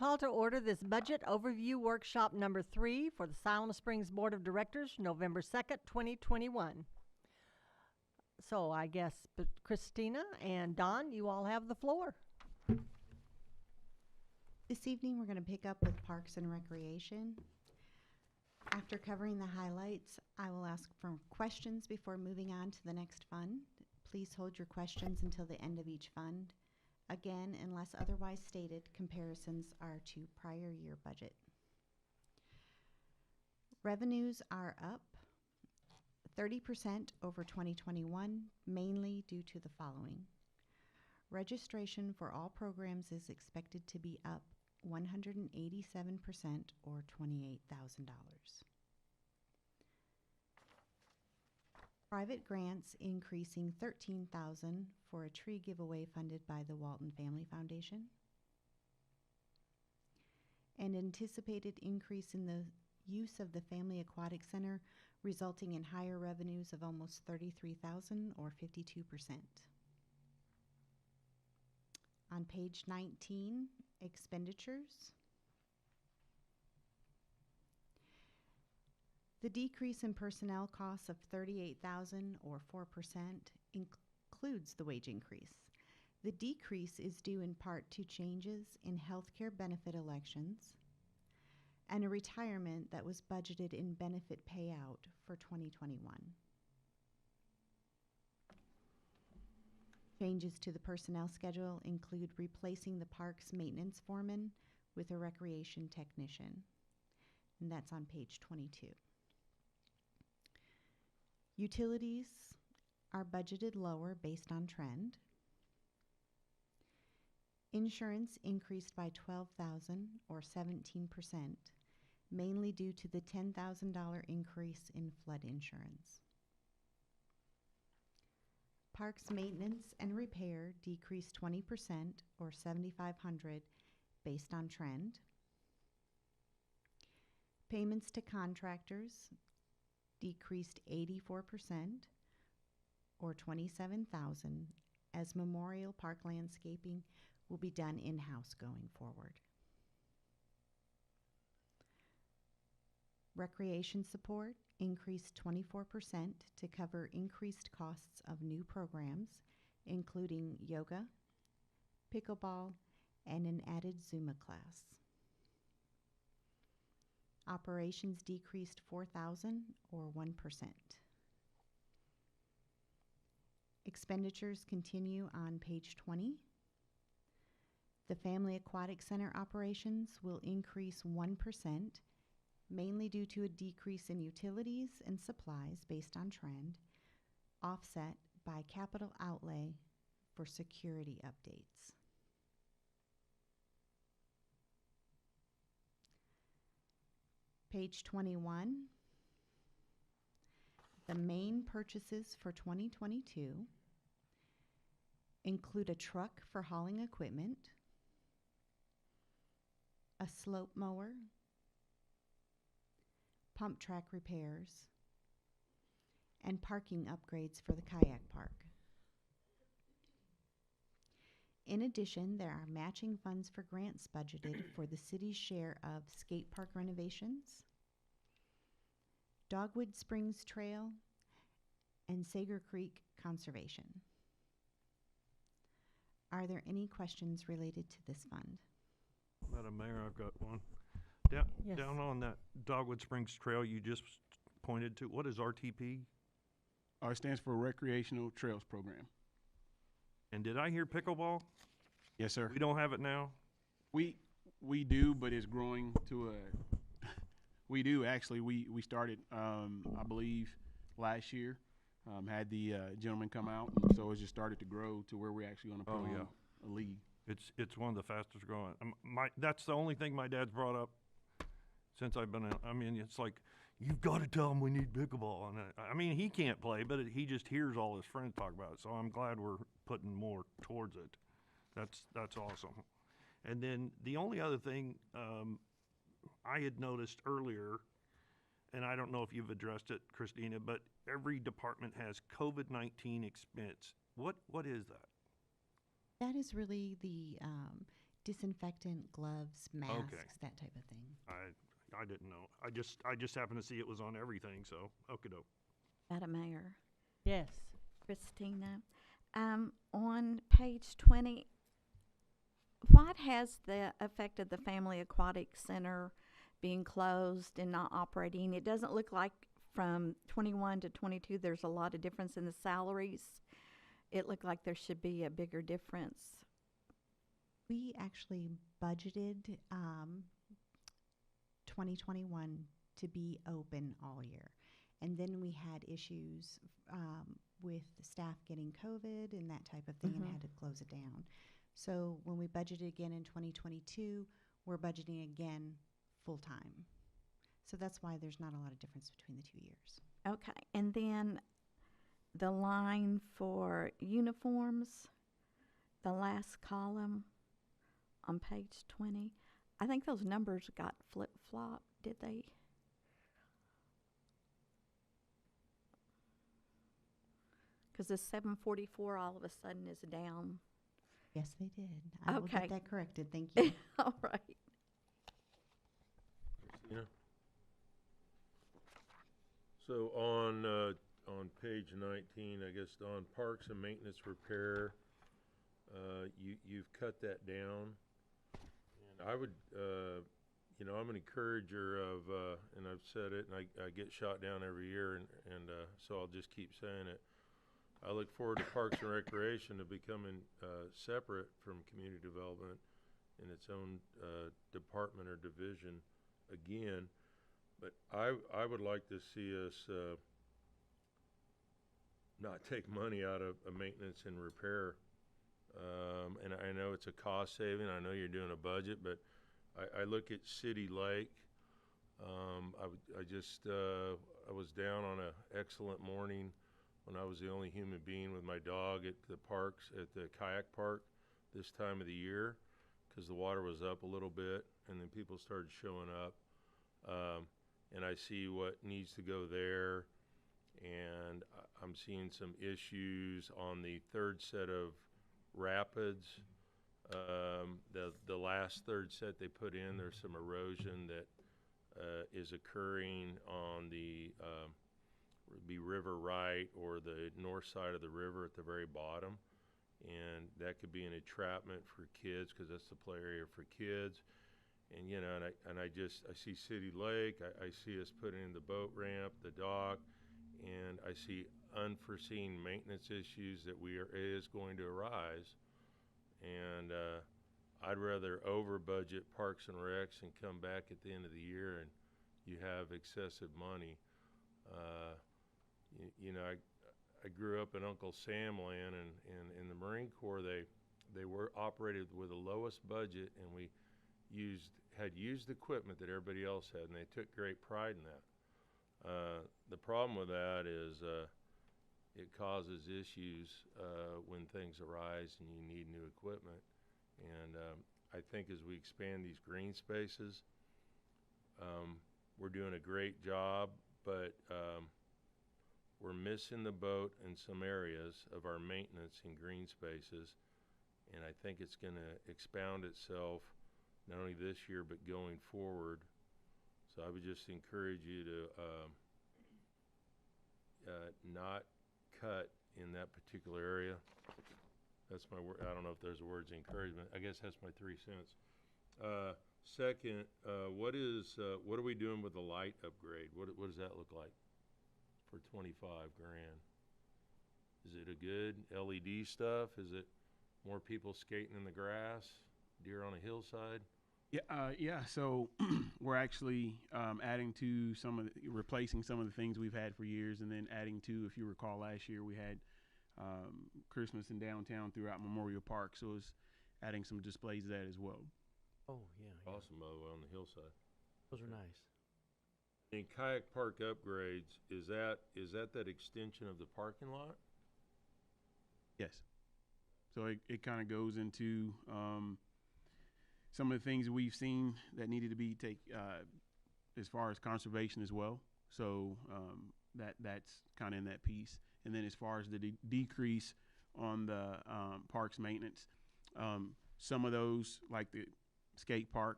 call to order this budget overview workshop number 3 for the Siloam Springs Board of Directors, November 2nd, 2021. So I guess Christina and Don, you all have the floor. This evening, we're going to pick up with Parks and Recreation. After covering the highlights, I will ask for questions before moving on to the next fund. Please hold your questions until the end of each fund. Again, unless otherwise stated, comparisons are to prior year budget. Revenues are up 30% over 2021, mainly due to the following. Registration for all programs is expected to be up 187% or $28,000. Private grants increasing $13,000 for a tree giveaway funded by the Walton Family Foundation. An anticipated increase in the use of the Family Aquatic Center, resulting in higher revenues of almost $33,000 or 52%. On page 19, expenditures. The decrease in personnel costs of $38,000 or 4% includes the wage increase. The decrease is due in part to changes in healthcare benefit elections and a retirement that was budgeted in benefit payout for 2021. Changes to the personnel schedule include replacing the park's maintenance foreman with a recreation technician, and that's on page 22. Utilities are budgeted lower based on trend. Insurance increased by $12,000 or 17%, mainly due to the $10,000 increase in flood insurance. Parks maintenance and repair decreased 20% or $7,500 based on trend. Payments to contractors decreased 84% or $27,000 as Memorial Park landscaping will be done in-house going forward. Recreation support increased 24% to cover increased costs of new programs, including yoga, pickleball, and an added Zumba class. Operations decreased $4,000 or 1%. Expenditures continue on page 20. The Family Aquatic Center operations will increase 1%, mainly due to a decrease in utilities and supplies based on trend, offset by capital outlay for security updates. Page 21. The main purchases for 2022 include a truck for hauling equipment, a slope mower, pump track repairs, and parking upgrades for the kayak park. In addition, there are matching funds for grants budgeted for the city's share of skate park renovations, Dogwood Springs Trail, and Sager Creek Conservation. Are there any questions related to this fund? Madam Mayor, I've got one. Yes. Down on that Dogwood Springs Trail you just pointed to, what is RTP? It stands for Recreational Trails Program. And did I hear pickleball? Yes, sir. We don't have it now? We do, but it's growing to a. We do actually. We started, I believe, last year. Had the gentleman come out, and so it's just started to grow to where we're actually going to put on a league. It's one of the fastest growing. That's the only thing my dad's brought up since I've been. I mean, it's like you've got to tell him we need pickleball, and I mean he can't play, but he just hears all his friends talk about it. So I'm glad we're putting more towards it. That's awesome. And then the only other thing I had noticed earlier, and I don't know if you've addressed it, Christina, but every department has COVID-19 expense. What is that? That is really the disinfectant, gloves, masks, that type of thing. I didn't know. I just happened to see it was on everything, so okey-doke. Madam Mayor, Yes. Christina, on page 20, what has affected the Family Aquatic Center being closed and not operating? It doesn't look like from 21 to 22 there's a lot of difference in the salaries. It looked like there should be a bigger difference. We actually budgeted 2021 to be open all year. And then we had issues with staff getting COVID and that type of thing and had to close it down. So when we budgeted again in 2022, we're budgeting again full time. So that's why there's not a lot of difference between the 2 years. Okay, and then the line for uniforms, the last column on page 20, I think those numbers got flip-flopped, did they? Because the 744 all of a sudden is down. Yes, they did. I will Okay. get that corrected. Thank you. All right. Christina? So on page 19, I guess on parks and maintenance repair, you've cut that down. And I would, I'm an encourager of, and I've said it, and I get shot down every year, and so I'll just keep saying it. I look forward to Parks and Recreation to becoming separate from community development in its own department or division again. But I would like to see us not take money out of maintenance and repair. And I know it's a cost saving. I know you're doing a budget, but I look at City Lake. I was down on an excellent morning when I was the only human being with my dog at the parks, at the kayak park this time of the year, because the water was up a little bit, and then people started showing up. And I see what needs to go there, and I'm seeing some issues on the third set of rapids. The last third set they put in, there's some erosion that is occurring on the be River Right or the north side of the river at the very bottom, and that could be an entrapment for kids because that's the play area for kids. And I see City Lake, I see us putting in the boat ramp, the dock, and I see unforeseen maintenance issues that is going to arise. And I'd rather over budget Parks and Recs and come back at the end of the year and you have excessive money. I grew up in Uncle Sam land, and in the Marine Corps they were operated with the lowest budget, and we had used equipment that everybody else had, and they took great pride in that. The problem with that is it causes issues when things arise and you need new equipment. And I think as we expand these green spaces, we're doing a great job, but we're missing the boat in some areas of our maintenance in green spaces, and I think it's going to expound itself not only this year but going forward. So I would just encourage you to not cut in that particular area. That's my word. I don't know if there's a word's encouragement. I guess that's my 3 cents. Second, what are we doing with the light upgrade? What does that look like for $25 grand? Is it a good LED stuff? Is it more people skating in the grass, deer on a hillside? Yeah. So we're actually adding to replacing some of the things we've had for years, and then adding to, if you recall, last year we had Christmas in downtown throughout Memorial Park, so it's adding some displays of that as well. Oh, yeah. Awesome, by the way, on the hillside. Those are nice. In kayak park upgrades, is that extension of the parking lot? Yes. So it kind of goes into some of the things that we've seen that needed to be as far as conservation as well. So that's kind of in that piece. And then as far as the decrease on the parks maintenance, some of those, like the skate park,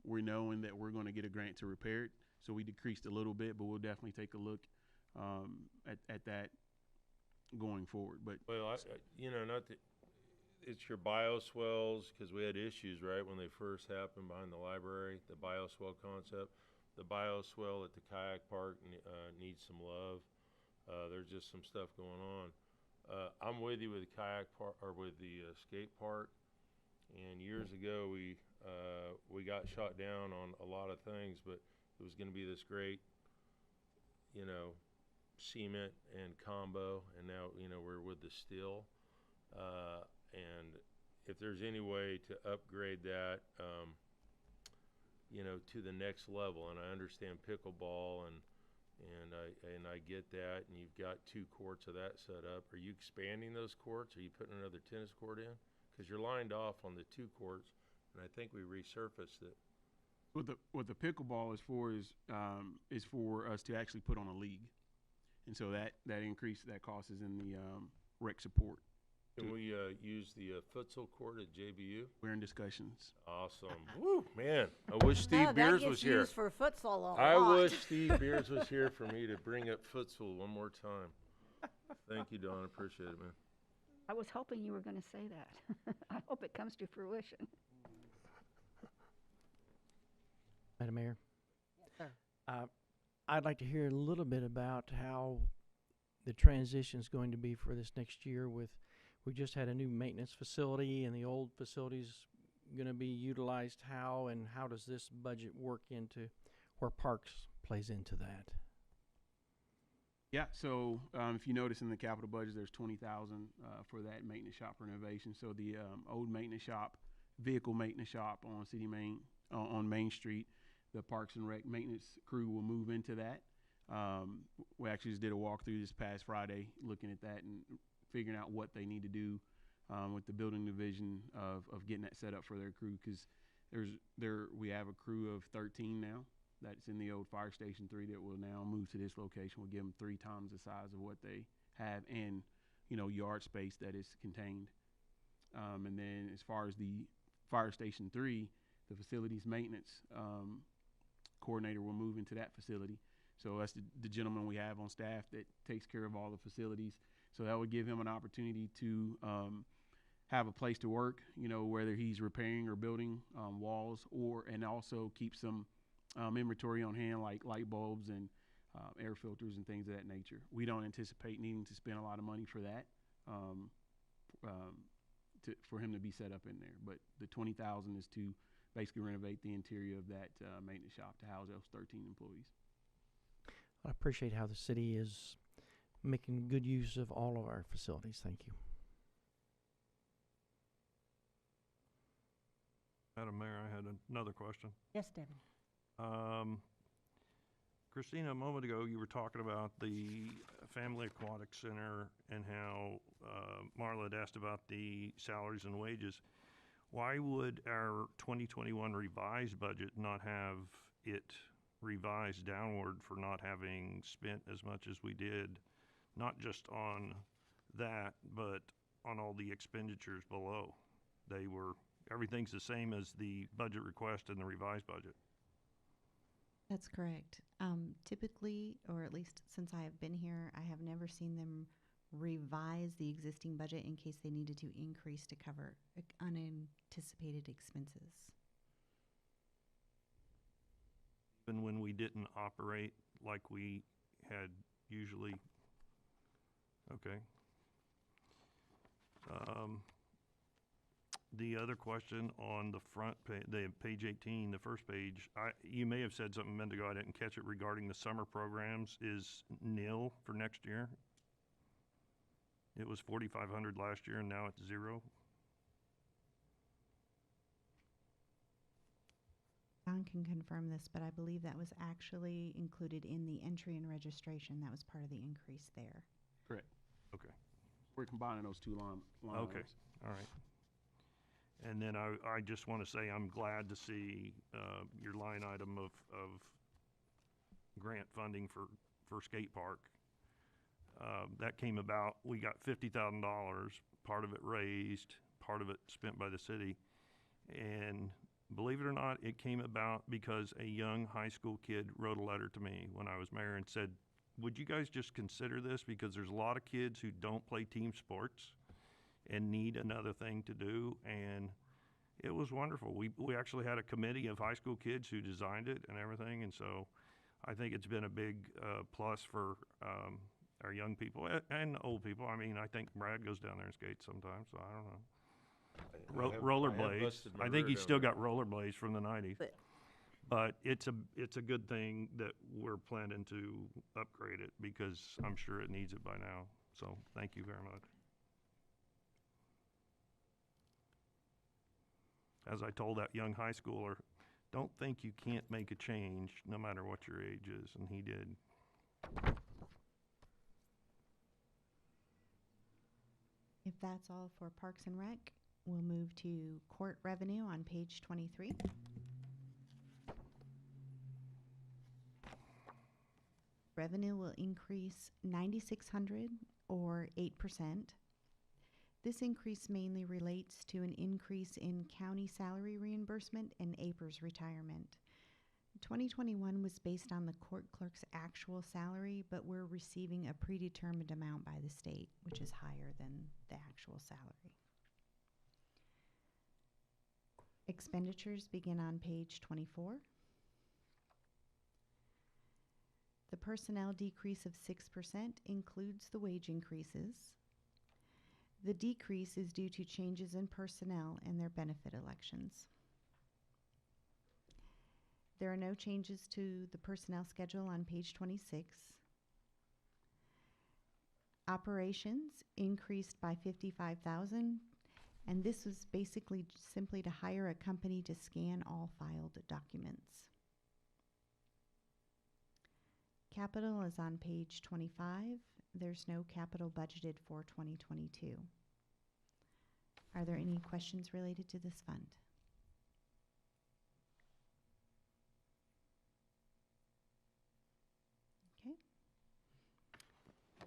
we're knowing that we're going to get a grant to repair it. So we decreased a little bit, but we'll definitely take a look at that going forward. But Well, not that, it's your bioswales, because we had issues, right, when they first happened behind the library, the bioswale concept. The bioswale at the kayak park needs some love. There's just some stuff going on. I'm with you with the kayak park, or with the skate park. And years ago, we got shot down on a lot of things, but it was going to be this great, cement and combo, and now, we're with the steel. And if there's any way to upgrade that, to the next level, and I understand pickleball, and I get that, and you've got 2 courts of that set up. Are you expanding those courts? Are you putting another tennis court in? Because you're lined off on the 2 courts, and I think we resurfaced it. what the pickleball is for us to actually put on a league, and so that increase, that cost is in the rec support. Can we use the futsal court at JBU? We're in discussions. Awesome. Woo, man. I wish Steve Beers was here. That gets used for futsal a lot. I wish Steve Beers was here for me to bring up futsal one more time. Thank you, Don. Appreciate it, man. I was hoping you were going to say that. I hope it comes to fruition. Madam Mayor, Yes, sir. I'd like to hear a little bit about how the transition is going to be for this next year. We just had a new maintenance facility, and the old facility's going to be utilized how, and how does this budget work into where Parks plays into that? Yeah, so if you notice in the capital budget, there's $20,000 for that maintenance shop renovation. So the old maintenance shop, vehicle maintenance shop on on Main Street, the Parks and Rec maintenance crew will move into that. We actually just did a walkthrough this past Friday, looking at that and figuring out what they need to do with the building division of getting that set up for their crew, because we have a crew of 13 now. That's in the old Fire Station 3 that will now move to this location. We'll give them 3 times the size of what they have, and yard space that is contained. And then as far as the Fire Station 3, the facilities maintenance coordinator will move into that facility. So that's the gentleman we have on staff that takes care of all the facilities. So that would give him an opportunity to have a place to work, whether he's repairing or building walls, and also keep some inventory on hand, like light bulbs and air filters and things of that nature. We don't anticipate needing to spend a lot of money for that, for him to be set up in there. But the $20,000 is to basically renovate the interior of that maintenance shop to house those 13 employees. I appreciate how the city is making good use of all of our facilities. Thank you. Madam Mayor, I had another question. Yes, David. Christina, a moment ago, you were talking about the Family Aquatic Center and how Marla had asked about the salaries and wages. Why would our 2021 revised budget not have it revised downward for not having spent as much as we did, not just on that, but on all the expenditures below? Everything's the same as the budget request and the revised budget. That's correct. Typically, or at least since I have been here, I have never seen them revise the existing budget in case they needed to increase to cover unanticipated expenses. Even when we didn't operate like we had usually. Okay. The other question on the front page, page 18, the first page, you may have said something a minute ago, I didn't catch it, regarding the summer programs is nil for next year. It was 4,500 last year and now it's 0. John can confirm this, but I believe that was actually included in the entry and registration. That was part of the increase there. Correct. Okay. We're combining those 2 line Okay. items. All right. And then I just want to say I'm glad to see your line item of grant funding for skate park. That came about, we got $50,000, part of it raised, part of it spent by the city. And believe it or not, it came about because a young high school kid wrote a letter to me when I was mayor and said, would you guys just consider this? Because there's a lot of kids who don't play team sports and need another thing to do. And it was wonderful. We actually had a committee of high school kids who designed it and everything. And so I think it's been a big plus for our young people and old people. I mean, I think Brad goes down there and skates sometimes, so I don't know. Rollerblades. I think he's still got rollerblades from the 90s. But it's a good thing that we're planning to upgrade it because I'm sure it needs it by now. So thank you very much. As I told that young high schooler, don't think you can't make a change no matter what your age is, and he did. If that's all for Parks and Rec, we'll move to court revenue on page 23. Revenue will increase $9,600 or 8%. This increase mainly relates to an increase in county salary reimbursement and APRS retirement. 2021 was based on the court clerk's actual salary, but we're receiving a predetermined amount by the state, which is higher than the actual salary. Expenditures begin on page 24. The personnel decrease of 6% includes the wage increases. The decrease is due to changes in personnel and their benefit elections. There are no changes to the personnel schedule on page 26. Operations increased by $55,000, and this was basically simply to hire a company to scan all filed documents. Capital is on page 25. There's no capital budgeted for 2022. Are there any questions related to this fund? Okay.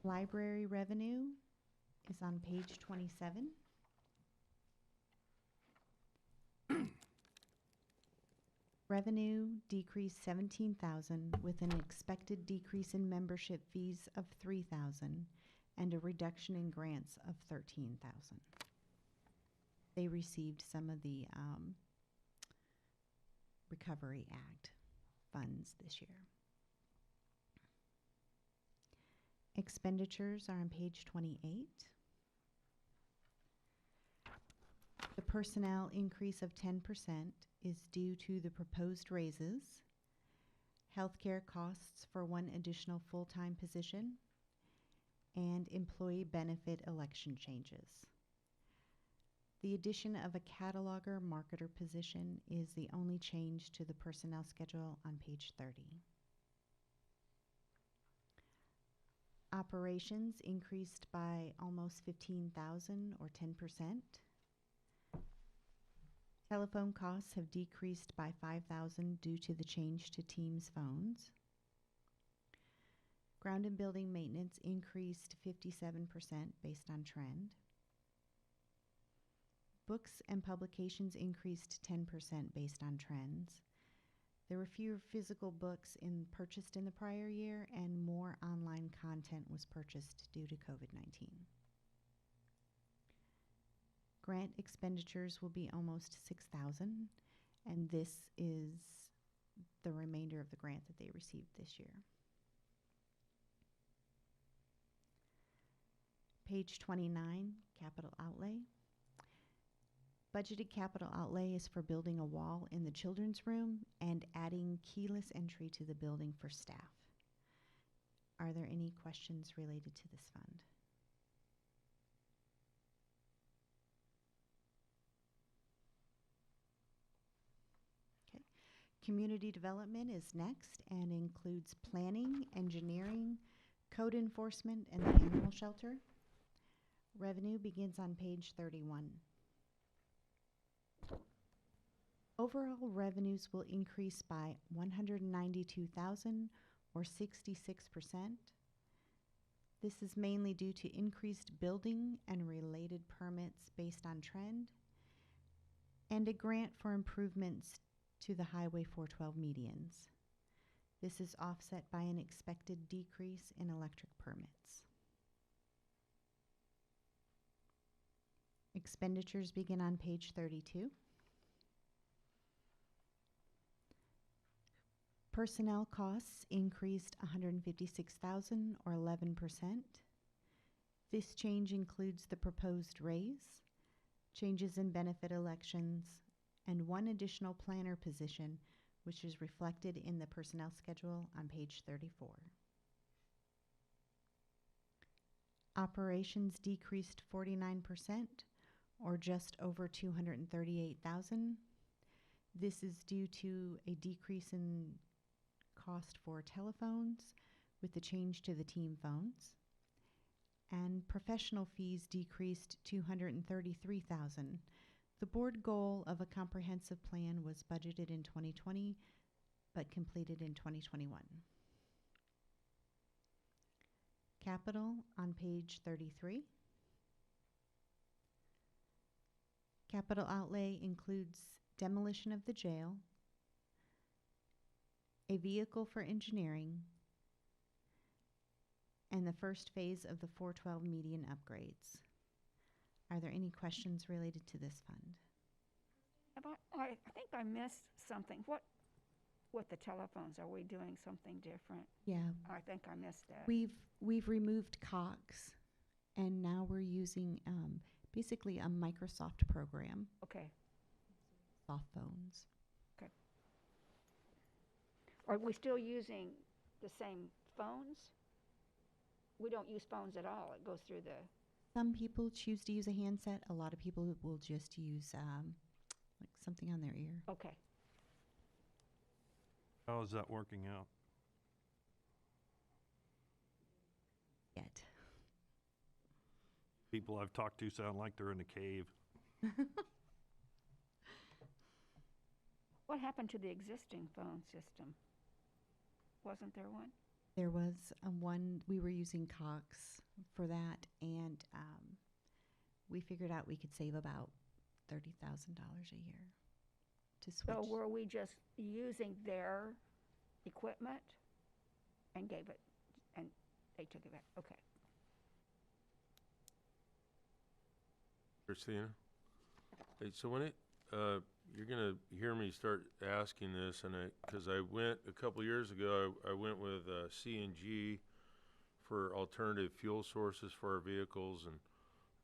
Library revenue is on page 27. Revenue decreased $17,000 with an expected decrease in membership fees of $3,000 and a reduction in grants of $13,000. They received some of the Recovery Act funds this year. Expenditures are on page 28. The personnel increase of 10% is due to the proposed raises, healthcare costs for one additional full-time position, and employee benefit election changes. The addition of a cataloger marketer position is the only change to the personnel schedule on page 30. Operations increased by almost $15,000 or 10%. Telephone costs have decreased by $5,000 due to the change to Teams phones. Ground and building maintenance increased 57% based on trend. Books and publications increased 10% based on trends. There were fewer physical books purchased in the prior year, and more online content was purchased due to COVID-19. Grant expenditures will be almost $6,000, and this is the remainder of the grant that they received this year. Page 29, capital outlay. Budgeted capital outlay is for building a wall in the children's room and adding keyless entry to the building for staff. Are there any questions related to this fund? Okay. Community development is next and includes planning, engineering, code enforcement, and the animal shelter. Revenue begins on page 31. Overall revenues will increase by $192,000 or 66%. This is mainly due to increased building and related permits based on trend and a grant for improvements to the Highway 412 medians. This is offset by an expected decrease in electric permits. Expenditures begin on page 32. Personnel costs increased $156,000 or 11%. This change includes the proposed raise, changes in benefit elections, and one additional planner position, which is reflected in the personnel schedule on page 34. Operations decreased 49%, or just over $238,000. This is due to a decrease in cost for telephones with the change to the team phones. And professional fees decreased $233,000. The board goal of a comprehensive plan was budgeted in 2020, but completed in 2021. Capital on page 33. Capital outlay includes demolition of the jail, a vehicle for engineering, and the first phase of the 412 median upgrades. Are there any questions related to this fund? I think I missed something. What with the telephones? Are we doing something different? Yeah, I think I missed that. we've removed Cox, and now we're using basically a Microsoft program, Okay. soft phones. Are we still using the same phones? We don't use phones at all. It goes through the, Some people choose to use a handset. A lot of people will just use like something on their ear. okay. How is that working out? Yet. People I've talked to sound like they're in a cave. What happened to the existing phone system? Wasn't there one? There was one, we were using Cox for that, and we figured out we could save about $30,000 a year to switch. So were we just using their equipment and gave it, and they took it back? Okay. Christina? Hey, so when it, you're gonna hear me start asking this, and because I went, a couple years ago, I went with CNG for alternative fuel sources for our vehicles, and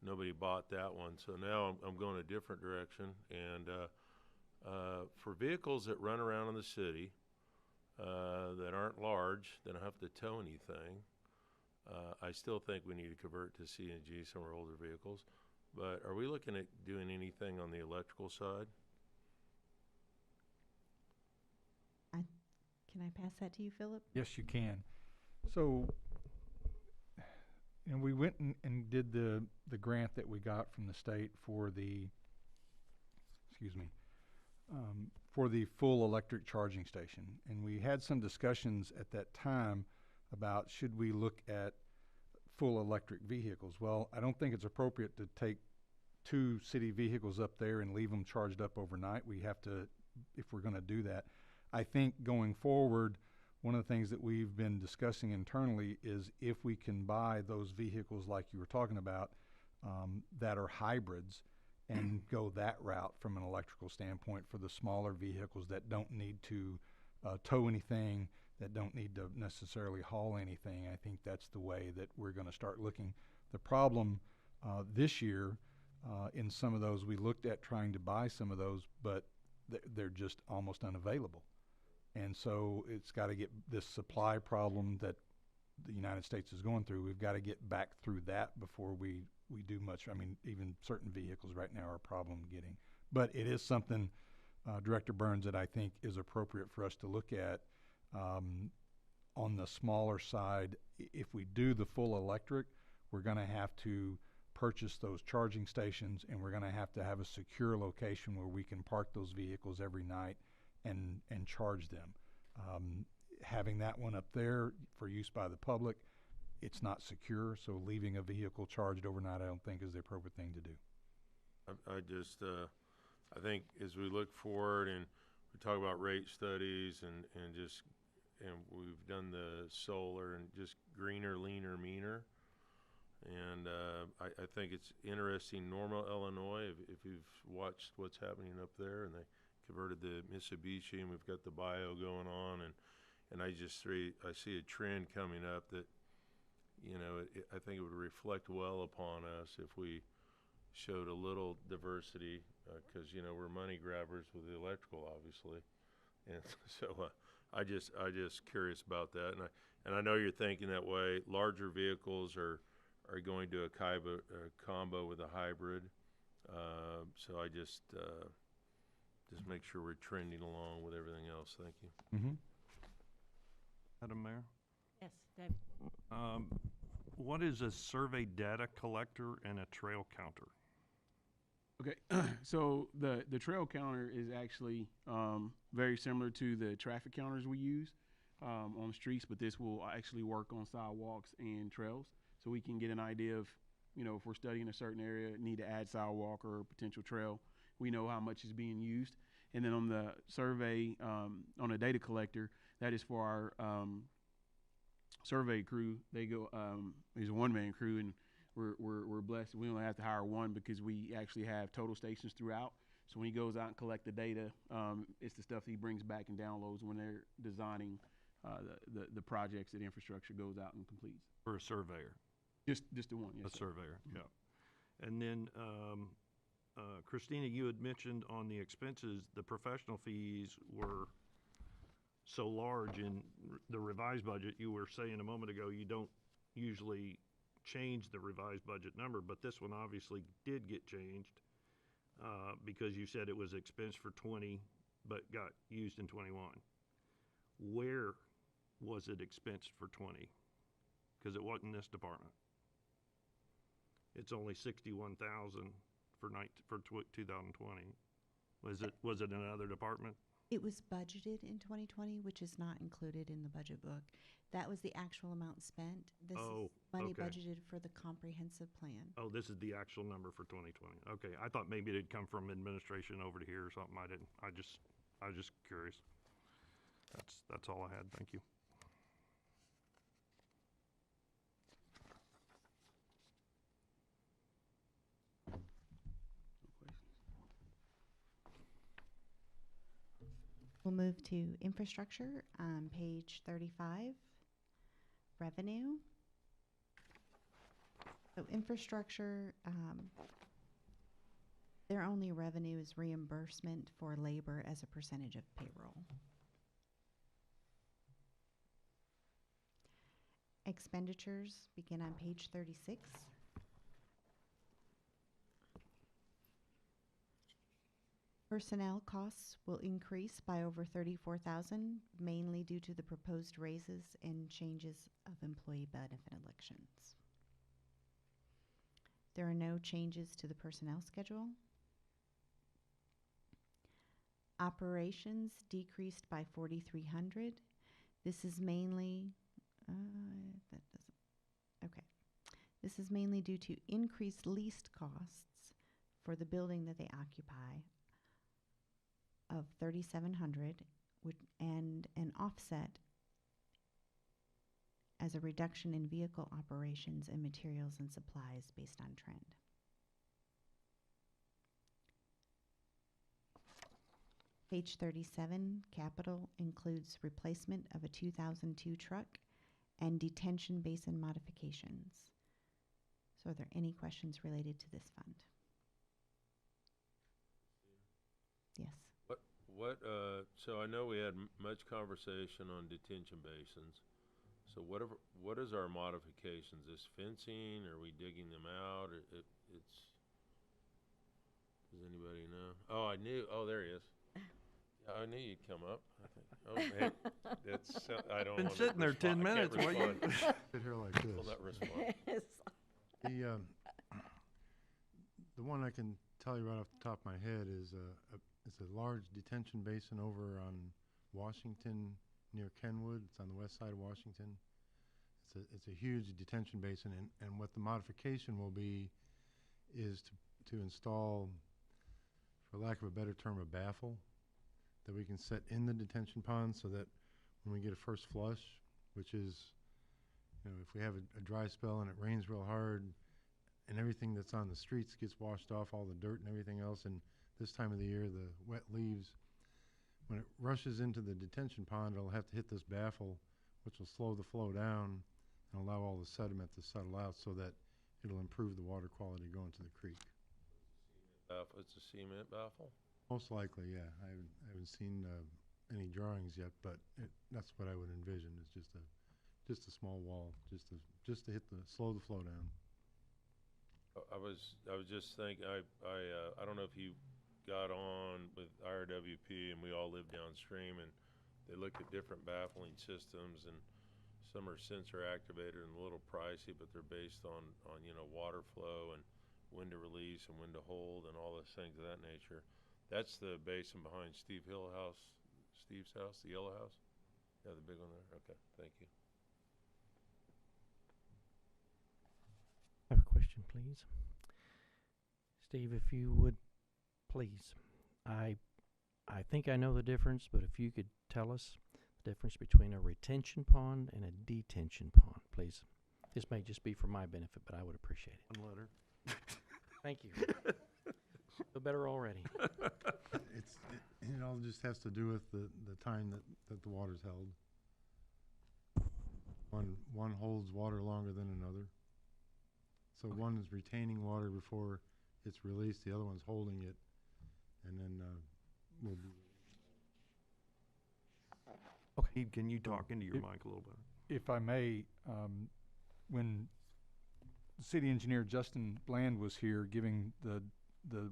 nobody bought that one. So now I'm going a different direction, and for vehicles that run around in the city that aren't large, that don't have to tow anything, I still think we need to convert to CNG, some of our older vehicles. But are we looking at doing anything on the electrical side? Can I pass that to you, Philip? Yes, you can. So, you know, we went and did the grant that we got from the state for the, for the full electric charging station. And we had some discussions at that time about should we look at full electric vehicles. Well, I don't think it's appropriate to take 2 city vehicles up there and leave them charged up overnight. We have to, if we're going to do that. I think going forward, one of the things that we've been discussing internally is if we can buy those vehicles like you were talking about that are hybrids and go that route from an electrical standpoint for the smaller vehicles that don't need to tow anything, that don't need to necessarily haul anything. I think that's the way that we're going to start looking. The problem this year in some of those, we looked at trying to buy some of those, but they're just almost unavailable. And so it's got to get this supply problem that the United States is going through. We've got to get back through that before we do much. I mean, even certain vehicles right now are a problem getting. But it is something, Director Burns, that I think is appropriate for us to look at on the smaller side. If we do the full electric, we're going to have to purchase those charging stations, and we're going to have a secure location where we can park those vehicles every night and charge them. Having that one up there for use by the public, it's not secure, so leaving a vehicle charged overnight I don't think is the appropriate thing to do. I just, I think as we look forward and we talk about rate studies and we've done the solar and just greener, leaner, meaner. And I think it's interesting. Normal Illinois, if you've watched what's happening up there, and they converted the Mitsubishi, and we've got the bio going on, and I see a trend coming up that, you know, I think it would reflect well upon us if we showed a little diversity, because you know we're money grabbers with the electrical, obviously, and so I just curious about that, and I know you're thinking that way. Larger vehicles are going to a combo with a hybrid, so I just make sure we're trending along with everything else. Thank you. Mm-hmm. Yes, Madam Mayor, David. what is a survey data collector and a trail counter? Okay, so the trail counter is actually very similar to the traffic counters we use on the streets, but this will actually work on sidewalks and trails, so we can get an idea of, you know, if we're studying a certain area, need to add sidewalk or a potential trail, we know how much is being used. And then on the survey, on a data collector, that is for our survey crew. They go, it's a one-man crew, and we're blessed. We only have to hire one because we actually have total stations throughout. So when he goes out and collect the data, it's the stuff he brings back and downloads when they're designing the projects that infrastructure goes out and completes. For a surveyor? Just the one, yes, A sir. surveyor, yeah. And then, Christina, you had mentioned on the expenses, the professional fees were so large in the revised budget. You were saying a moment ago, you don't usually change the revised budget number, but this one obviously did get changed, because you said it was expense for 20, but got used in 21. Where was it expensed for 20? Because it wasn't this department. It's only 61,000 for 2020. Was it another department? It was budgeted in 2020, which is not included in the budget book. That was the actual amount spent. This is money okay. budgeted for the comprehensive plan. Oh, this is the actual number for 2020. Okay, I thought maybe it'd come from administration over to here or something. I didn't. I was just curious. That's all I had. Thank you. We'll move to infrastructure on page 35, revenue. So infrastructure, their only revenue is reimbursement for labor as a percentage of payroll. Expenditures begin on page 36. Personnel costs will increase by over 34,000, mainly due to the proposed raises and changes of employee benefit elections. There are no changes to the personnel schedule. Operations decreased by 4,300. This is mainly, This is mainly due to increased leased costs for the building that they occupy of 3,700, and an offset as a reduction in vehicle operations and materials and supplies based on trend. Page 37, capital includes replacement of a 2002 truck and detention basin modifications. So are there any questions related to this fund? Yes. So I know we had much conversation on detention basins. So what is our modifications? Is fencing? Are we digging them out? Does anybody know? Oh, I knew. Oh, there he is. I knew you'd come up. I think. Oh, man. I don't Been wanna sitting there 10 minutes. I can't What you? respond. Sit here like Will this. not respond. The one I can tell you right off the top of my head is it's a large detention basin over on Washington near Kenwood. It's on the west side of Washington. It's a huge detention basin, and what the modification will be is to install for lack of a better term, a baffle that we can set in the detention pond so that when we get a first flush, which is, you know, if we have a dry spell and it rains real hard and everything that's on the streets gets washed off, all the dirt and everything else, and this time of the year, the wet leaves, when it rushes into the detention pond, it'll have to hit this baffle, which will slow the flow down and allow all the sediment to settle out so that it'll improve the water quality going to the creek. It's a cement baffle? Most likely, yeah. I haven't seen any drawings yet, but that's what I would envision. Is just a small wall, just to hit slow the flow down. I was just thinking, I don't know if you got on with IRWP and we all live downstream, and they looked at different baffling systems, and some are sensor activated and a little pricey, but they're based on you know, water flow and when to release and when to hold and all those things of that nature. That's the basin behind Steve's house, the yellow house? Yeah, the big one there? Okay, thank you. I have a question, please. Steve, if you would, please. I think I know the difference, but if you could tell us the difference between a retention pond and a detention pond, please. This may just be for my benefit, but I would appreciate it. One letter. Thank you. Feel better already. It all just has to do with the time that the water's held. One holds water longer than another. So Okay. one is retaining water before it's released, the other one's holding it, and then will be. Okay. Can you talk into your mic a little bit? If I may, when the city engineer Justin Bland was here giving the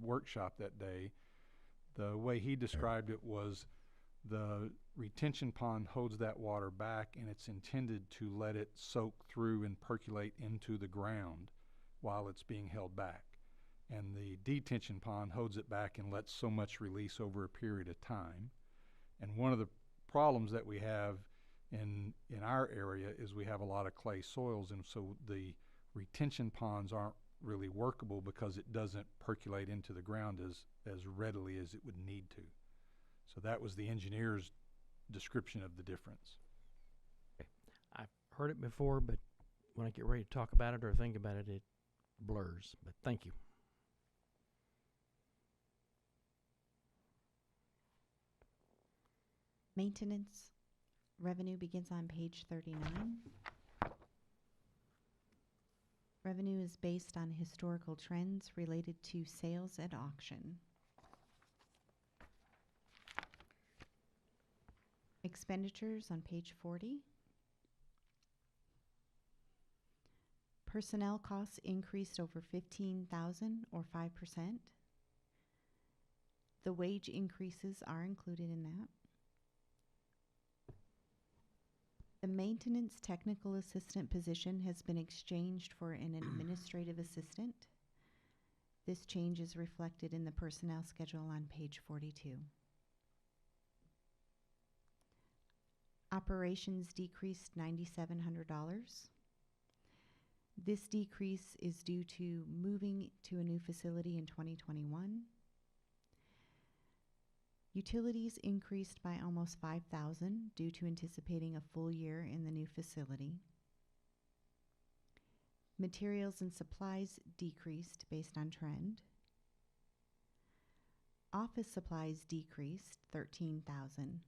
workshop that day, the way he described it was the retention pond holds that water back, and it's intended to let it soak through and percolate into the ground while it's being held back. And the detention pond holds it back and lets so much release over a period of time. And one of the problems that we have in our area is we have a lot of clay soils, and so the retention ponds aren't really workable because it doesn't percolate into the ground as readily as it would need to. So that was the engineer's description of the difference. Okay. I've heard it before, but when I get ready to talk about it or think about it, it blurs. But thank you. Maintenance revenue begins on page 39. Revenue is based on historical trends related to sales at auction. Expenditures on page 40. Personnel costs increased over 15,000 or 5%. The wage increases are included in that. The maintenance technical assistant position has been exchanged for an administrative assistant. This change is reflected in the personnel schedule on page 42. Operations decreased $9,700. This decrease is due to moving to a new facility in 2021. Utilities increased by almost $5,000 due to anticipating a full year in the new facility. Materials and supplies decreased based on trend. Office supplies decreased $13,000.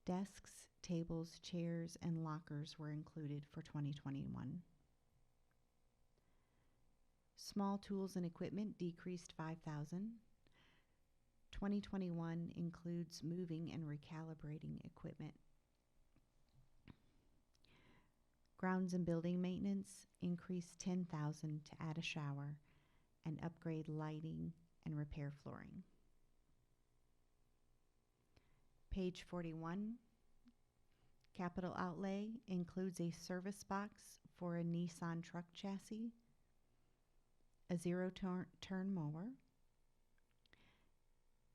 Desks, tables, chairs, and lockers were included for 2021. Small tools and equipment decreased $5,000. 2021 includes moving and recalibrating equipment. Grounds and building maintenance increased $10,000 to add a shower and upgrade lighting and repair flooring. Page 41, capital outlay includes a service box for a Nissan truck chassis, a zero-turn mower,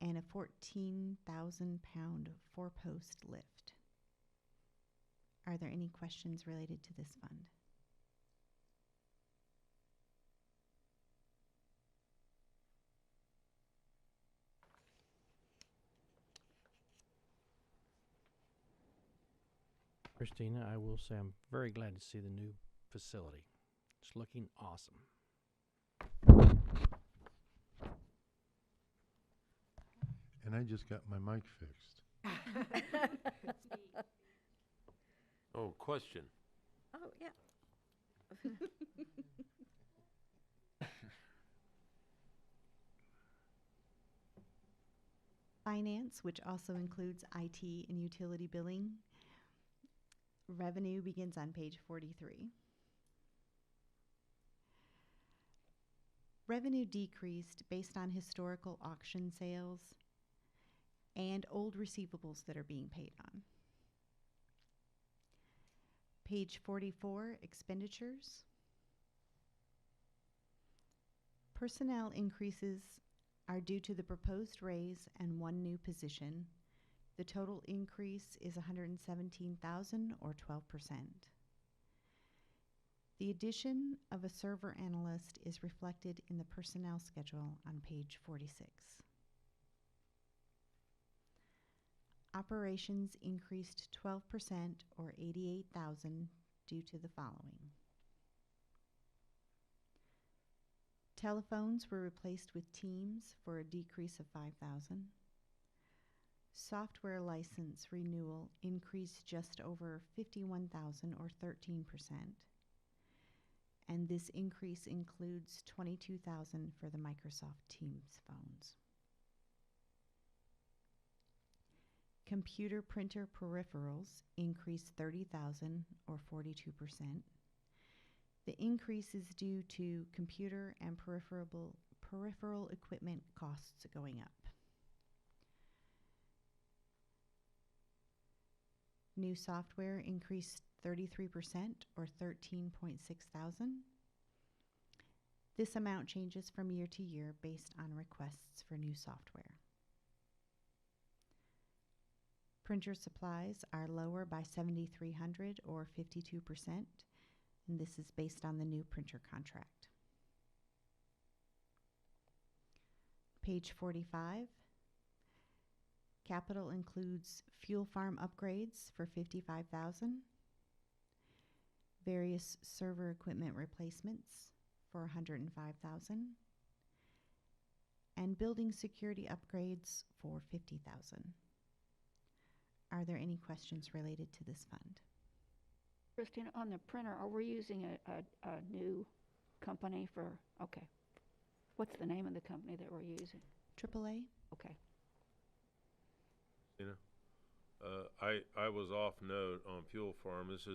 and a 14,000-pound four-post lift. Are there any questions related to this fund? Christina, I will say I'm very glad to see the new facility. It's looking awesome. And I just got my mic fixed. Oh, question. Oh, yeah. Finance, which also includes IT and utility billing. Revenue begins on page 43. Revenue decreased based on historical auction sales and old receivables that are being paid on. Page 44, expenditures. Personnel increases are due to the proposed raise and one new position. The total increase is $117,000 or 12%. The addition of a server analyst is reflected in the personnel schedule on page 46. Operations increased 12% or $88,000 due to the following. Telephones were replaced with Teams for a decrease of $5,000. Software license renewal increased just over $51,000 or 13%. And this increase includes $22,000 for the Microsoft Teams phones. Computer printer peripherals increased $30,000 or 42%. The increase is due to computer and peripheral equipment costs going up. New software increased 33% or $13.6 thousand. This amount changes from year to year based on requests for new software. Printer supplies are lower by $7,300 or 52%, and this is based on the new printer contract. Page 45. Capital includes fuel farm upgrades for $55,000, various server equipment replacements for $105,000, and building security upgrades for $50,000. Are there any questions related to this fund? Christina, on the printer, are we using a new company for, okay. What's the name of the company that we're using? AAA? Okay. You know, I was off note on fuel farm. This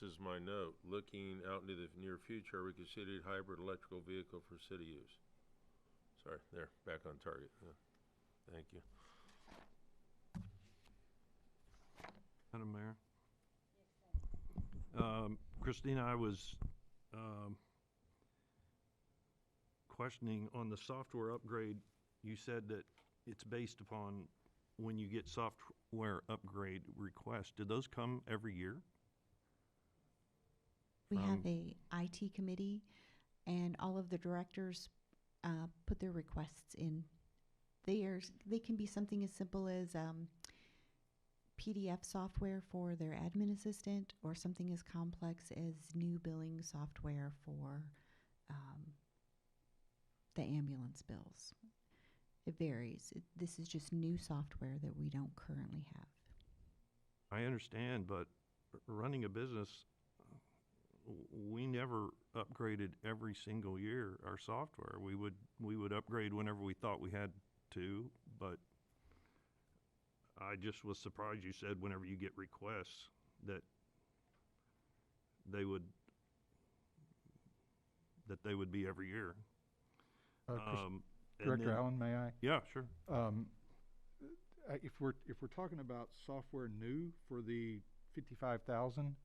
is my note. Looking out into the near future, we considered hybrid electrical vehicle for city use. Sorry, there, back on target. Thank you. Madam Mayor? Christina, I was questioning on the software upgrade. You said that it's based upon when you get software upgrade requests. Do those come every year? We have a IT committee, and all of the directors put their requests in. They can be something as simple as PDF software for their admin assistant, or something as complex as new billing software for the ambulance bills. It varies. This is just new software that we don't currently have. I understand, but running a business, we never upgraded every single year our software. We would upgrade whenever we thought we had to, but I just was surprised you said whenever you get requests that they would be every year. Director Allen, may I? Yeah, sure. If we're talking about software new for the 55,000,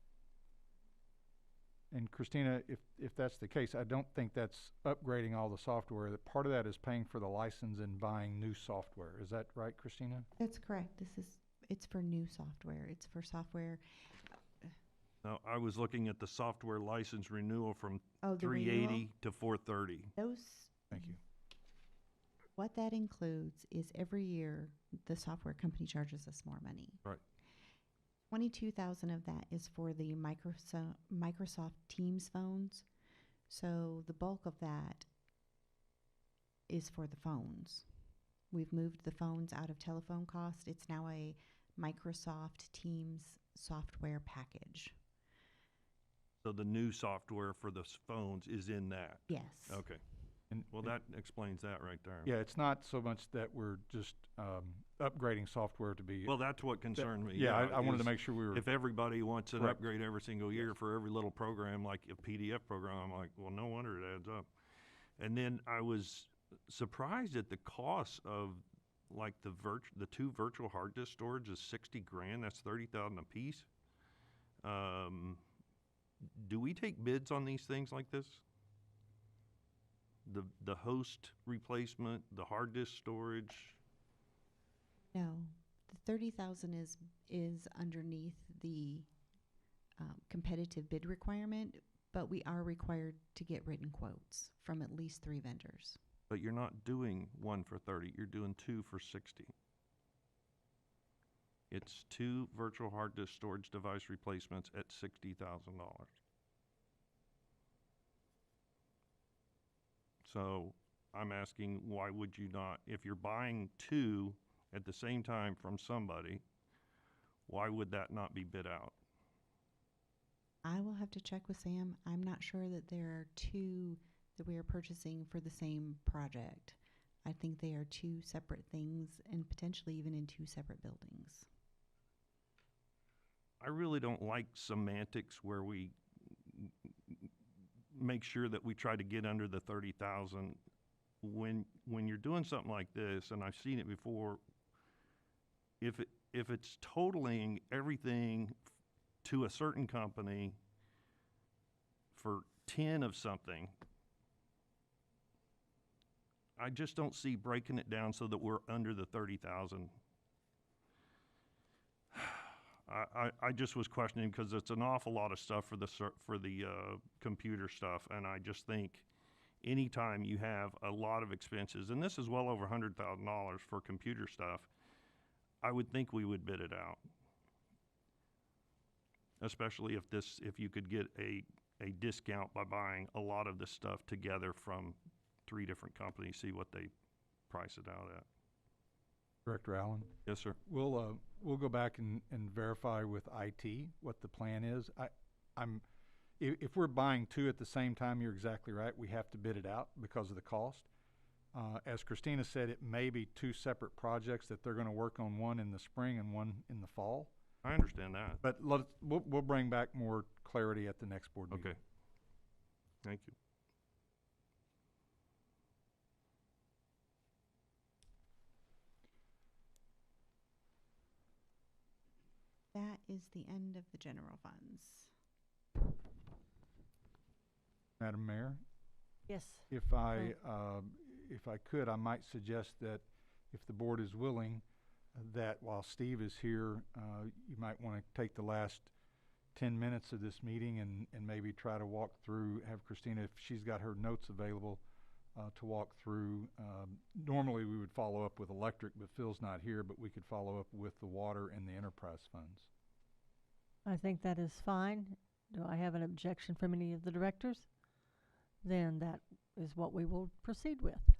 and Christina, if that's the case, I don't think that's upgrading all the software. That part of that is paying for the license and buying new software. Is that right, Christina? That's correct. It's for new software. It's for software. Now, I was looking at the software license renewal from the 380 renewal? to 430. Thank you. What that includes is every year the software company charges us more money. Right. 22,000 of that is for the Microsoft Teams phones. So the bulk of that is for the phones. We've moved the phones out of telephone cost. It's now a Microsoft Teams software package. So the new software for the phones is in that? Yes. Okay. And Well, that explains that right there. yeah, it's not so much that we're just upgrading software to be. Well, that's what concerned me. yeah, I wanted to is make sure we were. If everybody wants an Correct. upgrade every single year for every little program, like a PDF program, I'm like, well, no wonder it adds up. And then I was surprised at the cost of like the two virtual hard disk storage is $60,000. That's $30,000 a piece. Do we take bids on these things like this? The host replacement, the hard disk storage. No, the 30,000 is underneath the competitive bid requirement, but we are required to get written quotes from at least 3 vendors. But you're not doing one for 30, you're doing 2 for 60. It's 2 virtual hard disk storage device replacements at $60,000. So I'm asking, why would you not, if you're buying 2 at the same time from somebody, why would that not be bid out? I will have to check with Sam. I'm not sure that there are 2 that we are purchasing for the same project. I think they are 2 separate things and potentially even in 2 separate buildings. I really don't like semantics where we make sure that we try to get under the 30,000 when you're doing something like this, and I've seen it before. If it's totaling everything to a certain company for 10 of something, I just don't see breaking it down so that we're under the 30,000. I just was questioning because it's an awful lot of stuff for the computer stuff, and I just think anytime you have a lot of expenses, and this is well over $100,000 for computer stuff, I would think we would bid it out. Especially if you could get a discount by buying a lot of this stuff together from 3 different companies, see what they price it out at. Director Allen? Yes, sir. We'll go back and verify with IT what the plan is. If we're buying 2 at the same time, you're exactly right. We have to bid it out because of the cost. As Christina said, it may be 2 separate projects that they're going to work on, one in the spring and one in the fall. I understand that. But we'll bring back more clarity at the next board meeting. Okay. Thank you. That is the end of the general funds. Madam Mayor, Yes. if I could, I might suggest that if the board is willing, that while Steve is here, you might want to take the last 10 minutes of this meeting and maybe try to walk through, have Christina, if she's got her notes available, to walk through. Normally we would follow up with electric, but Phil's not here, but we could follow up with the water and the enterprise funds. I think that is fine. Do I have an objection from any of the directors? Then that is what we will proceed with.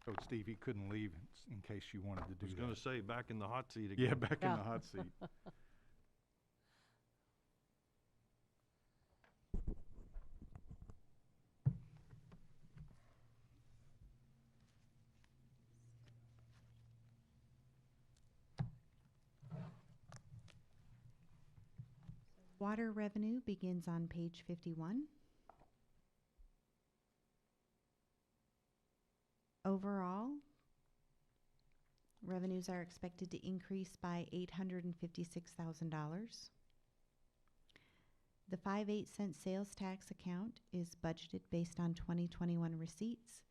So Steve, he couldn't leave in case you wanted to I do was that. going to say, back in the hot seat again. Yeah, back in Yeah. the hot seat. Water revenue begins on page 51. Overall, revenues are expected to increase by $856,000. The 5/8 sales tax account is budgeted based on 2021 receipts,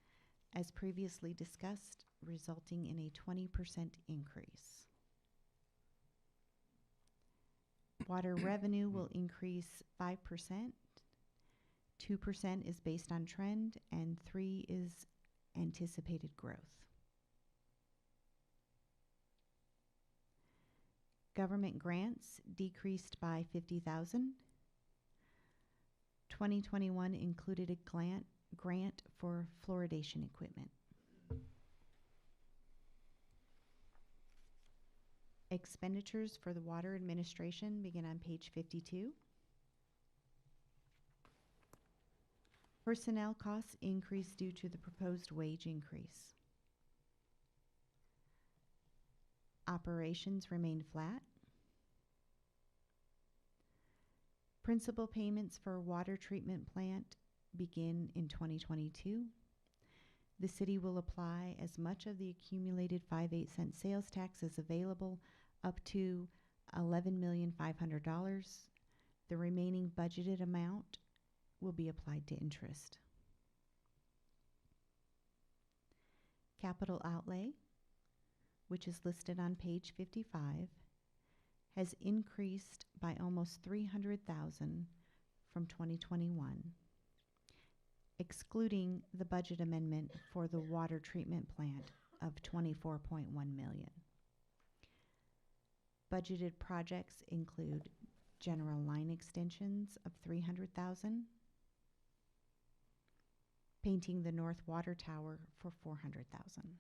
as previously discussed, resulting in a 20% increase. Water revenue will increase 5%. 2% is based on trend, and 3% is anticipated growth. Government grants decreased by 50,000. 2021 included a grant for fluoridation equipment. Expenditures for the water administration begin on page 52. Personnel costs increased due to the proposed wage increase. Operations remained flat. Principal payments for water treatment plant begin in 2022. The city will apply as much of the accumulated 5/8 sales tax as available, up to $11,500,000. The remaining budgeted amount will be applied to interest. Capital outlay, which is listed on page 55, has increased by almost $300,000 from 2021, excluding the budget amendment for the water treatment plant of $24.1 million. Budgeted projects include general line extensions of $300,000, painting the North Water Tower for $400,000,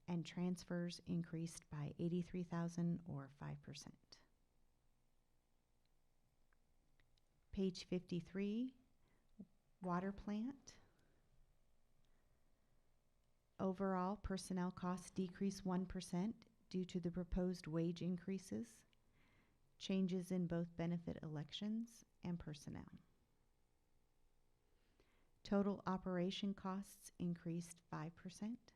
and transfers increased by $83,000 or 5%. Page 53, water plant. Overall, personnel costs decreased 1% due to the proposed wage increases, changes in both benefit elections and personnel. Total operation costs increased 5%.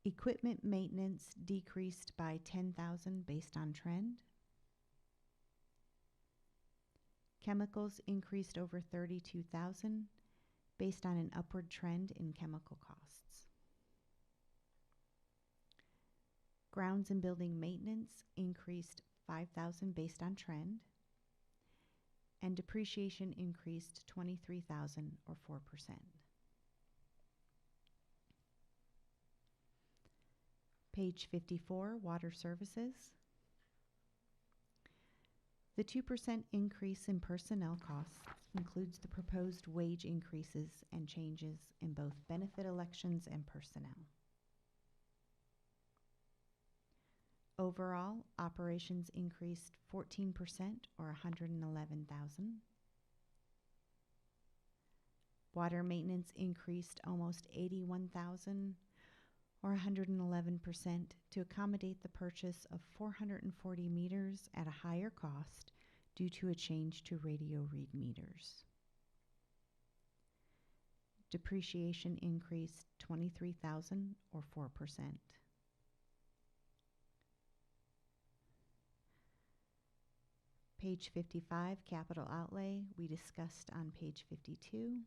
Equipment maintenance decreased by $10,000 based on trend. Chemicals increased over $32,000 based on an upward trend in chemical costs. Grounds and building maintenance increased $5,000 based on trend, and depreciation increased $23,000 or 4%. Page 54, water services. The 2% increase in personnel costs includes the proposed wage increases and changes in both benefit elections and personnel. Overall, operations increased 14% or $111,000. Water maintenance increased almost $81,000 or 111% to accommodate the purchase of 440 meters at a higher cost due to a change to radio read meters. Depreciation increased $23,000 or 4%. Page 55, capital outlay, we discussed on page 52.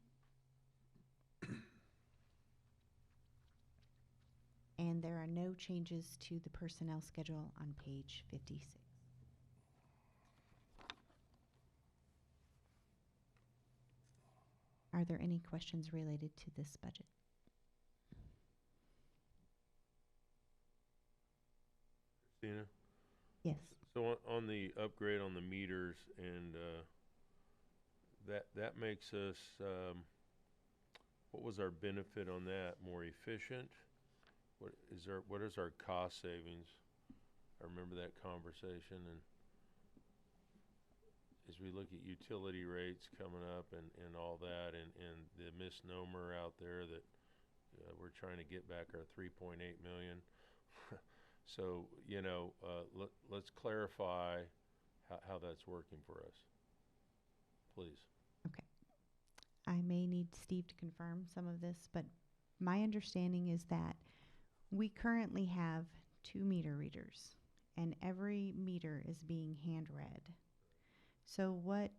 And there are no changes to the personnel schedule on page 56. Are there any questions related to this budget? Christina? Yes. So on the upgrade on the meters, and that makes us, what was our benefit on that? More efficient? What is our cost savings? I remember that conversation, and as we look at utility rates coming up and all that, and the misnomer out there that we're trying to get back our 3.8 million. So, you know, let's clarify how that's working for us, please. Okay. I may need Steve to confirm some of this, but my understanding is that we currently have 2 meter readers, and every meter is being hand read. So what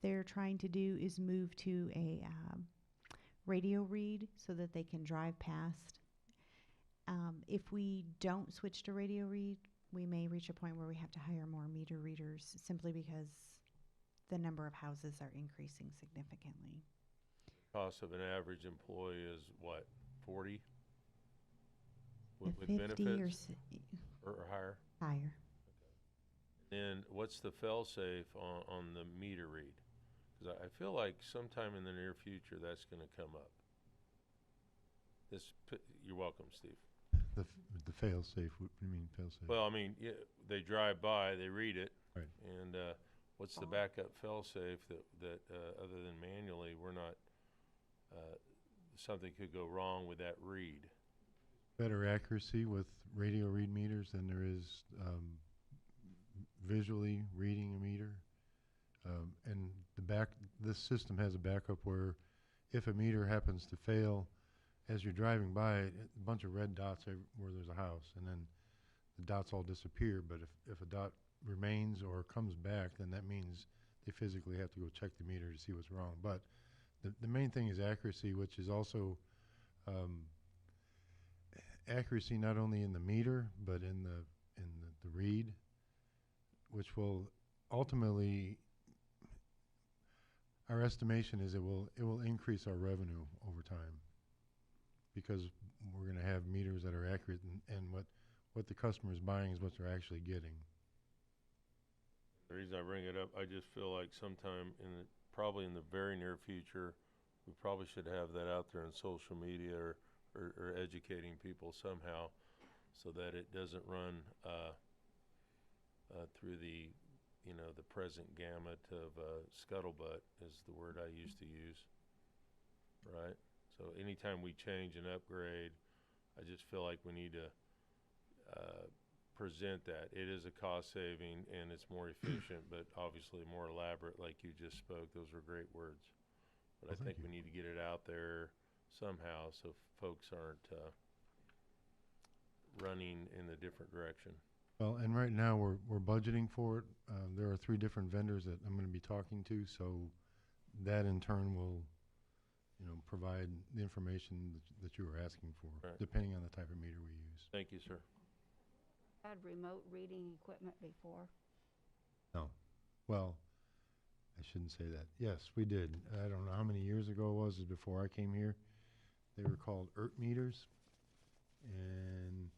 they're trying to do is move to a radio read so that they can drive past. If we don't switch to radio read, we may reach a point where we have to hire more meter readers simply because the number of houses are increasing significantly. Cost of an average employee is what, 40? With 50 or benefits? Or higher? higher. And what's the fail-safe on the meter read? Because I feel like sometime in the near future, that's gonna come up. You're welcome, Steve. The fail-safe, what do you mean fail-safe? Well, I mean, yeah, they drive by, they read it. Right. And, what's the backup fail-safe that, other than manually, we're not, something could go wrong with that read? Better accuracy with radio read meters than there is visually reading a meter. And this system has a backup where if a meter happens to fail, as you're driving by, a bunch of red dots where there's a house, and then the dots all disappear. But if a dot remains or comes back, then that means they physically have to go check the meter to see what's wrong. But the main thing is accuracy, which is also accuracy not only in the meter but in the read, which will ultimately, our estimation is it will increase our revenue over time, because we're going to have meters that are accurate, and what the customer is buying is what they're actually getting. The reason I bring it up, I just feel like sometime probably in the very near future, we probably should have that out there on social media or educating people somehow, so that it doesn't run through the present gamut of scuttlebutt is the word I used to use, right? So anytime we change and upgrade, I just feel like we need to present that. It is a cost saving and it's more efficient, but obviously more elaborate, like you just spoke. Those were great words. But Well, I think thank we you. need to get it out there somehow so folks aren't running in a different direction. Well, and right now we're budgeting for it. There are 3 different vendors that I'm going to be talking to, so that in turn will, provide the information that you were asking for, Right. depending on the type of meter we use. Thank you, sir. Had remote reading equipment before. No, well, I shouldn't say that. Yes, we did. I don't know how many years ago it was before I came here. They were called ERT meters, and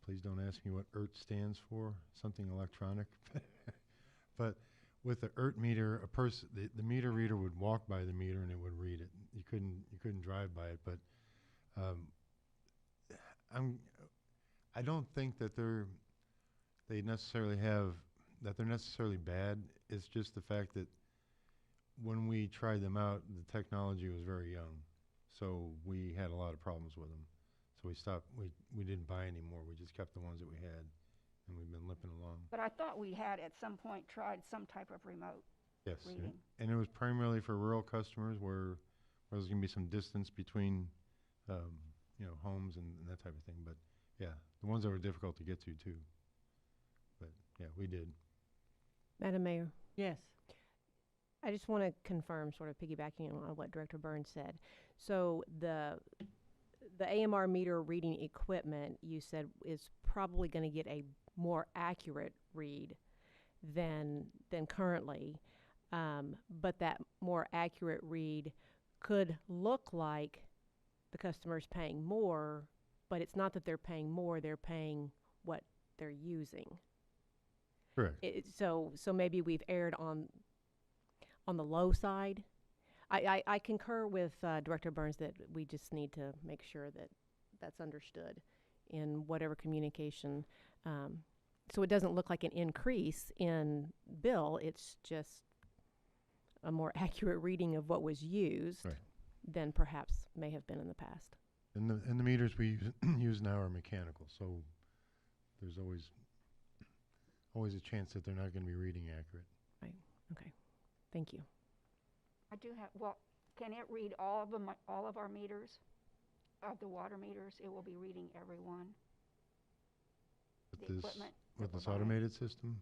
please don't ask me what ERT stands for, something electronic. But with the ERT meter, the meter reader would walk by the meter and it would read it. You couldn't drive by it. But I don't think that they're necessarily bad. It's just the fact that when we tried them out, the technology was very young, so we had a lot of problems with them. So we stopped. We didn't buy any more. We just kept the ones that we had, and we've been limping along. But I thought we had at some point tried some type of remote Yes, reading. and it was primarily for rural customers where there's going to be some distance between, homes and that type of thing. But yeah, the ones that were difficult to get to too. But yeah, we did. Madam Mayor, Yes. I just want to confirm, sort of piggybacking on what Director Burns said. So the AMR meter reading equipment, you said, is probably going to get a more accurate read than currently, but that more accurate read could look like the customer's paying more, but it's not that they're paying more; they're paying what they're using. Correct. So maybe we've erred on the low side. I concur with Director Burns that we just need to make sure that that's understood in whatever communication. So it doesn't look like an increase in bill. It's just a more accurate reading of what was used Right. than perhaps may have been in the past. And the meters we use now are mechanical, so there's always a chance that they're not going to be reading accurate. Right. Okay. Thank you. I do have, can it read all of our meters? Of the water meters, it will be reading every one? With The this equipment that with we're this buying? automated system,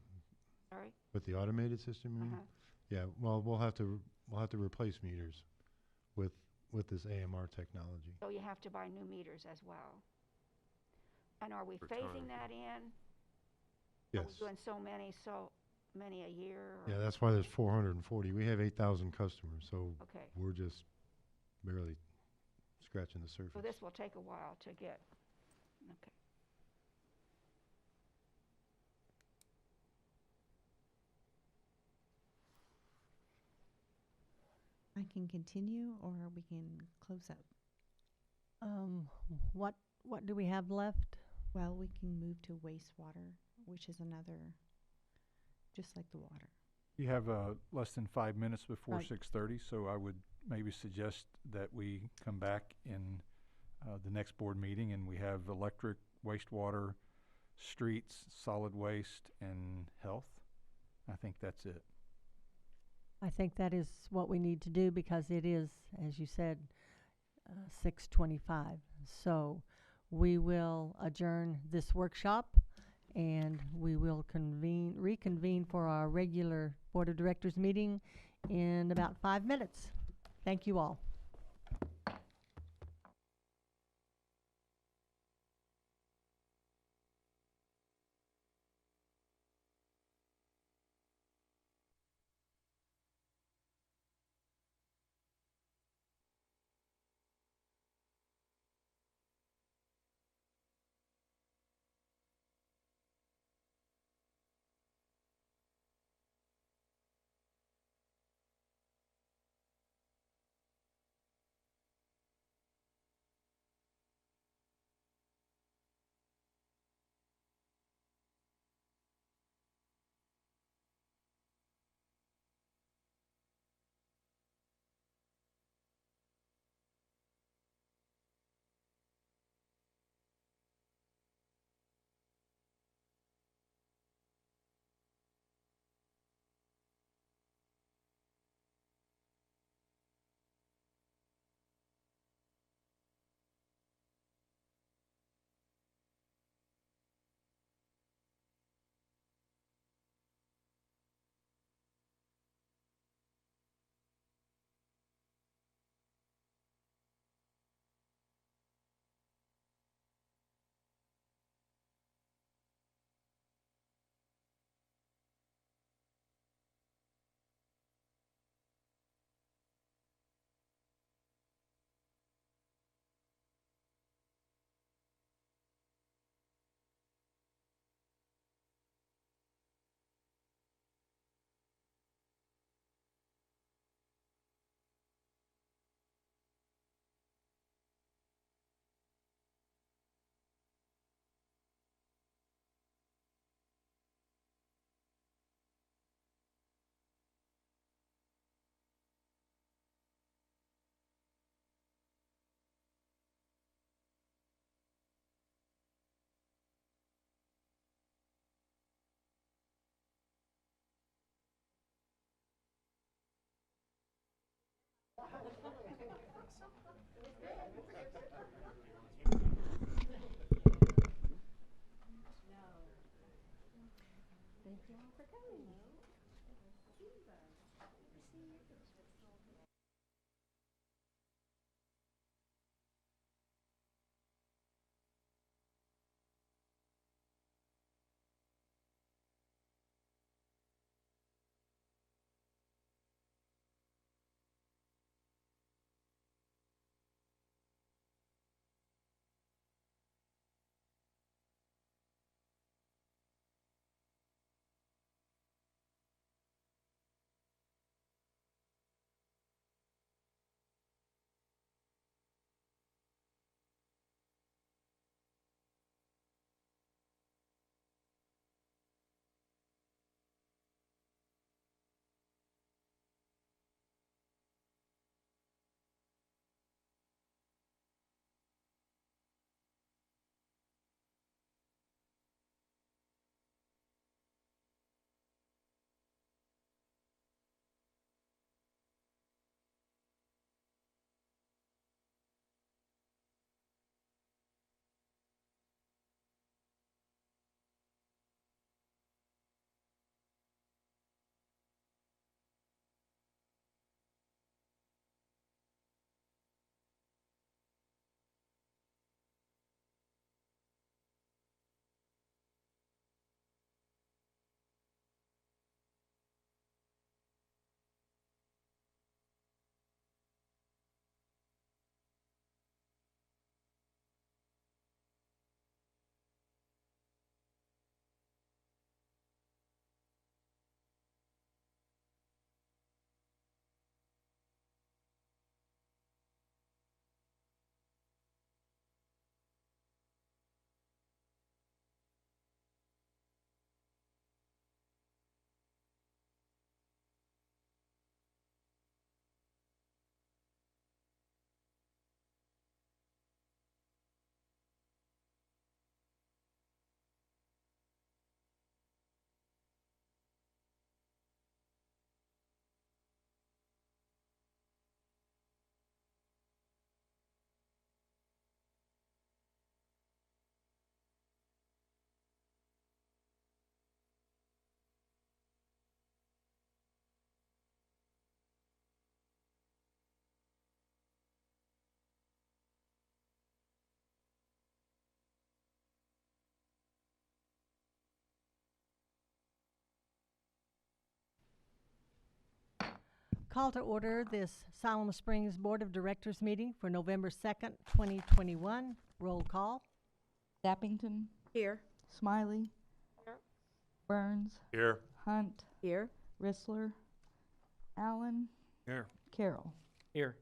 Sorry? with the automated system, you mean? Uh-huh. Yeah. Well, we'll have to replace meters with this AMR technology. So you have to buy new meters as well. And are we For phasing time. that in? Yes. Are we doing so many a year? Or? Yeah, that's why there's 440. We have 8,000 customers, so Okay. we're just barely scratching the surface. So this will take a while to get, okay. can continue or we can close up. What do we have left? Well, we can move to wastewater, which is another, just like the water. You have less than 5 minutes before Right. 6:30, so I would maybe suggest that we come back in the next board meeting and we have electric, wastewater, streets, solid waste, and health. I think that's it. I think that is what we need to do because it is, as you said, 6:25. So we will adjourn this workshop and we will reconvene for our regular Board of Directors meeting in about 5 minutes. Thank you all. call to order this Siloam Springs Board of Directors meeting for November 2nd, 2021. Roll call. Dappington, Here. Smiley, Burns, Here. Hunt, Here. Rissler, Allen, Here. Carroll. Here.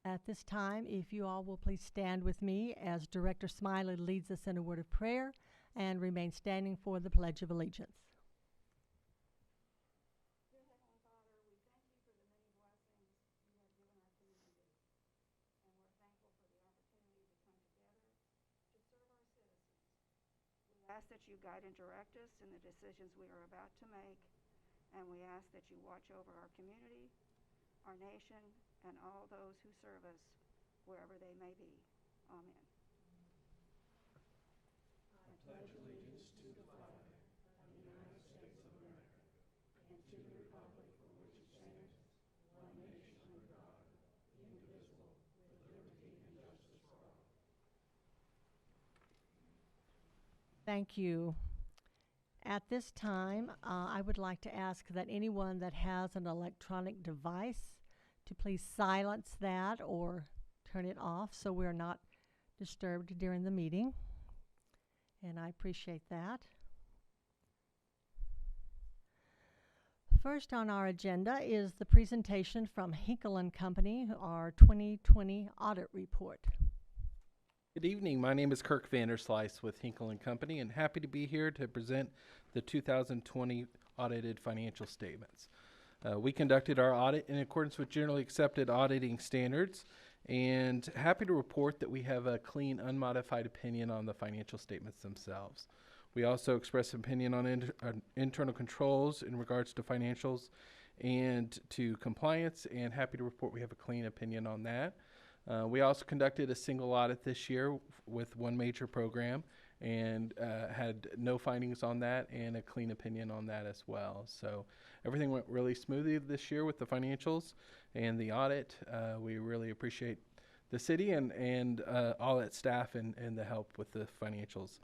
At this time, if you all will please stand with me as Director Smiley leads us in a word of prayer and remain standing for the Pledge of Allegiance. Ask that you guide and direct us in the decisions we are about to make, and we ask that you watch over our community, our nation, and all those who serve us, wherever they may be. Amen. Thank you. At this time, I would like to ask that anyone that has an electronic device to please silence that or turn it off so we're not disturbed during the meeting. And I appreciate that. First on our agenda is the presentation from Hinkle and Company, our 2020 audit report. Good evening. My name is Kirk Vanderslice with Hinkle and Company, and happy to be here to present the 2020 audited financial statements. We conducted our audit in accordance with generally accepted auditing standards, and happy to report that we have a clean, unmodified opinion on the financial statements themselves. We also express opinion on internal controls in regards to financials and to compliance, and happy to report we have a clean opinion on that. We also conducted a single audit this year with one major program and had no findings on that and a clean opinion on that as well. So everything went really smoothly this year with the financials and the audit. We really appreciate the city and all its staff and the help with the financials.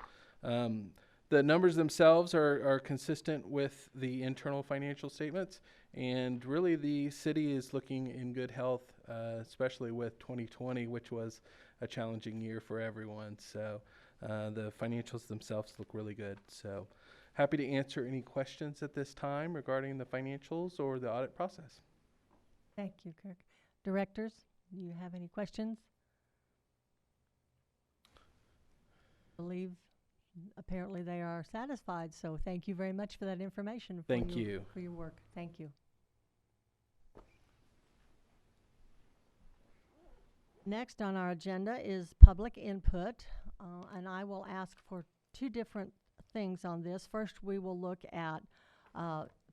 The numbers themselves are consistent with the internal financial statements, and really the city is looking in good health, especially with 2020, which was a challenging year for everyone. So the financials themselves look really good. So happy to answer any questions at this time regarding the financials or the audit process. Thank you, Kirk. Directors, do you have any questions? I believe apparently they are satisfied, so thank you very much for that information. Thank you. For your work. Thank you. Next on our agenda is public input, and I will ask for two different things on this. First, we will look at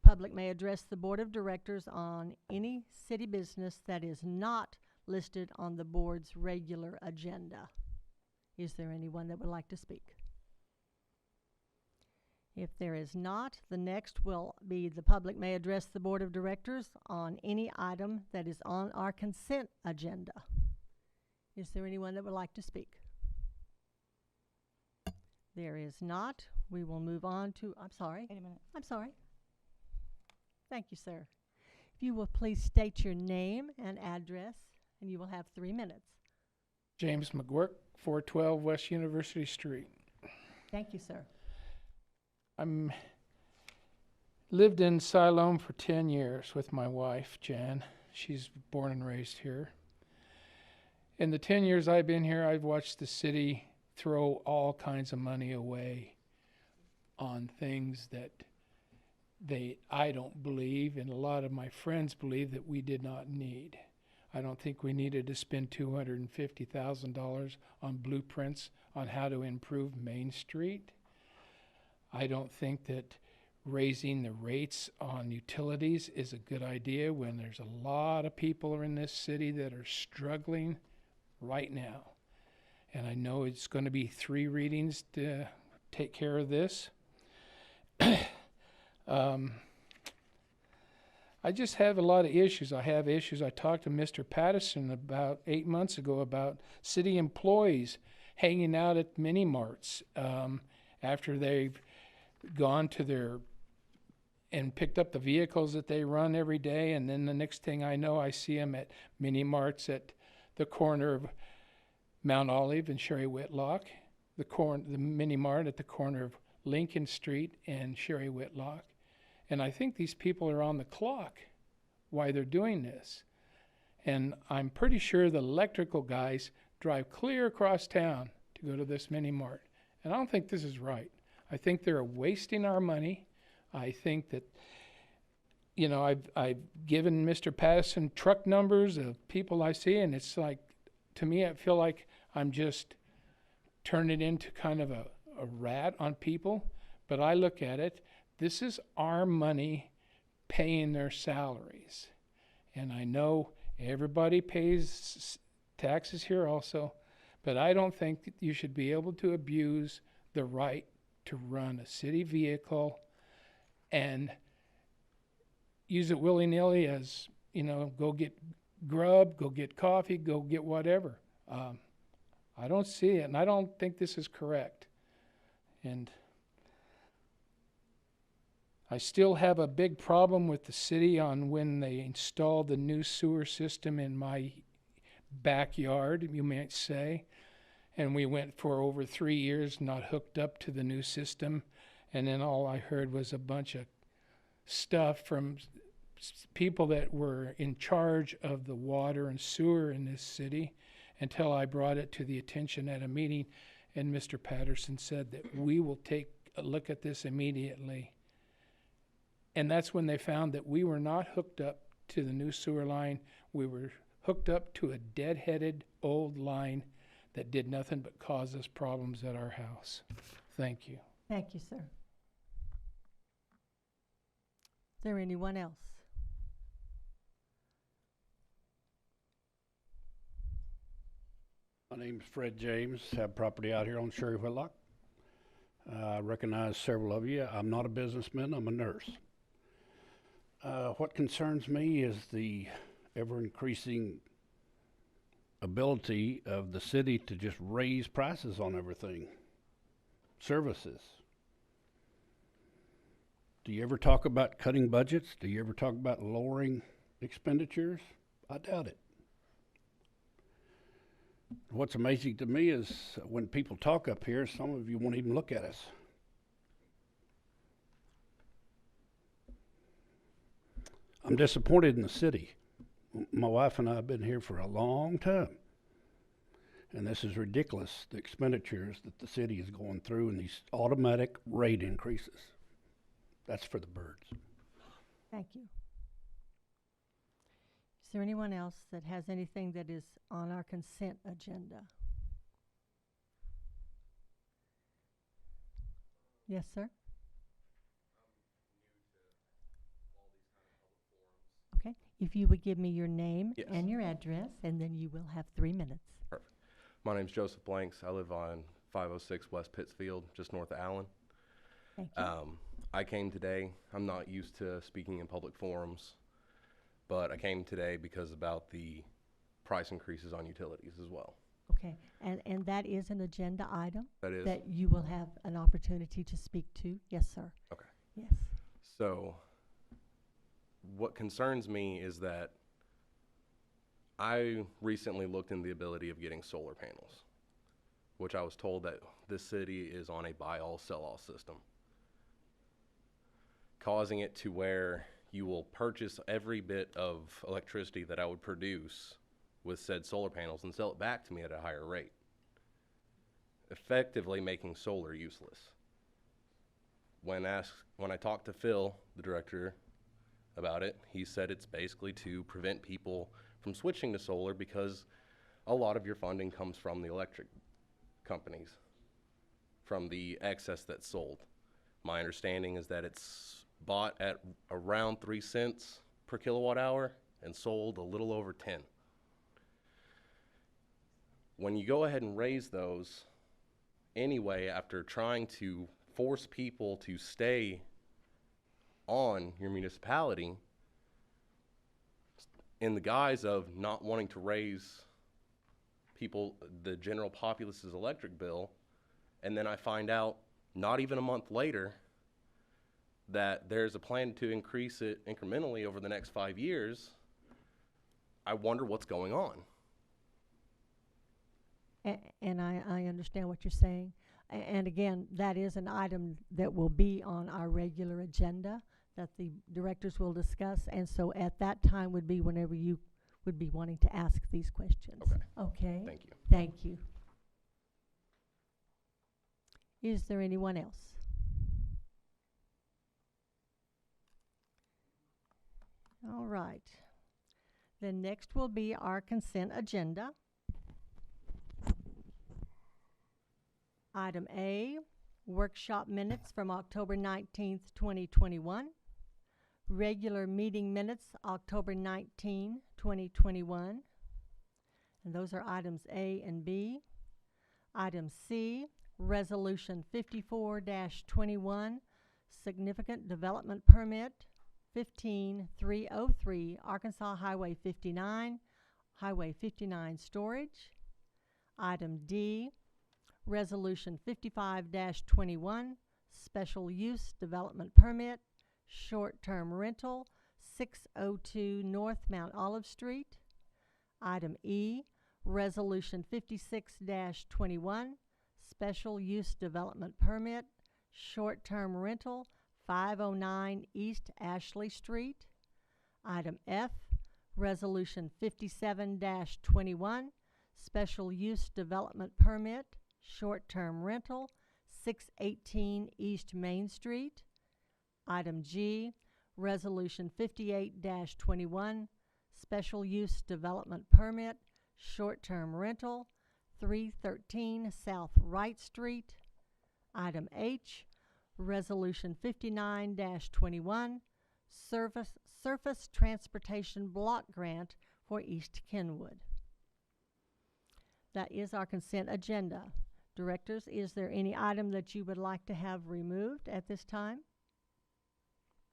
public may address the Board of Directors on any city business that is not listed on the board's regular agenda. Is there anyone that would like to speak? If there is not, the next will be the public may address the Board of Directors on any item that is on our consent agenda. Is there anyone that would like to speak? There is not. We will move on to, I'm sorry. Wait a minute. I'm sorry. Thank you, sir. If you will please state your name and address, and you will have 3 minutes. James McGuirk, 412 West University Street. Thank you, sir. I'm lived in Siloam for 10 years with my wife, Jan. She's born and raised here. In the 10 years I've been here, I've watched the city throw all kinds of money away on things that I don't believe, and a lot of my friends believe that we did not need. I don't think we needed to spend $250,000 on blueprints on how to improve Main Street. I don't think that raising the rates on utilities is a good idea when there's a lot of people in this city that are struggling right now. And I know it's going to be 3 readings to take care of this. I just have a lot of issues. I have issues. I talked to Mr. Patterson about 8 months ago about city employees hanging out at mini marts after they've gone to their and picked up the vehicles that they run every day, and then the next thing I know, I see them at mini marts at the corner of Mount Olive and Sherri Whitlock, the mini mart at the corner of Lincoln Street and Sherri Whitlock. And I think these people are on the clock why they're doing this. And I'm pretty sure the electrical guys drive clear across town to go to this mini mart. And I don't think this is right. I think they're wasting our money. I think that, you know, I've given Mr. Patterson truck numbers of people I see, and it's like, to me, I feel like I'm just turning into kind of a rat on people. But I look at it, this is our money paying their salaries. And I know everybody pays taxes here also, but I don't think that you should be able to abuse the right to run a city vehicle and use it willy-nilly as, you know, go get grub, go get coffee, go get whatever. I don't see it, and I don't think this is correct. And I still have a big problem with the city on when they installed the new sewer system in my backyard, you might say. And we went for over 3 years not hooked up to the new system. And then all I heard was a bunch of stuff from people that were in charge of the water and sewer in this city until I brought it to the attention at a meeting. And Mr. Patterson said that we will take a look at this immediately. And that's when they found that we were not hooked up to the new sewer line. We were hooked up to a dead-headed old line that did nothing but cause us problems at our house. Thank you. Thank you, sir. Is there anyone else? My name's Fred James, have property out here on Sherri Whitlock. I recognize several of you. I'm not a businessman, I'm a nurse. What concerns me is the ever-increasing ability of the city to just raise prices on everything. Services. Do you ever talk about cutting budgets? Do you ever talk about lowering expenditures? I doubt it. What's amazing to me is when people talk up here, some of you won't even look at us. I'm disappointed in the city. My wife and I have been here for a long time. And this is ridiculous, the expenditures that the city is going through and these automatic rate increases. That's for the birds. Thank you. Is there anyone else that has anything that is on our consent agenda? Yes, sir? Okay. If you would give me your name Yes. and your address, and then you will have 3 minutes. Perfect. My name's Joseph Blanks. I live on 506 West Pittsfield, just north of Allen. Thank you. I came today. I'm not used to speaking in public forums, but I came today because about the price increases on utilities as well. Okay. And that is an agenda item That is. that you will have an opportunity to speak to? Yes, sir. Okay. Yes. So what concerns me is that I recently looked into the ability of getting solar panels, which I was told that this city is on a buy all, sell all system, causing it to where you will purchase every bit of electricity that I would produce with said solar panels and sell it back to me at a higher rate, effectively making solar useless. When I talked to Phil, the director, about it, he said it's basically to prevent people from switching to solar because a lot of your funding comes from the electric companies, from the excess that's sold. My understanding is that it's bought at around 3 cents per kilowatt hour and sold a little over 10. When you go ahead and raise those anyway, after trying to force people to stay on your municipality in the guise of not wanting to raise the general populace's electric bill, and then I find out not even a month later that there's a plan to increase it incrementally over the next 5 years, I wonder what's going on. And I understand what you're saying. And again, that is an item that will be on our regular agenda that the directors will discuss. And so at that time would be whenever you would be wanting to ask these questions. Okay. Okay? Thank you. Thank you. Is there anyone else? All right. Then next will be our consent agenda. Item A, workshop minutes from October 19th, 2021. Regular meeting minutes, October 19, 2021. And those are items A and B. Item C, Resolution 54-21, Significant Development Permit, 15303, Arkansas Highway 59, Highway 59 Storage. Item D, Resolution 55-21, Special Use Development Permit, Short-Term Rental, 602 North Mount Olive Street. Item E, Resolution 56-21, Special Use Development Permit, Short-Term Rental, 509 East Ashely Street. Item F, Resolution 57-21, Special Use Development Permit, Short-Term Rental, 618 East Main Street. Item G, Resolution 58-21, Special Use Development Permit, Short-Term Rental, 313 South Wright Street. Item H, Resolution 59-21, Surface Transportation Block Grant for East Kenwood. That is our consent agenda. Directors, is there any item that you would like to have removed at this time?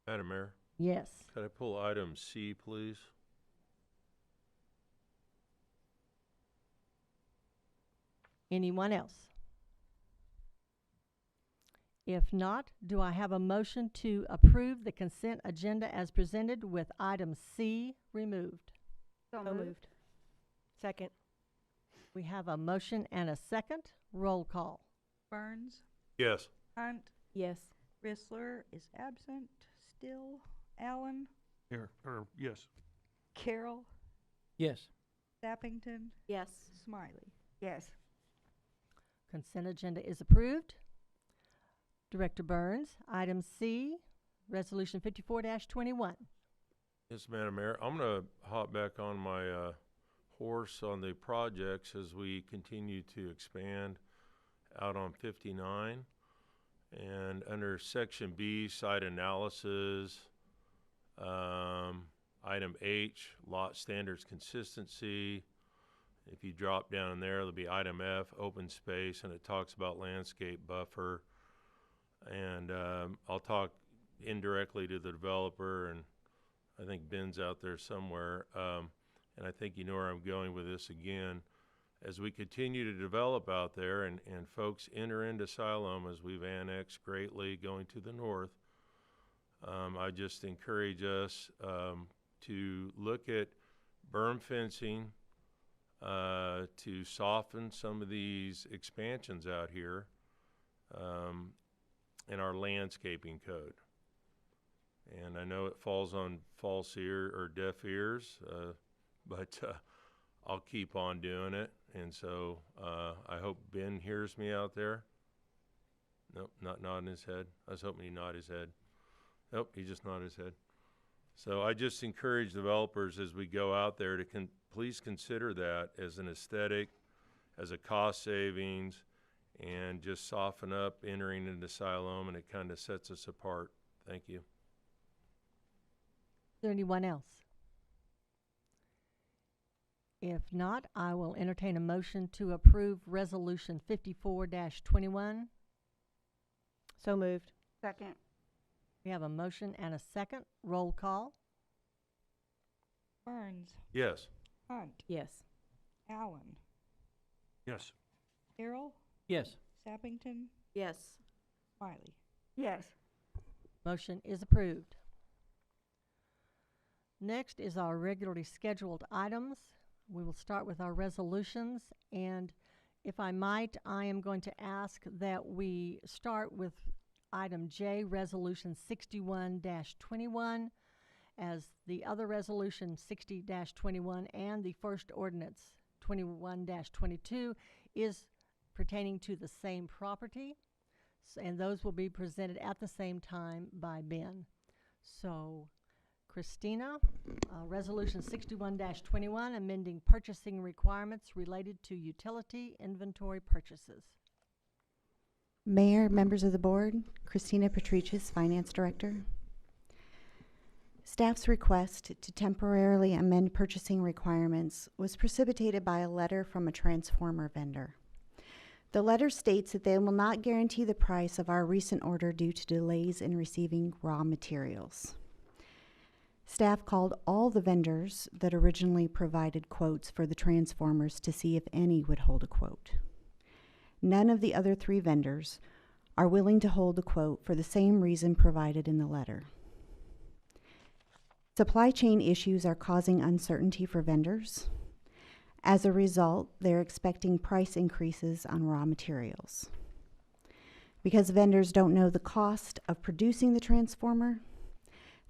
Madam Mayor, Yes. could I pull item C, please? Anyone else? If not, do I have a motion to approve the consent agenda as presented with item C removed? So So moved. moved. Second. We have a motion and a second. Roll call. Burns, Yes. Hunt, Yes. Rissler is absent still. Allen, Yes. Carroll, Yes. Sappington, Yes. Smiley. Yes. Consent agenda is approved. Director Burns, item C, Resolution 54-21. Yes, Madam Mayor, I'm gonna hop back on my horse on the projects as we continue to expand out on 59. And under section B, site analysis, item H, lot standards consistency. If you drop down there, there'll be item F, open space, and it talks about landscape buffer. And I'll talk indirectly to the developer, and I think Ben's out there somewhere. And I think you know where I'm going with this again. As we continue to develop out there and folks enter into Siloam as we've annexed greatly going to the north, I just encourage us to look at berm fencing to soften some of these expansions out here in our landscaping code. And I know it falls on false ear or deaf ears, but I'll keep on doing it. And so I hope Ben hears me out there. Nope, not nodding his head. I was hoping he'd nod his head. Nope, he just nodded his head. So I just encourage developers as we go out there to please consider that as an aesthetic, as a cost savings, and just soften up entering into Siloam, and it kind of sets us apart. Thank you. Is there anyone else? If not, I will entertain a motion to approve Resolution 54-21. So moved. Second. We have a motion and a second. Roll call. Burns, Yes. Hunt, Yes. Allen, Yes. Carroll, Yes. Sappington, Yes. Smiley. Yes. Motion is approved. Next is our regularly scheduled items. We will start with our resolutions, and if I might, I am going to ask that we start with item J, Resolution 61-21, as the other resolution 60-21 and the first ordinance 21-22 is pertaining to the same property, and those will be presented at the same time by Ben. So, Christina, Resolution 61-21, amending purchasing requirements related to utility inventory purchases. Mayor, members of the board, Christina Patricis, Finance Director. Staff's request to temporarily amend purchasing requirements was precipitated by a letter from a transformer vendor. The letter states that they will not guarantee the price of our recent order due to delays in receiving raw materials. Staff called all the vendors that originally provided quotes for the transformers to see if any would hold a quote. None of the other 3 vendors are willing to hold a quote for the same reason provided in the letter. Supply chain issues are causing uncertainty for vendors. As a result, they're expecting price increases on raw materials. Because vendors don't know the cost of producing the transformer,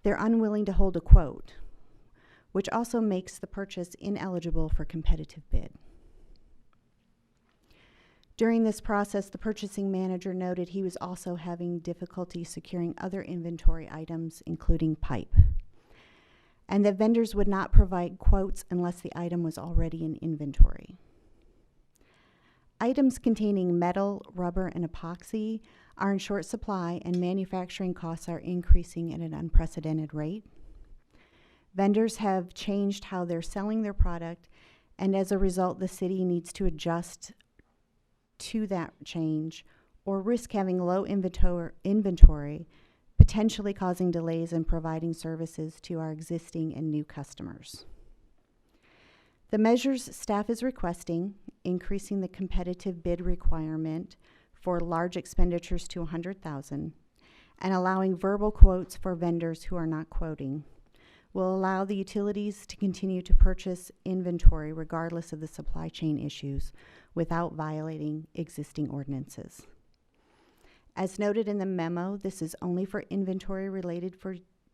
they're unwilling to hold a quote, which also makes the purchase ineligible for competitive bid. During this process, the purchasing manager noted he was also having difficulty securing other inventory items, including pipe, and that vendors would not provide quotes unless the item was already in inventory. Items containing metal, rubber, and epoxy are in short supply, and manufacturing costs are increasing at an unprecedented rate. Vendors have changed how they're selling their product, and as a result, the city needs to adjust to that change or risk having low inventory, potentially causing delays in providing services to our existing and new customers. The measures staff is requesting, increasing the competitive bid requirement for large expenditures to $100,000 and allowing verbal quotes for vendors who are not quoting, will allow the utilities to continue to purchase inventory regardless of the supply chain issues without violating existing ordinances. As noted in the memo, this is only for inventory related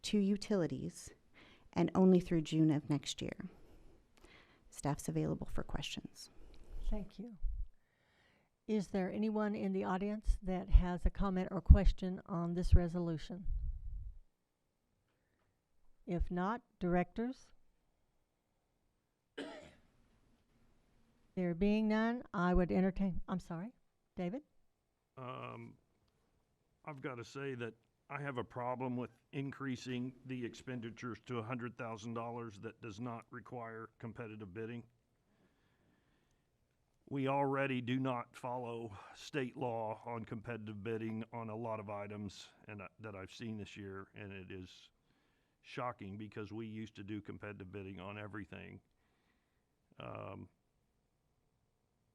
to utilities and only through June of next year. Staff's available for questions. Thank you. Is there anyone in the audience that has a comment or question on this resolution? If not, directors? There being none, I would entertain, I'm sorry, David? I've got to say that I have a problem with increasing the expenditures to $100,000 that does not require competitive bidding. We already do not follow state law on competitive bidding on a lot of items that I've seen this year, and it is shocking because we used to do competitive bidding on everything.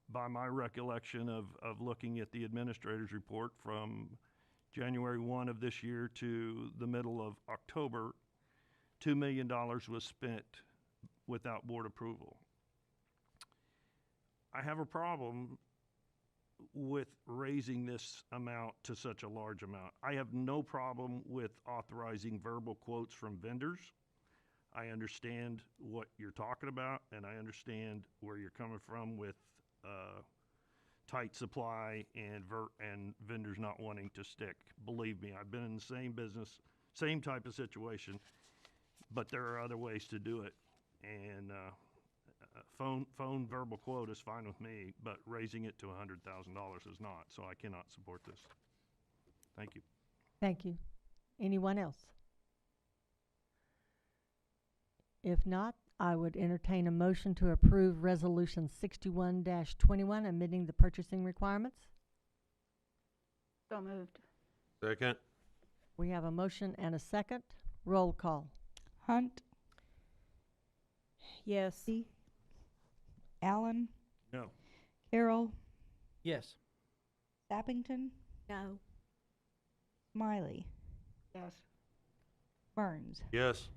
By my recollection of looking at the administrator's report from January 1 of this year to the middle of October, $2 million was spent without board approval. I have a problem with raising this amount to such a large amount. I have no problem with authorizing verbal quotes from vendors. I understand what you're talking about, and I understand where you're coming from with tight supply and vendors not wanting to stick. Believe me, I've been in the same business, same type of situation, but there are other ways to do it. And phone verbal quote is fine with me, but raising it to $100,000 is not, so I cannot support this. Thank you. Thank you. Anyone else? If not, I would entertain a motion to approve Resolution 61-21, amending the purchasing requirements. So moved. Second. We have a motion and a second. Roll call. Hunt, Yes. Allen, No. Carroll, Yes. Sappington, No. Smiley. Yes. Burns. Yes.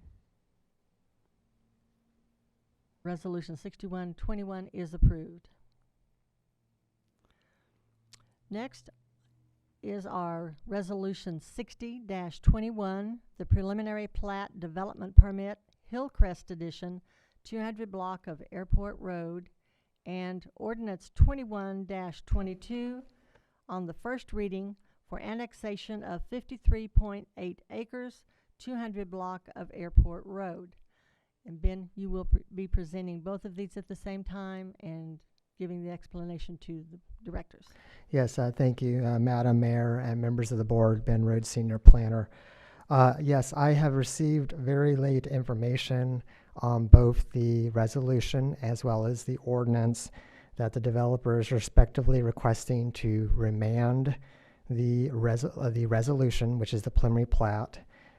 Resolution 6121 is approved. Next is our Resolution 60-21, the preliminary plat development permit, Hillcrest Edition, 200 block of Airport Road, and Ordinance 21-22 on the first reading for annexation of 53.8 acres, 200 block of Airport Road. And Ben, you will be presenting both of these at the same time and giving the explanation to the directors. Yes, thank you, Madam Mayor and members of the board, Ben Rhodes, Senior Planner. Yes, I have received very late information on both the resolution as well as the ordinance that the developer is respectively requesting to remand the resolution, which is the preliminary plat,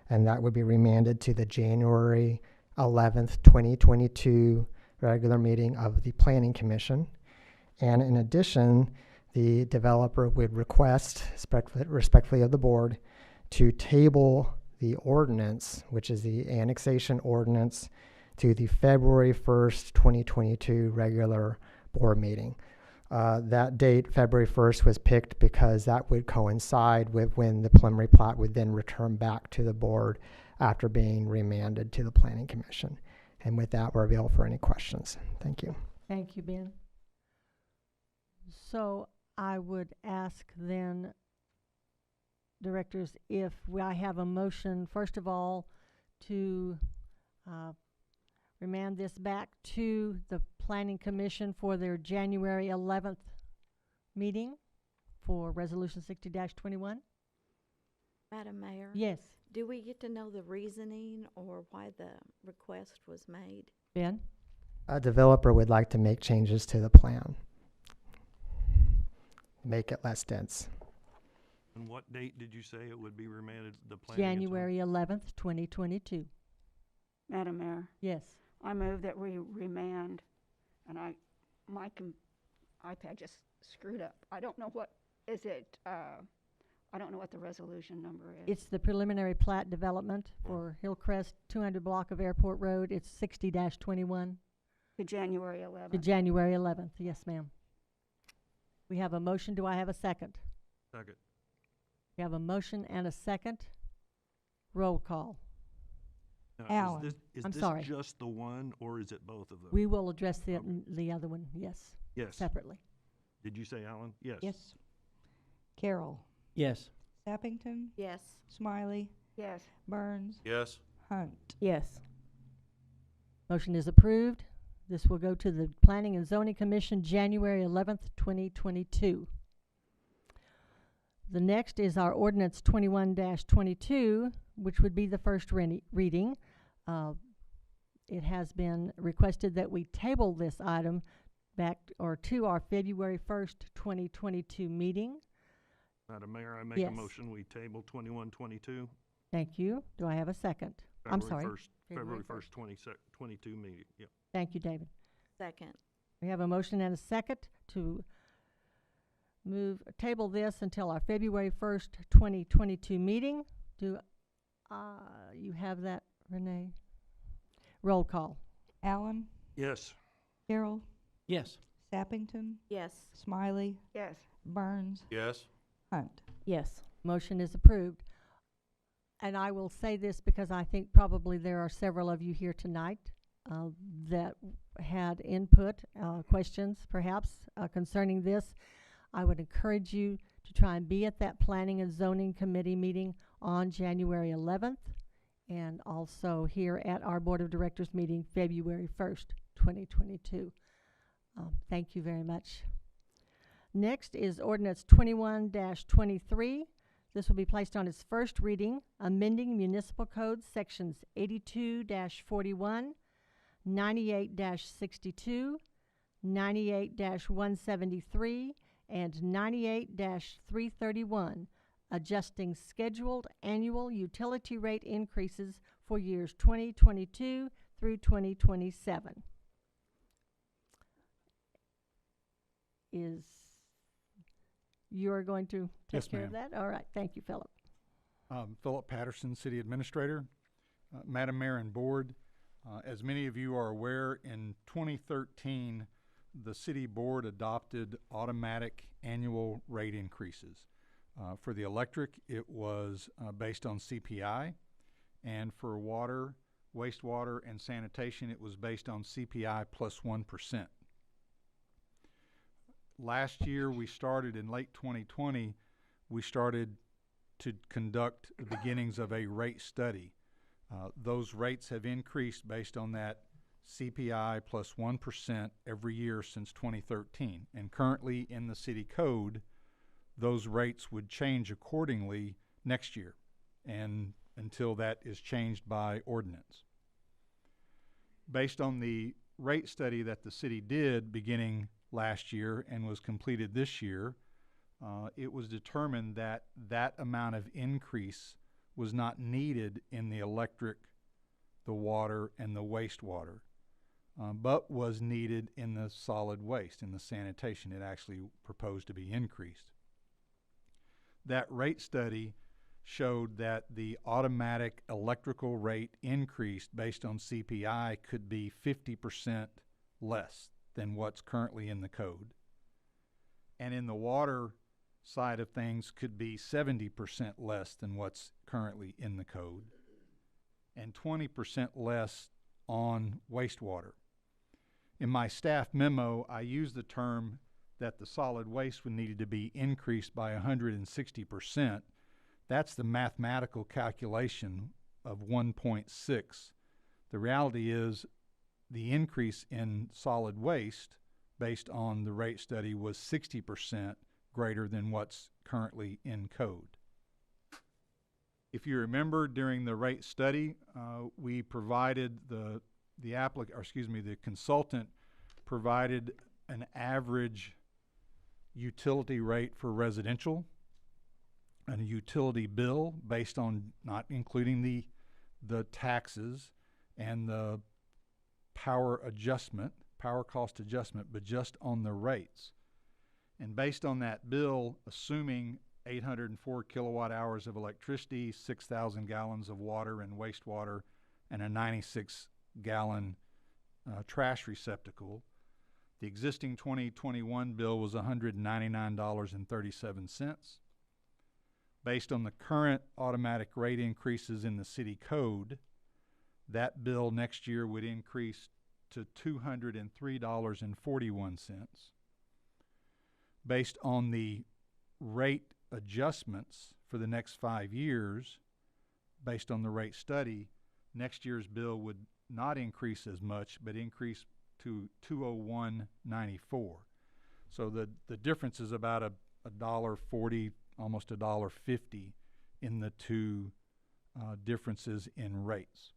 and that would be remanded to the January 11th, 2022 regular meeting of the Planning Commission. And in addition, the developer would request, respectfully of the board, to table the ordinance, which is the annexation ordinance, to the February 1st, 2022 regular board meeting. That date, February 1st, was picked because that would coincide with when the preliminary plat would then return back to the board after being remanded to the Planning Commission. And with that, we're available for any questions. Thank you. Thank you, Ben. So I would ask then, directors, if I have a motion, first of all, to remand this back to the Planning Commission for their January 11th meeting for Resolution 60-21. Madam Mayor? Yes. Do we get to know the reasoning or why the request was made? Ben? A developer would like to make changes to the plan, make it less dense. And what date did you say it would be remanded to the planning? January 11th, 2022. Madam Mayor, Yes. I move that we remand, and my iPad just screwed up. I don't know what, is it, I don't know what the resolution number is. It's the preliminary plat development for Hillcrest, 200 block of Airport Road. It's 60-21. To January 11th. To January 11th. Yes, ma'am. We have a motion. Do I have a second? Second. We have a motion and a second. Roll call. Now, Allen. Is I'm this sorry. just the one, or is it both of them? We will address the other one, yes, Yes. separately. Did you say Alan? Yes. Yes. Carroll. Yes. Sappington. Yes. Smiley. Yes. Burns. Yes. Hunt. Yes. Motion is approved. This will go to the Planning and Zoning Commission January 11th, 2022. The next is our Ordinance 21-22, which would be the first reading. It has been requested that we table this item back to our February 1st, 2022 meeting. Madam Mayor, I make Yes. a motion we table 2122. Thank you. Do I have a second? I'm sorry. February 1st, 2022 meeting. Yep. Thank you, David. Second. We have a motion and a second to table this until our February 1st, 2022 meeting. Do you have that, Renee? Roll call. Allen. Yes. Carroll. Yes. Sappington. Yes. Smiley. Yes. Burns. Yes. Hunt. Yes. Motion is approved. And I will say this because I think probably there are several of you here tonight that had input, questions perhaps concerning this. I would encourage you to try and be at that Planning and Zoning Committee meeting on January 11th and also here at our Board of Directors meeting February 1st, 2022. Thank you very much. Next is Ordinance 21-23. This will be placed on its first reading, amending Municipal Code Sections 82-41, 98-62, 98-173, and 98-331, adjusting scheduled annual utility rate increases for years 2022 through 2027. You are going to take Yes, care of ma'am. that? All right. Thank you, Philip. Philip Patterson, City Administrator. Madam Mayor and Board, as many of you are aware, in 2013, the City Board adopted automatic annual rate increases. For the electric, it was based on CPI, and for water, wastewater, and sanitation, it was based on CPI plus 1%. Last year, we started in late 2020, we started to conduct the beginnings of a rate study. Those rates have increased based on that CPI plus 1% every year since 2013. And currently in the city code, those rates would change accordingly next year and until that is changed by ordinance. Based on the rate study that the city did beginning last year and was completed this year, it was determined that that amount of increase was not needed in the electric, the water, and the wastewater, but was needed in the solid waste, in the sanitation. It actually proposed to be increased. That rate study showed that the automatic electrical rate increase based on CPI could be 50% less than what's currently in the code. And in the water side of things could be 70% less than what's currently in the code, and 20% less on wastewater. In my staff memo, I use the term that the solid waste would need to be increased by 160%. That's the mathematical calculation of 1.6. The reality is the increase in solid waste based on the rate study was 60% greater than what's currently in code. If you remember, during the rate study, we provided the consultant provided an average utility rate for residential and a utility bill based on not including the taxes and the power cost adjustment, but just on the rates. And based on that bill, assuming 804 kilowatt hours of electricity, 6,000 gallons of water and wastewater, and a 96-gallon trash receptacle, the existing 2021 bill was $199.37. Based on the current automatic rate increases in the city code, that bill next year would increase to $203.41. Based on the rate adjustments for the next 5 years, based on the rate study, next year's bill would not increase as much, but increase to $201.94. So the difference is about a $1.40, almost $1.50 in the two differences in rates.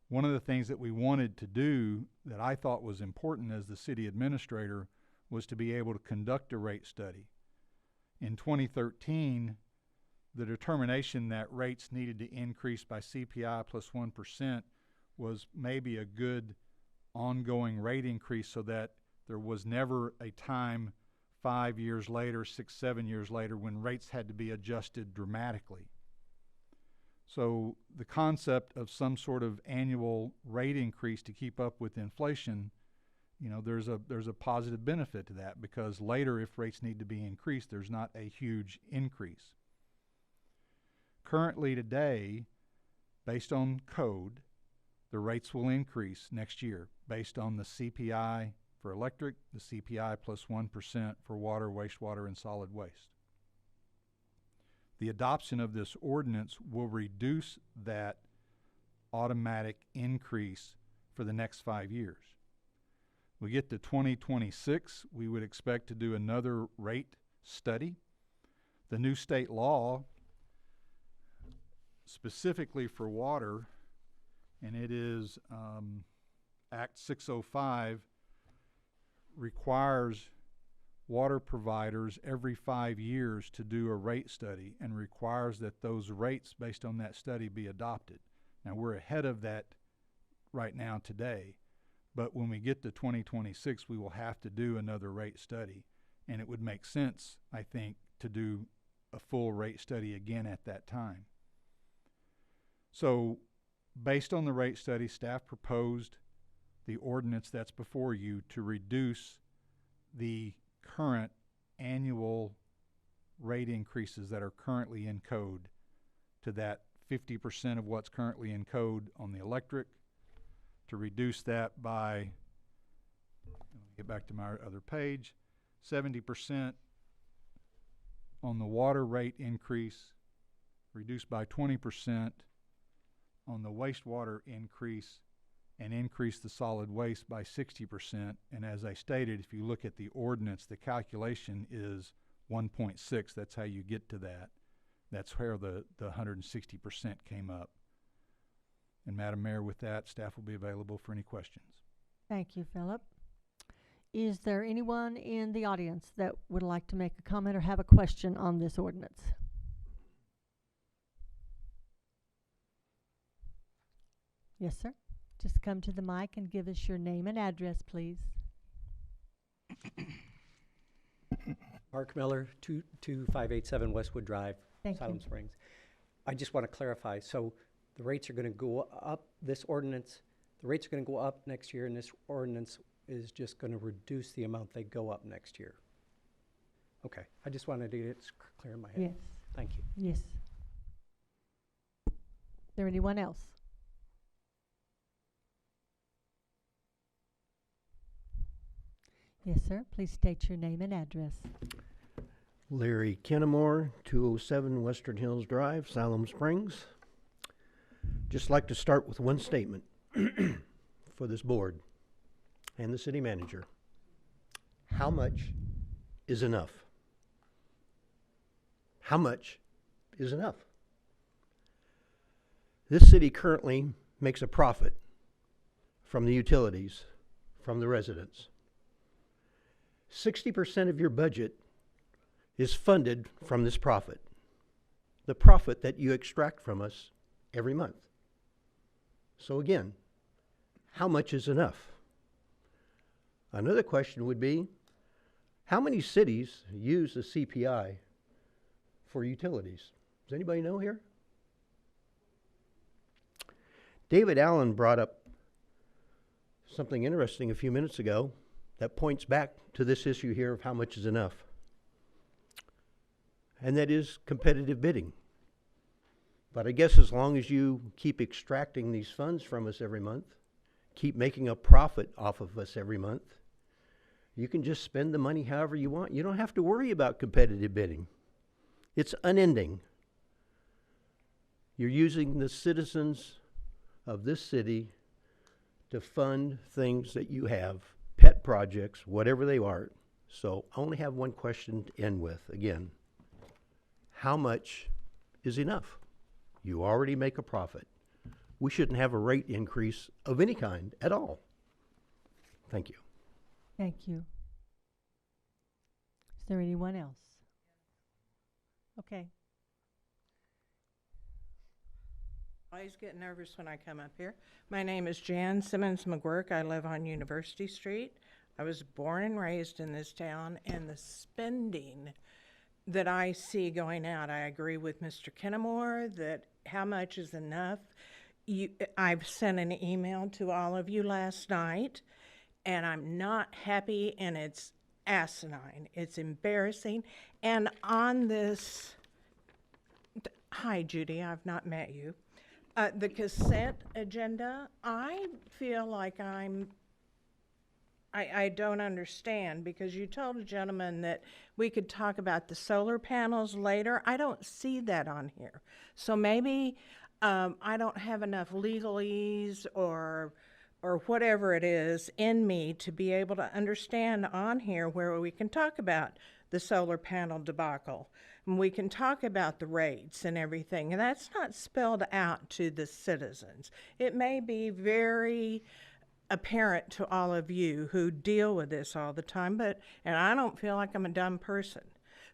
One of the things that we wanted to do that I thought was important as the city administrator was to be able to conduct a rate study. In 2013, the determination that rates needed to increase by CPI plus 1% was maybe a good ongoing rate increase so that there was never a time 5 years later, 6, 7 years later when rates had to be adjusted dramatically. So the concept of some sort of annual rate increase to keep up with inflation, there's a positive benefit to that because later if rates need to be increased, there's not a huge increase. Currently today, based on code, the rates will increase next year based on the CPI for electric, the CPI plus 1% for water, wastewater, and solid waste. The adoption of this ordinance will reduce that automatic increase for the next 5 years. We get to 2026, we would expect to do another rate study. The new state law, specifically for water, and it is Act 605, requires water providers every 5 years to do a rate study and requires that those rates based on that study be adopted. Now we're ahead of that right now today, but when we get to 2026 we will have to do another rate study, and it would make sense, I think, to do a full rate study again at that time. So based on the rate study, staff proposed the ordinance that's before you to reduce the current annual rate increases that are currently in code to that 50% of what's currently in code on the electric, to reduce that by, let me get back to my other page, 70% on the water rate increase, reduced by 20% on the wastewater increase, and increase the solid waste by 60%. And as I stated, if you look at the ordinance, the calculation is 1.6. That's how you get to that. That's where the 160% came up. And Madam Mayor, with that, staff will be available for any questions. Thank you, Philip. Is there anyone in the audience that would like to make a comment or have a question on this ordinance? Yes, sir. Just come to the mic and give us your name and address, please. Mark Miller, 2587 Westwood Drive, Thank Siloam you. Springs. I just want to clarify, so the rates are going to go up, this ordinance, the rates are going to go up next year, and this ordinance is just going to reduce the amount they go up next year. Okay, I just wanted to get it clear in my head. Yes. Thank you. Yes. Is there anyone else? Yes, sir. Please state your name and address. Larry Kennemore, 207 Western Hills Drive, Siloam Springs. Just like to start with one statement for this board and the city manager. How much is enough? How much is enough? This city currently makes a profit from the utilities, from the residents. 60% of your budget is funded from this profit, the profit that you extract from us every month. So again, how much is enough? Another question would be, how many cities use the CPI for utilities? Does anybody know here? David Allen brought up something interesting a few minutes ago that points back to this issue here of how much is enough. And that is competitive bidding. But I guess as long as you keep extracting these funds from us every month, keep making a profit off of us every month, you can just spend the money however you want. You don't have to worry about competitive bidding. It's unending. You're using the citizens of this city to fund things that you have, pet projects, whatever they are. So I only have one question to end with. Again, how much is enough? You already make a profit. We shouldn't have a rate increase of any kind at all. Thank you. Thank you. Is there anyone else? Okay. I always get nervous when I come up here. My name is Jan Simmons McGuirk. I live on University Street. I was born and raised in this town, and the spending that I see going out, I agree with Mr. Kennemore that how much is enough. I've sent an email to all of you last night, and I'm not happy, and it's asinine. It's embarrassing. And on this, hi Judy, I've not met you. The consent agenda, I feel like I don't understand, because you told a gentleman that we could talk about the solar panels later. I don't see that on here. So maybe I don't have enough legalese or whatever it is in me to be able to understand on here where we can talk about the solar panel debacle. And we can talk about the rates and everything. And that's not spelled out to the citizens. It may be very apparent to all of you who deal with this all the time, and I don't feel like I'm a dumb person.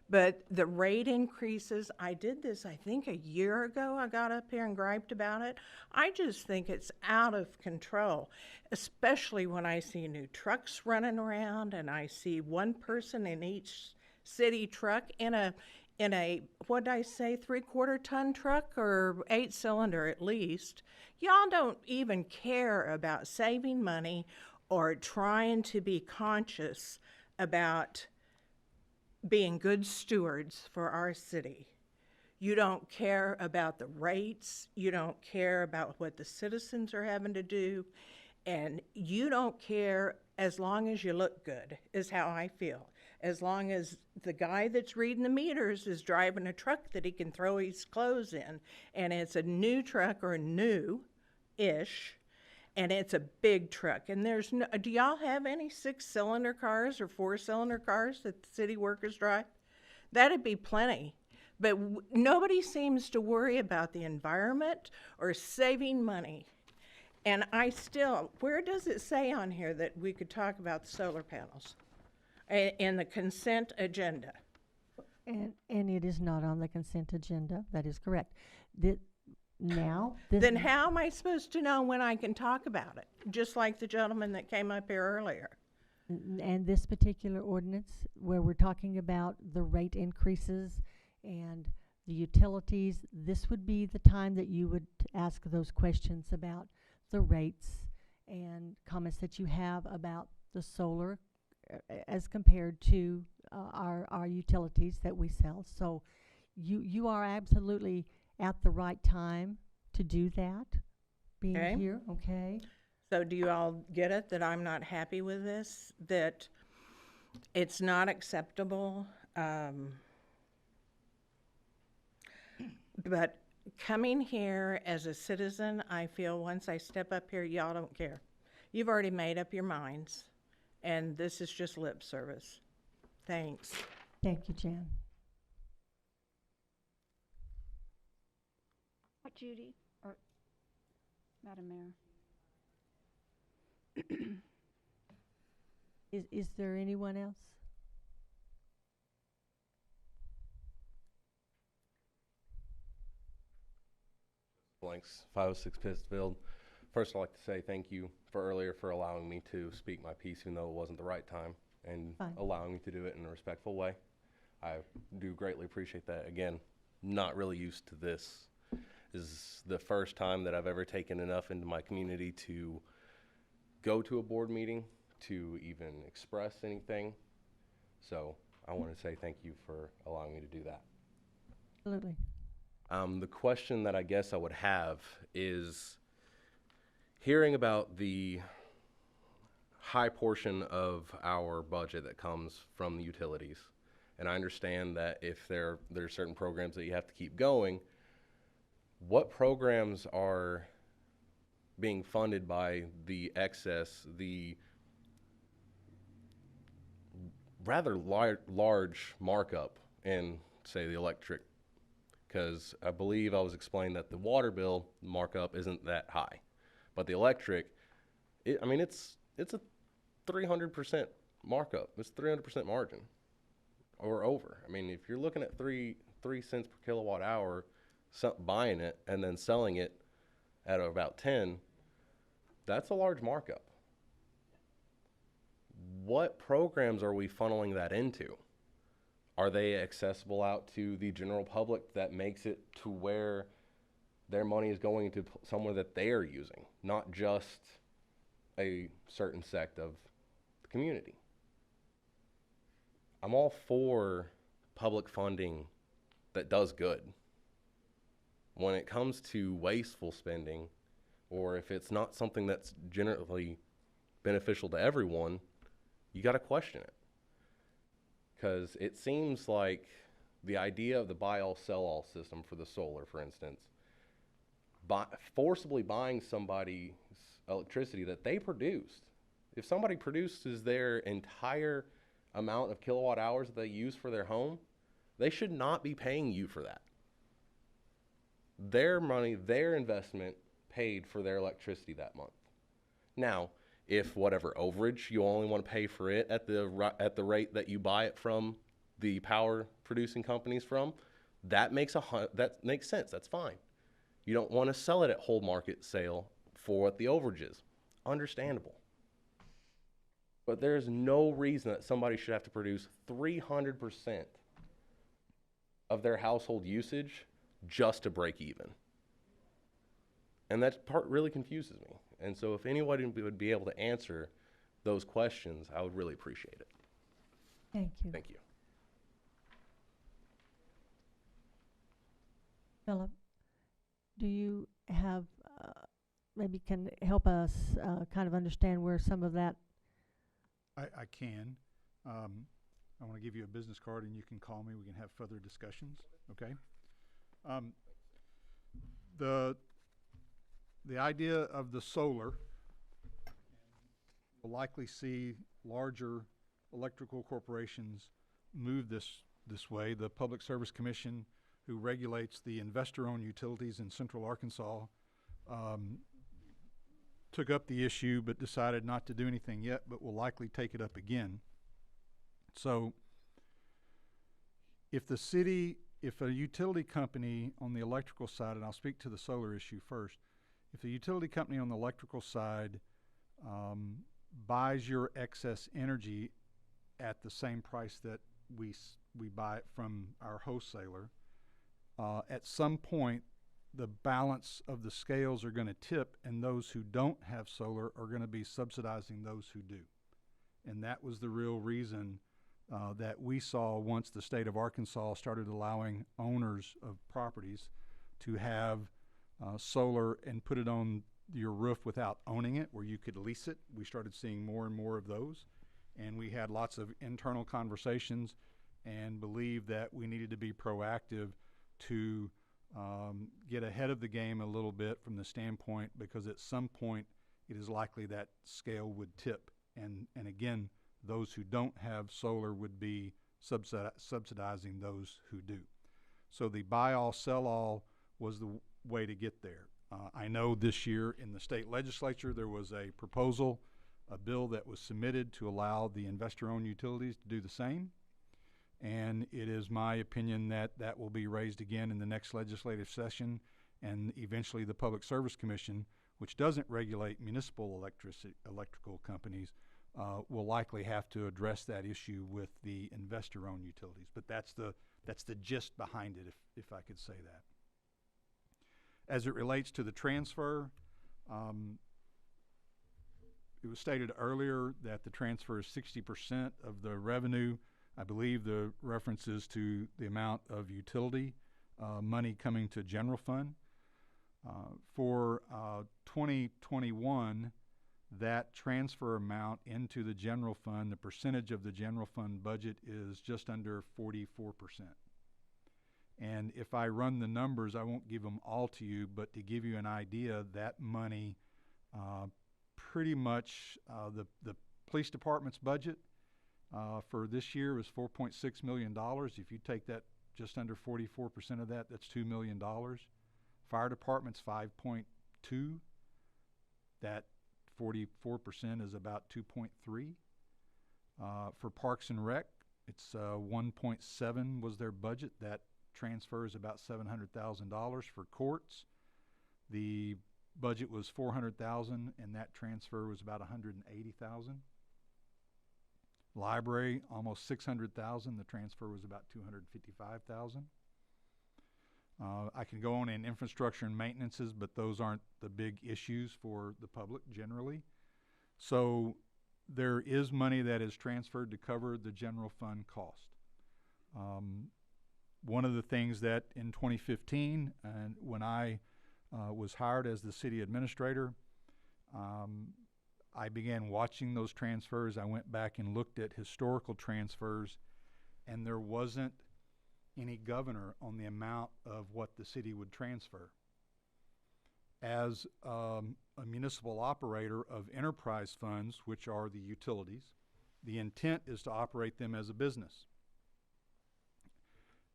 But the rate increases, I did this, I think, a year ago. I got up here and griped about it. I just think it's out of control, especially when I see new trucks running around and I see one person in each city truck in in a, what'd I say, 3/4 ton truck or 8-cylinder at least, y'all don't even care about saving money or trying to be conscious about being good stewards for our city. You don't care about the rates. You don't care about what the citizens are having to do. And you don't care as long as you look good, is how I feel. As long as the guy that's reading the meters is driving a truck that he can throw his clothes in, and it's a new truck or new-ish, and it's a big truck. And there's no, do y'all have any 6-cylinder cars or 4-cylinder cars that the city workers drive? That'd be plenty. But nobody seems to worry about the environment or saving money. And I still, where does it say on here that we could talk about the solar panels? In the consent agenda. And it is not on the consent agenda. That is correct. Then how am I supposed to know when I can talk about it? Just like the gentleman that came up here earlier. And this particular ordinance, where we're talking about the rate increases and the utilities, this would be the time that you would ask those questions about the rates and comments that you have about the solar as compared to our utilities that we sell. So you are absolutely at the right time to do that, being here, okay? So do you all get it, that I'm not happy with this, that it's not acceptable? But coming here as a citizen, I feel once I step up here, y'all don't care. You've already made up your minds, and this is just lip service. Thanks. Thank you, Jan. Judy, or Madam Mayor. Is there anyone else? Blanks, 506 Pittsfield. First, I'd like to say thank you for allowing me to speak my piece, even though it wasn't the right time, and allowing me to do it in a respectful way. I do greatly appreciate that. Again, not really used to this. This is the first time that I've ever taken enough into my community to go to a board meeting, to even express anything. So I want to say thank you for allowing me to do that. Absolutely. The question that I guess I would have is, hearing about the high portion of our budget that comes from the utilities, and I understand that if there are certain programs that you have to keep going, what programs are being funded by the excess, the rather large markup in, say, the electric? Because I believe I was explained that the water bill markup isn't that high, but the electric, it's a 300% markup. It's 300% margin or over. I mean, if you're looking at 3 cents per kilowatt hour, buying it and then selling it at about 10, that's a large markup. What programs are we funneling that into? Are they accessible out to the general public that makes it to where their money is going to somewhere that they are using, not just a certain sect of the community? I'm all for public funding that does good. When it comes to wasteful spending, or if it's not something that's generally beneficial to everyone, you got to question it. Because it seems like the idea of the buy-all, sell-all system for the solar, for instance, forcibly buying somebody's electricity that they produced. If somebody produces their entire amount of kilowatt hours that they use for their home, they should not be paying you for that. Their money, their investment paid for their electricity that month. Now, if whatever overage you only want to pay for it at the rate that you buy it from the power producing companies from, that makes sense. That's fine. You don't want to sell it at whole market sale for what the overage is. Understandable. But there's no reason that somebody should have to produce 300% of their household usage just to break even. And that part really confuses me. And so if anybody would be able to answer those questions, I would really appreciate it. Thank you. Thank you. Philip, do you have, maybe can help us kind of understand where some of that? I can. I want to give you a business card and you can call me. We can have further discussions, okay? The idea of the solar, we'll likely see larger electrical corporations move this way. The Public Service Commission, who regulates the investor-owned utilities in Central Arkansas, took up the issue but decided not to do anything yet, but will likely take it up again. So if a utility company on the electrical side, and I'll speak to the solar issue first, if a utility company on the electrical side buys your excess energy at the same price that we buy it from our wholesaler, at some point the balance of the scales are going to tip, and those who don't have solar are going to be subsidizing those who do. And that was the real reason that we saw once the state of Arkansas started allowing owners of properties to have solar and put it on your roof without owning it, where you could lease it. We started seeing more and more of those, and we had lots of internal conversations and believed that we needed to be proactive to get ahead of the game a little bit from the standpoint, because at some point it is likely that scale would tip, and again, those who don't have solar would be subsidizing those who do. So the buy all, sell all was the way to get there. I know this year in the state legislature there was a proposal, a bill that was submitted to allow the investor-owned utilities to do the same. And it is my opinion that that will be raised again in the next legislative session, and eventually the Public Service Commission, which doesn't regulate municipal electrical companies, will likely have to address that issue with the investor-owned utilities. But that's the gist behind it, if I could say that. As it relates to the transfer, it was stated earlier that the transfer is 60% of the revenue. I believe the reference is to the amount of utility money coming to general fund. For 2021, that transfer amount into the general fund, the percentage of the general fund budget is just under 44%. And if I run the numbers, I won't give them all to you, but to give you an idea, that money pretty much, the police department's budget for this year was $4.6 million. If you take that just under 44% of that, that's $2 million. Fire department's 5.2. That 44% is about 2.3. For Parks and Rec, it's 1.7 was their budget. That transfer is about $700,000. For courts, the budget was $400,000, and that transfer was about $180,000. Library, almost $600,000. The transfer was about $255,000. I can go on in infrastructure and maintenances, but those aren't the big issues for the public generally. So there is money that is transferred to cover the general fund cost. One of the things that in 2015, and when I was hired as the city administrator, I began watching those transfers. I went back and looked at historical transfers, and there wasn't any governor on the amount of what the city would transfer. As a municipal operator of enterprise funds, which are the utilities, the intent is to operate them as a business.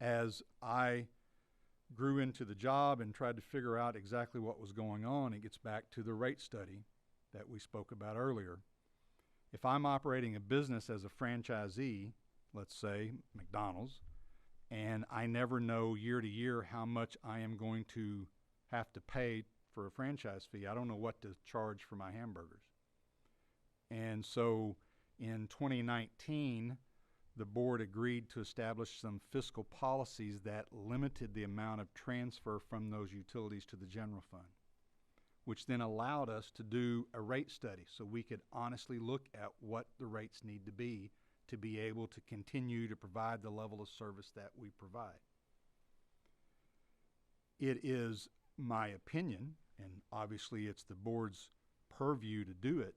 As I grew into the job and tried to figure out exactly what was going on, it gets back to the rate study that we spoke about earlier. If I'm operating a business as a franchisee, let's say McDonald's, and I never know year to year how much I am going to have to pay for a franchise fee, I don't know what to charge for my hamburgers. And so in 2019, the board agreed to establish some fiscal policies that limited the amount of transfer from those utilities to the general fund, which then allowed us to do a rate study so we could honestly look at what the rates need to be able to continue to provide the level of service that we provide. It is my opinion, and obviously it's the board's purview to do it,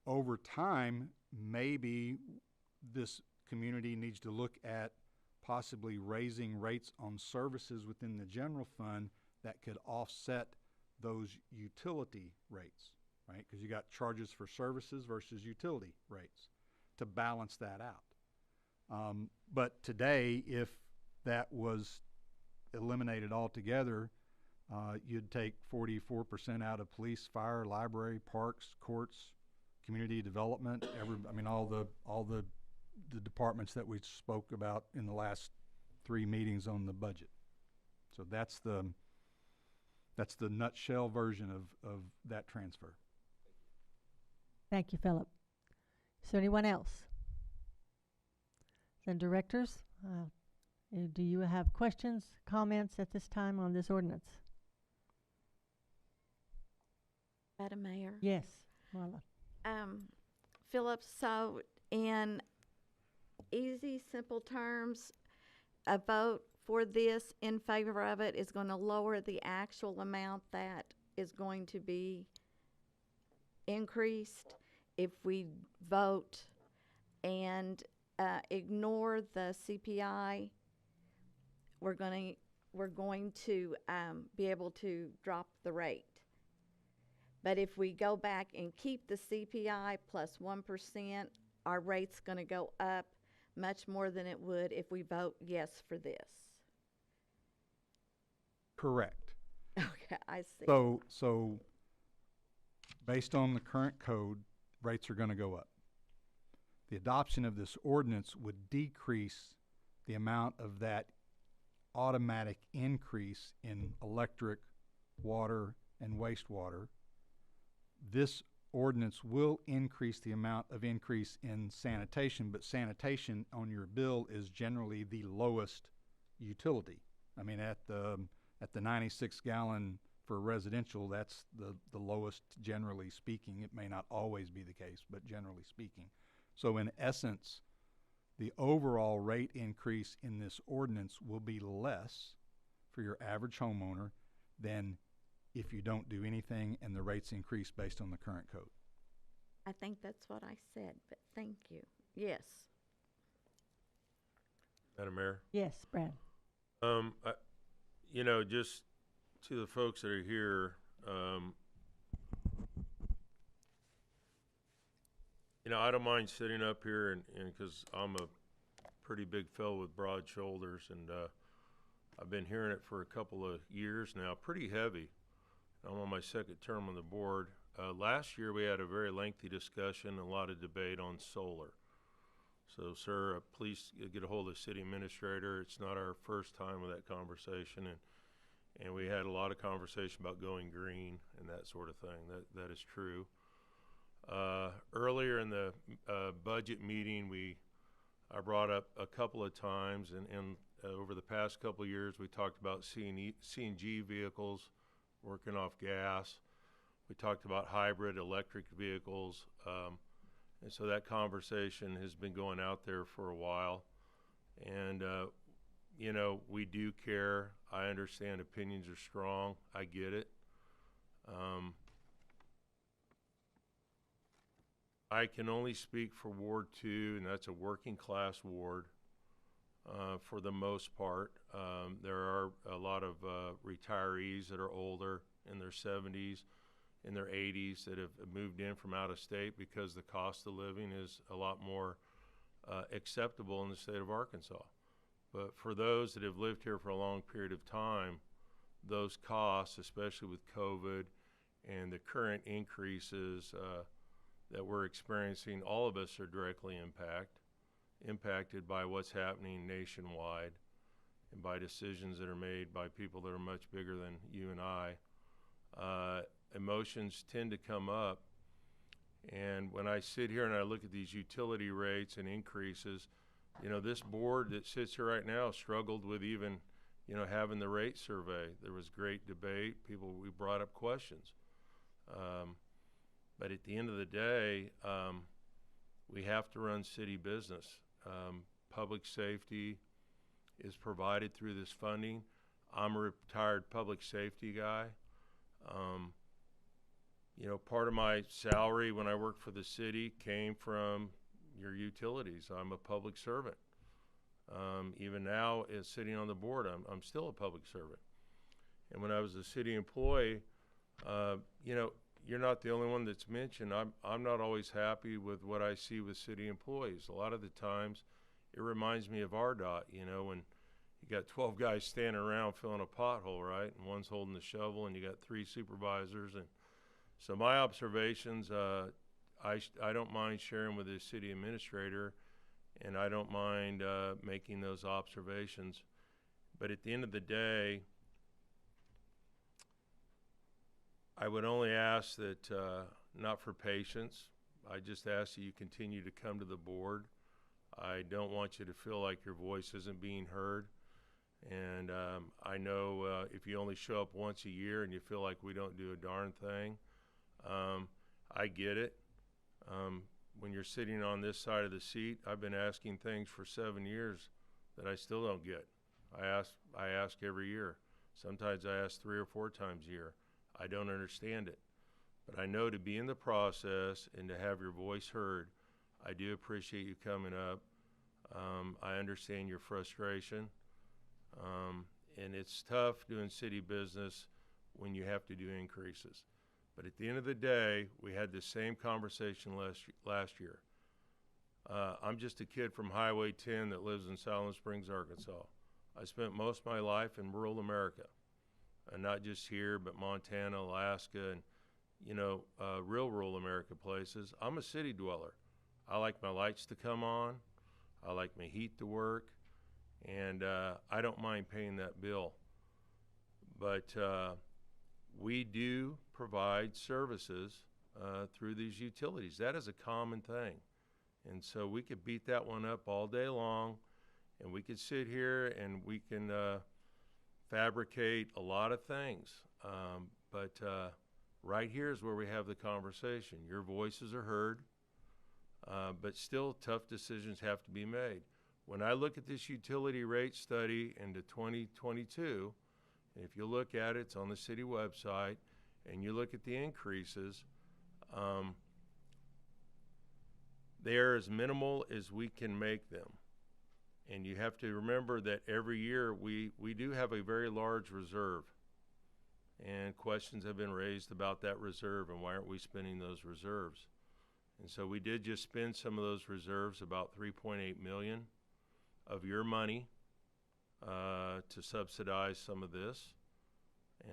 over time, maybe this community needs to look at possibly raising rates on services within the general fund that could offset those utility rates, right? Because you got charges for services versus utility rates to balance that out. But today, if that was eliminated altogether, you'd take 44% out of police, fire, library, parks, courts, community development, all the departments that we spoke about in the last 3 meetings on the budget. So that's the nutshell version of that transfer. Thank you, Philip. Is there anyone else? Then directors, do you have questions, comments at this time on this ordinance? Madam Mayor? Yes, Marla. Philip, so in easy, simple terms, a vote for this in favor of it is going to lower the actual amount that is going to be increased. If we vote and ignore the CPI, we're going to be able to drop the rate. But if we go back and keep the CPI plus 1%, our rate's going to go up much more than it would if we vote yes for this. Correct. Okay, I see. So based on the current code, rates are going to go up. The adoption of this ordinance would decrease the amount of that automatic increase in electric, water, and wastewater. This ordinance will increase the amount of increase in sanitation, but sanitation on your bill is generally the lowest utility. I mean, at the 96 gallon for residential, that's the lowest, generally speaking. It may not always be the case, but generally speaking. So in essence, the overall rate increase in this ordinance will be less for your average homeowner than if you don't do anything and the rates increase based on the current code. I think that's what I said, but thank you. Yes. Madam Mayor? Yes, Brad. Just to the folks that are here, I don't mind sitting up here and because I'm a pretty big fellow with broad shoulders, and I've been hearing it for a couple of years now, pretty heavy. I'm on my second term on the board. Last year we had a very lengthy discussion, a lot of debate on solar. So, sir, please get a hold of the city administrator. It's not our first time with that conversation, and we had a lot of conversation about going green and that sort of thing. That is true. Earlier in the budget meeting, I brought up a couple of times, and over the past couple of years, we talked about CNG vehicles working off gas. We talked about hybrid electric vehicles. And so that conversation has been going out there for a while. And, we do care. I understand opinions are strong. I get it. I can only speak for Ward 2, and that's a working class ward for the most part. There are a lot of retirees that are older, in their 70s, in their 80s, that have moved in from out of state because the cost of living is a lot more acceptable in the state of Arkansas. But for those that have lived here for a long period of time, those costs, especially with COVID and the current increases that we're experiencing, all of us are directly impacted by what's happening nationwide and by decisions that are made by people that are much bigger than you and I. Emotions tend to come up, And when I sit here and I look at these utility rates and increases, you know, this board that sits here right now struggled with even, you know, having the rate survey. There was great debate. We brought up questions. But at the end of the day, we have to run city business. Public safety is provided through this funding. I'm a retired public safety guy. You know, part of my salary when I worked for the city came from your utilities. I'm a public servant. Even now, as sitting on the board, I'm still a public servant. And when I was a city employee, you know, you're not the only one that's mentioned. I'm not always happy with what I see with city employees. A lot of the times, it reminds me of RDOT, you know, when you got 12 guys standing around filling a pothole, right? And one's holding the shovel, and you got 3 supervisors. And so my observations, I don't mind sharing with the city administrator, and I don't mind making those observations. But at the end of the day, I would only ask that, not for patience, I just ask that you continue to come to the board. I don't want you to feel like your voice isn't being heard. And I know if you only show up once a year and you feel like we don't do a darn thing, I get it. When you're sitting on this side of the seat, I've been asking things for 7 years that I still don't get. I ask every year. Sometimes I ask 3 or 4 times a year. I don't understand it. But I know to be in the process and to have your voice heard, I do appreciate you coming up. I understand your frustration. And it's tough doing city business when you have to do increases. But at the end of the day, we had the same conversation last year. I'm just a kid from Highway 10 that lives in Siloam Springs, Arkansas. I spent most of my life in rural America, and not just here, but Montana, Alaska, and, you know, real rural America places. I'm a city dweller. I like my lights to come on. I like my heat to work, and I don't mind paying that bill. But we do provide services through these utilities. That is a common thing. And so we could beat that one up all day long, and we could sit here and we can fabricate a lot of things. But right here is where we have the conversation. Your voices are heard, but still tough decisions have to be made. When I look at this utility rate study into 2022, and if you look at it, it's on the city website, and you look at the increases, they're as minimal as we can make them. And you have to remember that every year we do have a very large reserve. And questions have been raised about that reserve and why aren't we spending those reserves. And so we did just spend some of those reserves, about $3.8 million of your money to subsidize some of this.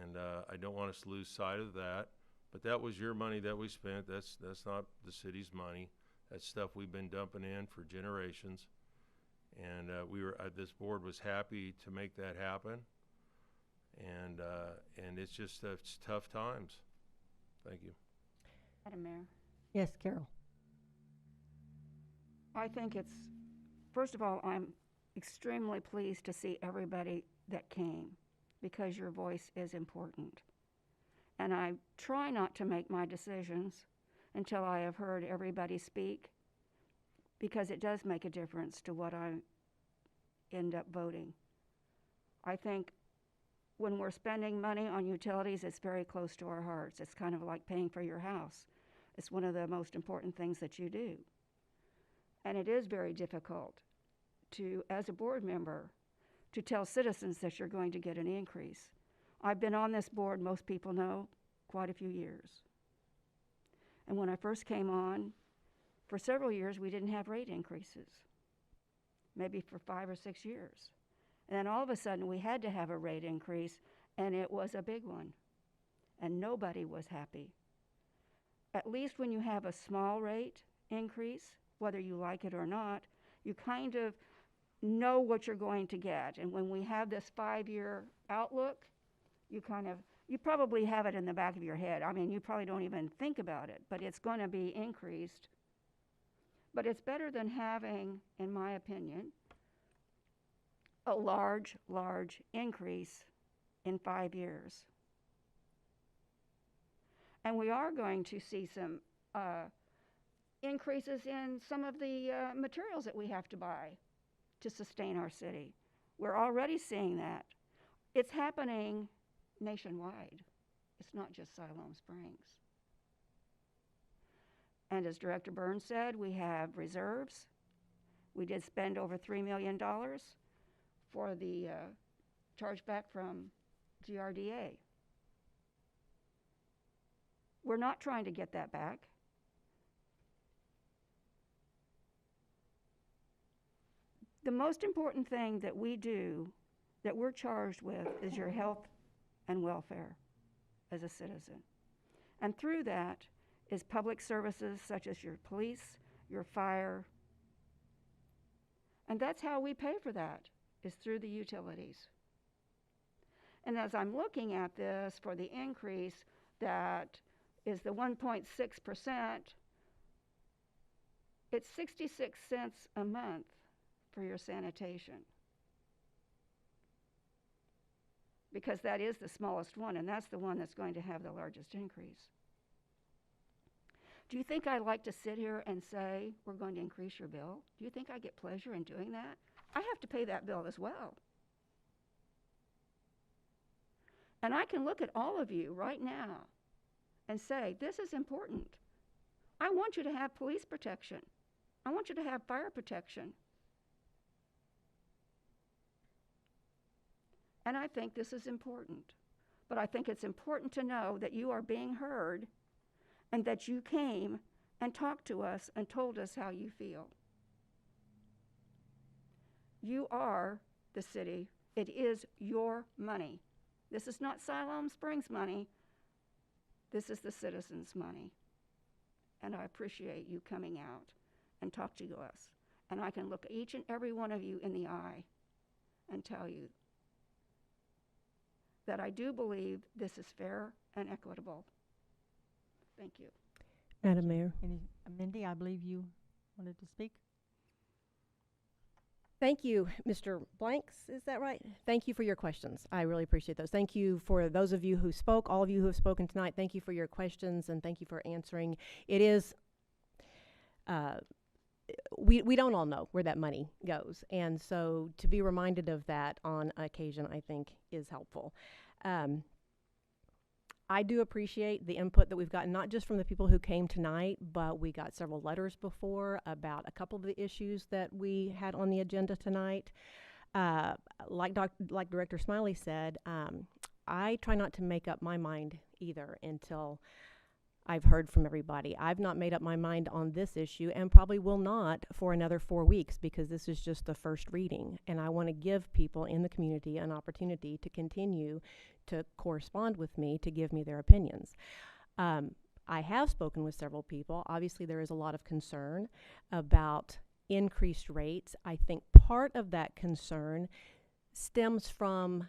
And I don't want us to lose sight of that. But that was your money that we spent. That's not the city's money. That's stuff we've been dumping in for generations. And this board was happy to make that happen. And it's just, it's tough times. Thank you. Madam Mayor, Yes, Carol. I think it's, first of all, I'm extremely pleased to see everybody that came because your voice is important. And I try not to make my decisions until I have heard everybody speak, because it does make a difference to what I end up voting. I think when we're spending money on utilities, it's very close to our hearts. It's kind of like paying for your house. It's one of the most important things that you do. And it is very difficult to, as a board member, to tell citizens that you're going to get an increase. I've been on this board, most people know, quite a few years. And when I first came on, for several years, we didn't have rate increases, maybe for 5 or 6 years. And then all of a sudden, we had to have a rate increase, and it was a big one. And nobody was happy. At least when you have a small rate increase, whether you like it or not, you kind of know what you're going to get. And when we have this 5-year outlook, you probably have it in the back of your head. I mean, you probably don't even think about it, but it's going to be increased. But it's better than having, in my opinion, a large increase in 5 years. And we are going to see some increases in some of the materials that we have to buy to sustain our city. We're already seeing that. It's happening nationwide. It's not just Siloam Springs. And as Director Burns said, we have reserves. We did spend over $3 million for the chargeback from GRDA. We're not trying to get that back. The most important thing that we do, that we're charged with, is your health and welfare as a citizen. And through that is public services such as your police, your fire. And that's how we pay for that, is through the utilities. And as I'm looking at this for the increase that is the 1.6%, it's 66 cents a month for your sanitation. Because that is the smallest one, and that's the one that's going to have the largest increase. Do you think I like to sit here and say, we're going to increase your bill? Do you think I get pleasure in doing that? I have to pay that bill as well. And I can look at all of you right now and say, this is important. I want you to have police protection. I want you to have fire protection. And I think this is important. But I think it's important to know that you are being heard and that you came and talked to us and told us how you feel. You are the city. It is your money. This is not Siloam Springs money. This is the citizens' money. And I appreciate you coming out and talk to us. And I can look each and every one of you in the eye and tell you that I do believe this is fair and equitable. Thank you. Madam Mayor. Mindy, I believe you wanted to speak. Thank you, Mr. Blanks, is that right? Thank you for your questions. I really appreciate those. Thank you for those of you who spoke, all of you who have spoken tonight. Thank you for your questions and thank you for answering. It is, we don't all know where that money goes. And so to be reminded of that on occasion, I think is helpful. I do appreciate the input that we've gotten, not just from the people who came tonight, but we got several letters before about a couple of the issues that we had on the agenda tonight. Like Director Smiley said, I try not to make up my mind either until I've heard from everybody. I've not made up my mind on this issue and probably will not for another 4 weeks because this is just the first reading. And I want to give people in the community an opportunity to continue to correspond with me to give me their opinions. I have spoken with several people. Obviously, there is a lot of concern about increased rates. I think part of that concern stems from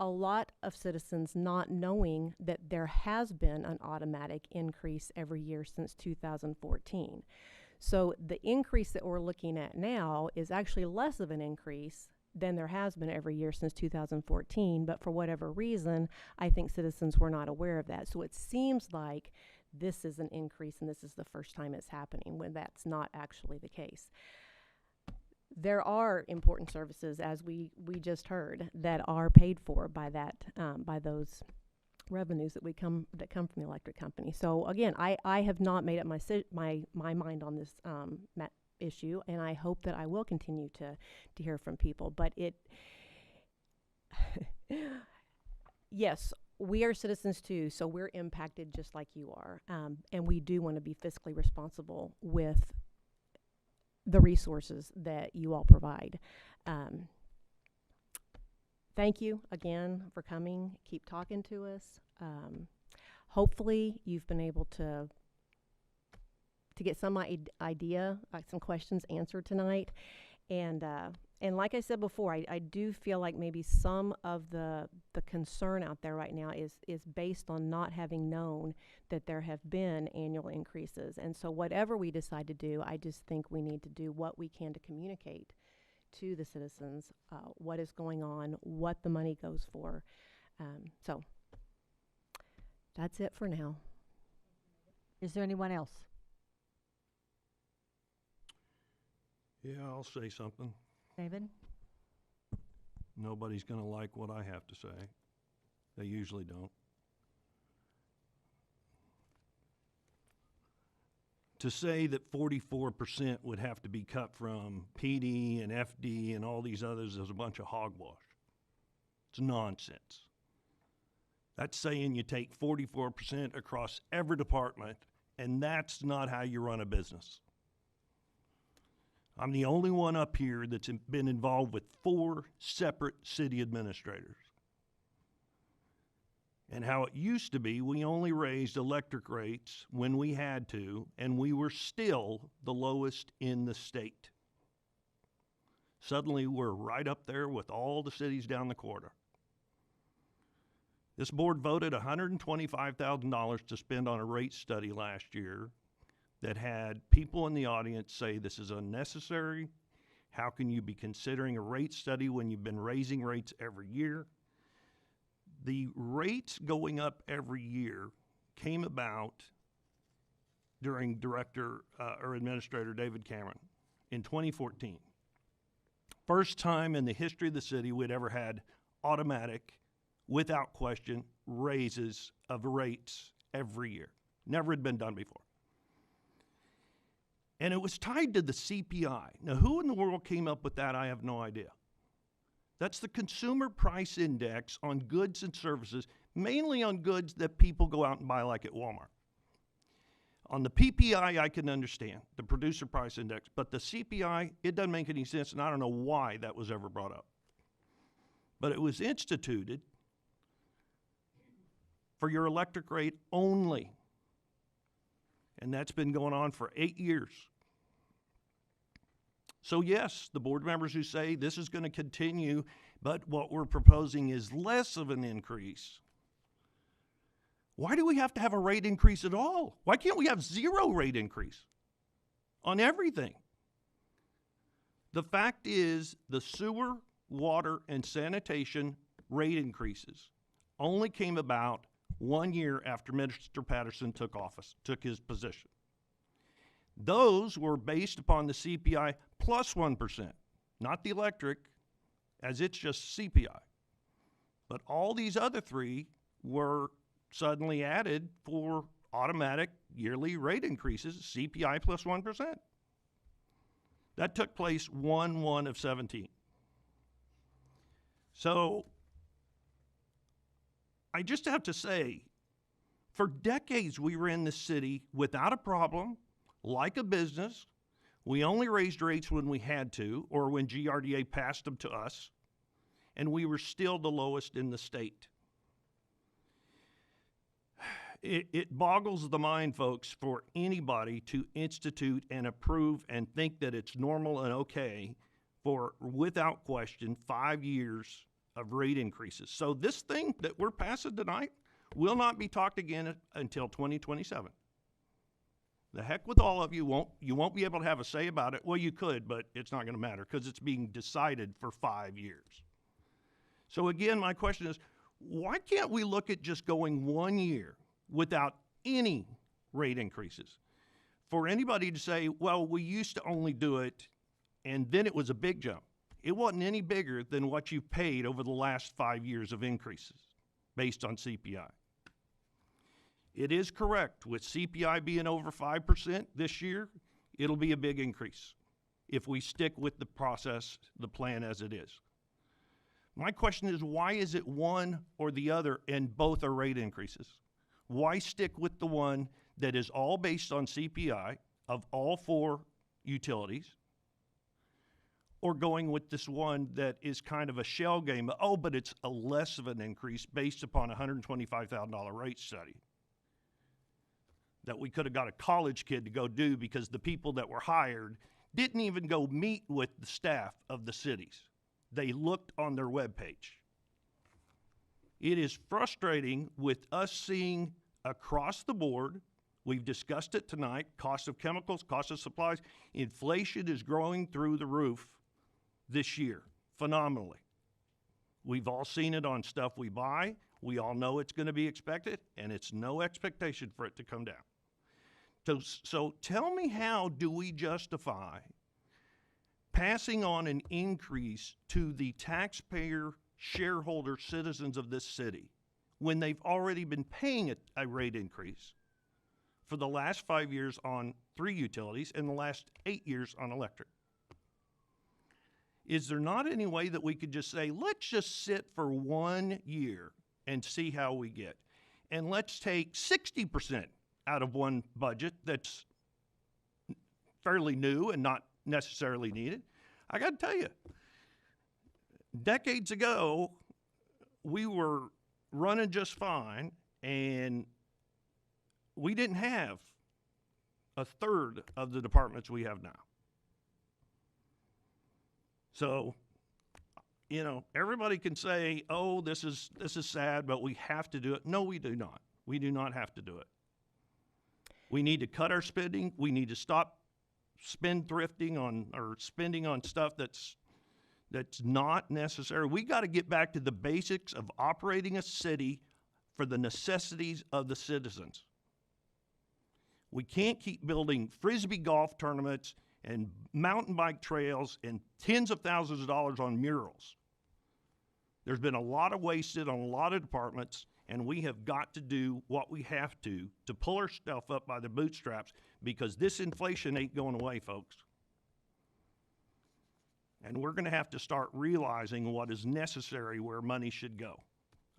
a lot of citizens not knowing that there has been an automatic increase every year since 2014. So the increase that we're looking at now is actually less of an increase than there has been every year since 2014, but for whatever reason, I think citizens were not aware of that. So it seems like this is an increase and this is the first time it's happening when that's not actually the case. There are important services, as we just heard, that are paid for by that by those revenues that come from the electric company. So again, I have not made up my mind on this issue, and I hope that I will continue to hear from people. But it, yes, we are citizens too, so we're impacted just like you are, and we do want to be fiscally responsible with the resources that you all provide. Thank you again for coming. Keep talking to us. Hopefully you've been able to get some idea, some questions answered tonight. And And like I said before, I do feel like maybe some of the concern out there right now is based on not having known that there have been annual increases. And so whatever we decide to do, I just think we need to do what we can to communicate to the citizens what is going on, what the money goes for. So that's it for now. Is there anyone else? Yeah, I'll say something. David? Nobody's going to like what I have to say. They usually don't. To say that 44% would have to be cut from PD and FD and all these others is a bunch of hogwash. It's nonsense. That's saying you take 44% across every department, and that's not how you run a business. I'm the only one up here that's been involved with 4 separate city administrators. And how it used to be, we only raised electric rates when we had to, and we were still the lowest in the state. Suddenly, we're right up there with all the cities down the corridor. This board voted $125,000 to spend on a rate study last year that had people in the audience say this is unnecessary. How can you be considering a rate study when you've been raising rates every year? The rates going up every year came about during Director or Administrator David Cameron in 2014. First time in the history of the city we'd ever had automatic, without question, raises of rates every year. Never had been done before. And it was tied to the CPI. Now, who in the world came up with that? I have no idea. That's the Consumer Price Index on goods and services, mainly on goods that people go out and buy, like at Walmart. On the PPI, I can understand, the Producer Price Index, but the CPI, it doesn't make any sense, and I don't know why that was ever brought up. But it was instituted for your electric rate only. And that's been going on for 8 years. So yes, the board members who say this is going to continue, but what we're proposing is less of an increase. Why do we have to have a rate increase at all? Why can't we have 0 rate increase on everything? The fact is the sewer, water, and sanitation rate increases only came about 1 year after Mr. Patterson took his position. Those were based upon the CPI plus 1%, not the electric, as it's just CPI. But all these other 3 were suddenly added for automatic yearly rate increases, CPI plus 1%. That took place 1/1/17. So I just have to say, for decades we were in this city without a problem, like a business. We only raised rates when we had to, or when GRDA passed them to us, and we were still the lowest in the state. It boggles the mind, folks, for anybody to institute and approve and think that it's normal and okay for, without question, 5 years of rate increases. So this thing that we're passing tonight will not be talked again until 2027. The heck with all of you. You won't be able to have a say about it. Well, you could, but it's not going to matter because it's being decided for 5 years. So again, my question is, why can't we look at just going 1 year without any rate increases? For anybody to say, well, we used to only do it, and then it was a big jump. It wasn't any bigger than what you've paid over the last 5 years of increases based on CPI. It is correct, with CPI being over 5% this year, it'll be a big increase if we stick with the process, the plan as it is. My question is, why is it one or the other and both are rate increases? Why stick with the one that is all based on CPI of all 4 utilities, or going with this one that is kind of a shell game? Oh, but it's a less of an increase based upon a $125,000 rate study that we could have got a college kid to go do because the people that were hired didn't even go meet with the staff of the cities. They looked on their webpage. It is frustrating with us seeing across the board, we've discussed it tonight, cost of chemicals, cost of supplies, inflation is growing through the roof this year, phenomenally. We've all seen it on stuff we buy. We all know it's gonna be expected, and it's no expectation for it to come down. So tell me, how do we justify passing on an increase to the taxpayer, shareholder, citizens of this city when they've already been paying a rate increase for the last 5 years on 3 utilities and the last 8 years on electric? Is there not any way that we could just say, let's just sit for 1 year and see how we get? And let's take 60% out of one budget that's fairly new and not necessarily needed. I got to tell you, decades ago, we were running just fine, and we didn't have a third of the departments we have now. So, you know, everybody can say, oh, this is sad, but we have to do it. No, we do not. We do not have to do it. We need to cut our spending. We need to stop spending on stuff that's not necessary. We got to get back to the basics of operating a city for the necessities of the citizens. We can't keep building Frisbee golf tournaments and mountain bike trails and tens of thousands of dollars on murals. There's been a lot of wasted on a lot of departments, and we have got to do what we have to pull ourselves up by the bootstraps, because this inflation ain't going away, folks. And we're going to have to start realizing what is necessary where money should go.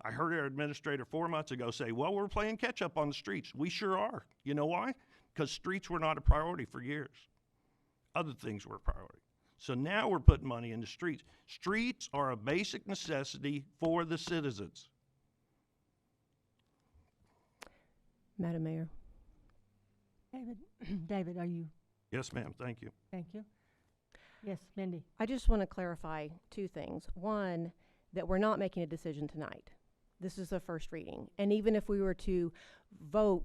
I heard our administrator 4 months ago say, well, we're playing catch up on the streets. We sure are. You know why? Because streets were not a priority for years. Other things were a priority. So now we're putting money into streets. Streets are a basic necessity for the citizens. Madam Mayor. David, are you? Yes, ma'am. Thank you. Thank you. Yes, Mindy. I just want to clarify 2 things. One, that we're not making a decision tonight. This is the first reading. And even if we were to vote,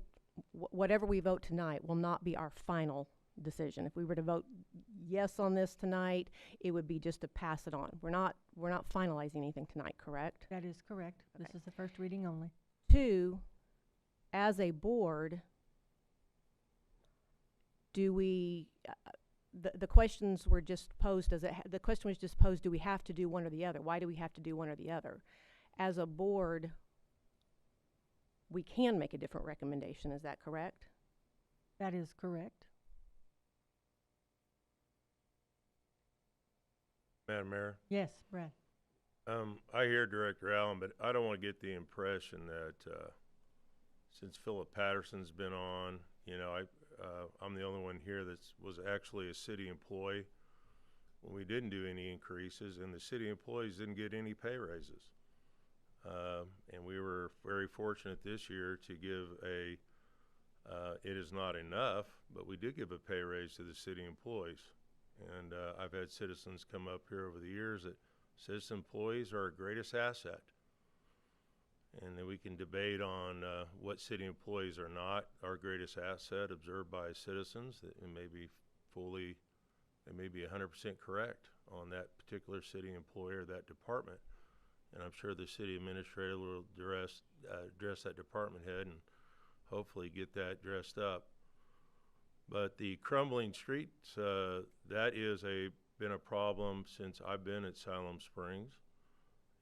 whatever we vote tonight will not be our final decision. If we were to vote yes on this tonight, it would be just to pass it on. We're not finalizing anything tonight, correct? That is correct. Okay. This is the first reading only. 2, as a board, do we, the questions were just posed the question was just posed, do we have to do one or the other? Why do we have to do one or the other? As a board, we can make a different recommendation, is that correct? That is correct. Madam Mayor? Yes, Brad. I hear Director Allen, but I don't want to get the impression that since Philip Patterson's been on, you know, I'm the only one here that was actually a city employee when we didn't do any increases, and the city employees didn't get any pay raises. And we were very fortunate this year to give it is not enough, but we did give a pay raise to the city employees. And I've had citizens come up here over the years that citizen employees are our greatest asset. And then we can debate on what city employees are not our greatest asset observed by citizens. That it may be they may be 100% correct on that particular city employee or that department. And I'm sure the city administrator will address that department head and hopefully get that dressed up. But the crumbling streets, that is been a problem since I've been at Siloam Springs,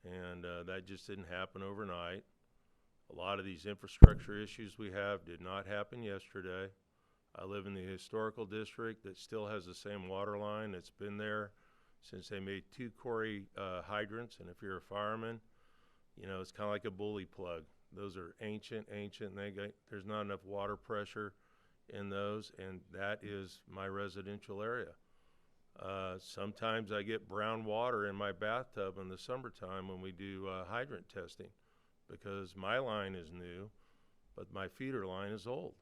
and that just didn't happen overnight. A lot of these infrastructure issues we have did not happen yesterday. I live in the historical district that still has the same water line that's been there since they made 2 quarry hydrants, and if you're a fireman, you know, it's kind of like a bully plug. Those are ancient, and there's not enough water pressure in those, and that is my residential area. Sometimes I get brown water in my bathtub in the summertime when we do hydrant testing, because my line is new, but my feeder line is old.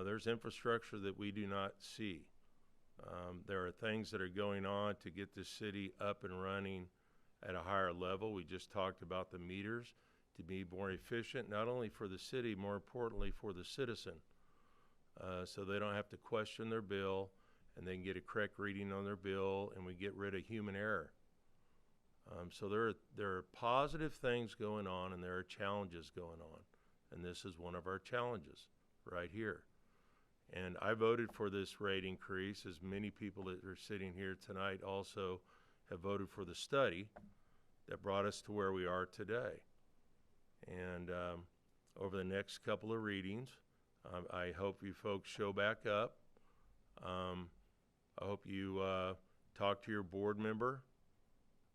There's infrastructure that we do not see. There are things that are going on to get the city up and running at a higher level. We just talked about the meters to be more efficient, not only for the city, more importantly for the citizen. So they don't have to question their bill, and they can get a correct reading on their bill, and we get rid of human error. So there are positive things going on, and there are challenges going on. And this is one of our challenges right here. And I voted for this rate increase, as many people that are sitting here tonight also have voted for the study that brought us to where we are today. And over the next couple of readings, I hope you folks show back up. I hope you talk to your board member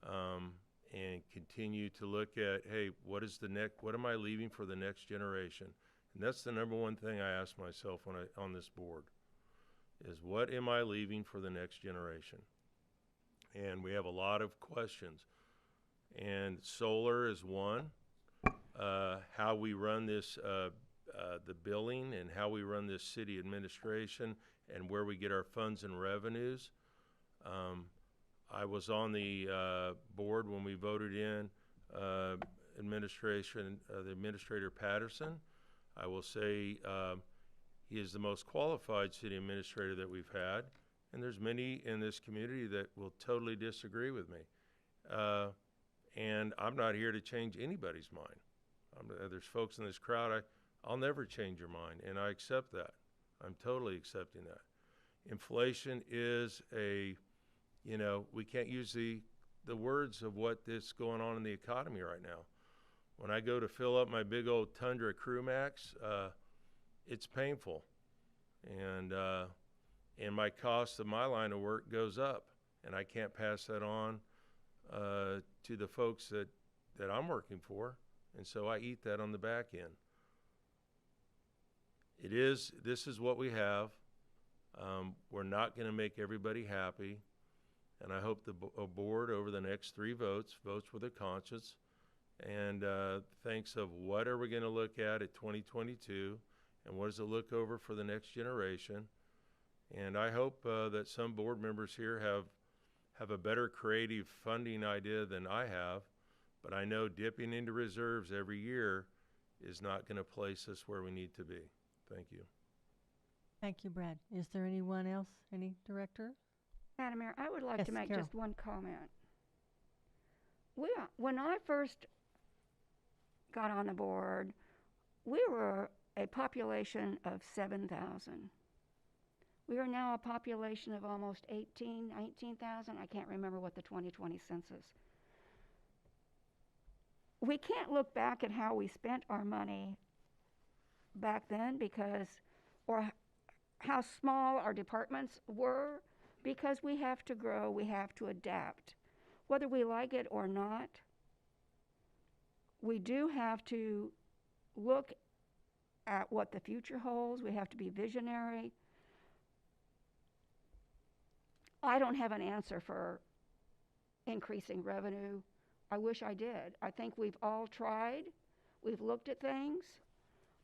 and continue to look at, hey, what am I leaving for the next generation? And that's the number one thing I ask myself when on this board, is what am I leaving for the next generation? And we have a lot of questions. And solar is one. How we run this, the billing, and how we run this city administration, and where we get our funds and revenues. I was on the board when we voted in the Administrator Patterson. I will say he is the most qualified city administrator that we've had, and there's many in this community that will totally disagree with me. And I'm not here to change anybody's mind. There's folks in this crowd, I'll never change your mind, and I accept that. I'm totally accepting that. Inflation is we can't use the words of what is going on in the economy right now. When I go to fill up my big old Tundra Crew Max, it's painful. And my cost of my line of work goes up, and I can't pass that on to the folks that I'm working for. And so I eat that on the back end. This is what we have. We're not going to make everybody happy. And I hope the board over the next 3 votes with a conscience and thinks of what are we going to look at 2022 and what does it look over for the next generation. And I hope that some board members here have a better creative funding idea than I have, but I know dipping into reserves every year is not going to place us where we need to be. Thank you. Thank you, Brad. Is there anyone else? Any director? Madam Mayor, I would like Yes, to make Carol. just one comment. When I first got on the board, we were a population of 7,000. We are now a population of almost 19,000. I can't remember what the 2020 census. We can't look back at how we spent our money back then or how small our departments were, because we have to grow, we have to adapt. Whether we like it or not, we do have to look at what the future holds. We have to be visionary. I don't have an answer for increasing revenue. I wish I did. I think we've all tried. We've looked at things.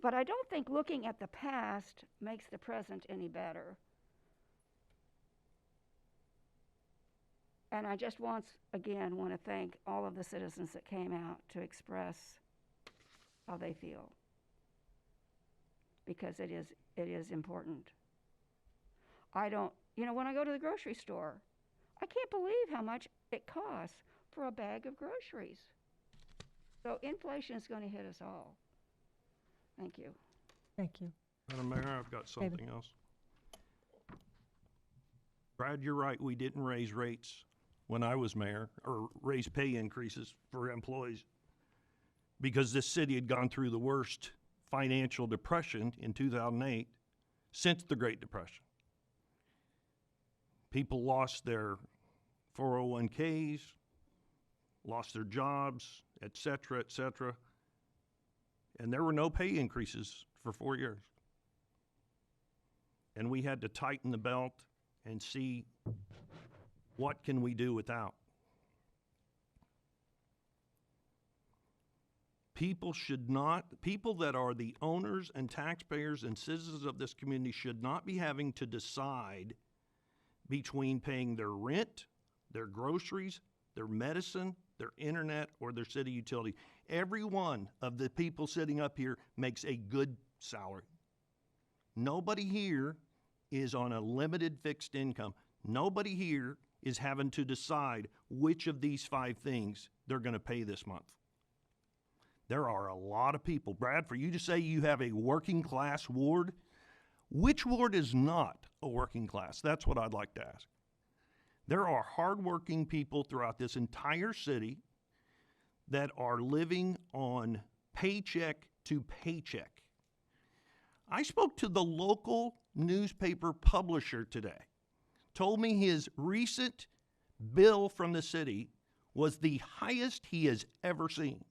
But I don't think looking at the past makes the present any better. And I just want to thank all of the citizens that came out to express how they feel, because it is important. When I go to the grocery store, I can't believe how much it costs for a bag of groceries. So inflation is going to hit us all. Thank you. Thank you. Madam Mayor, I've got something else. Brad, you're right. We didn't raise rates when I was mayor, or raise pay increases for employees, because this city had gone through the worst financial depression in 2008 since the Great Depression. People lost their 401ks, lost their jobs, et cetera, and there were no pay increases for 4 years. And we had to tighten the belt and see what can we do without. People that are the owners and taxpayers and citizens of this community should not be having to decide between paying their rent, their groceries, their medicine, their internet, or their city utility. Every one of the people sitting up here makes a good salary. Nobody here is on a limited fixed income. Nobody here is having to decide which of these 5 things they're going to pay this month. There are a lot of people. Brad, for you to say you have a working class ward, which ward is not a working class? That's what I'd like to ask. There are hardworking people throughout this entire city that are living on paycheck to paycheck. I spoke to the local newspaper publisher today, told me his recent bill from the city was the highest he has ever seen.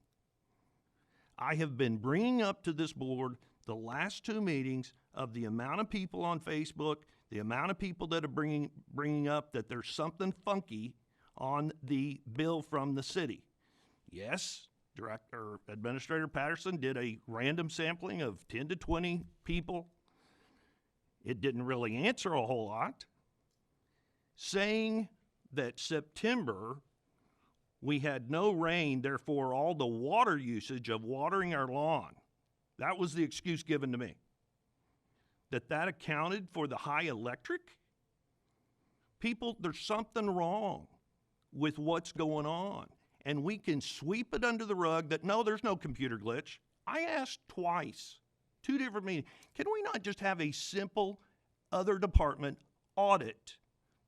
I have been bringing up to this board the last 2 meetings of the amount of people on Facebook, the amount of people that are bringing up that there's something funky on the bill from the city. Yes, Administrator Patterson did a random sampling of 10 to 20 people. It didn't really answer a whole lot. Saying that September we had no rain, therefore all the water usage of watering our lawn, that was the excuse given to me. That accounted for the high electric? People, there's something wrong with what's going on. And we can sweep it under the rug that, no, there's no computer glitch. I asked twice, 2 different meetings. Can we not just have a simple other department audit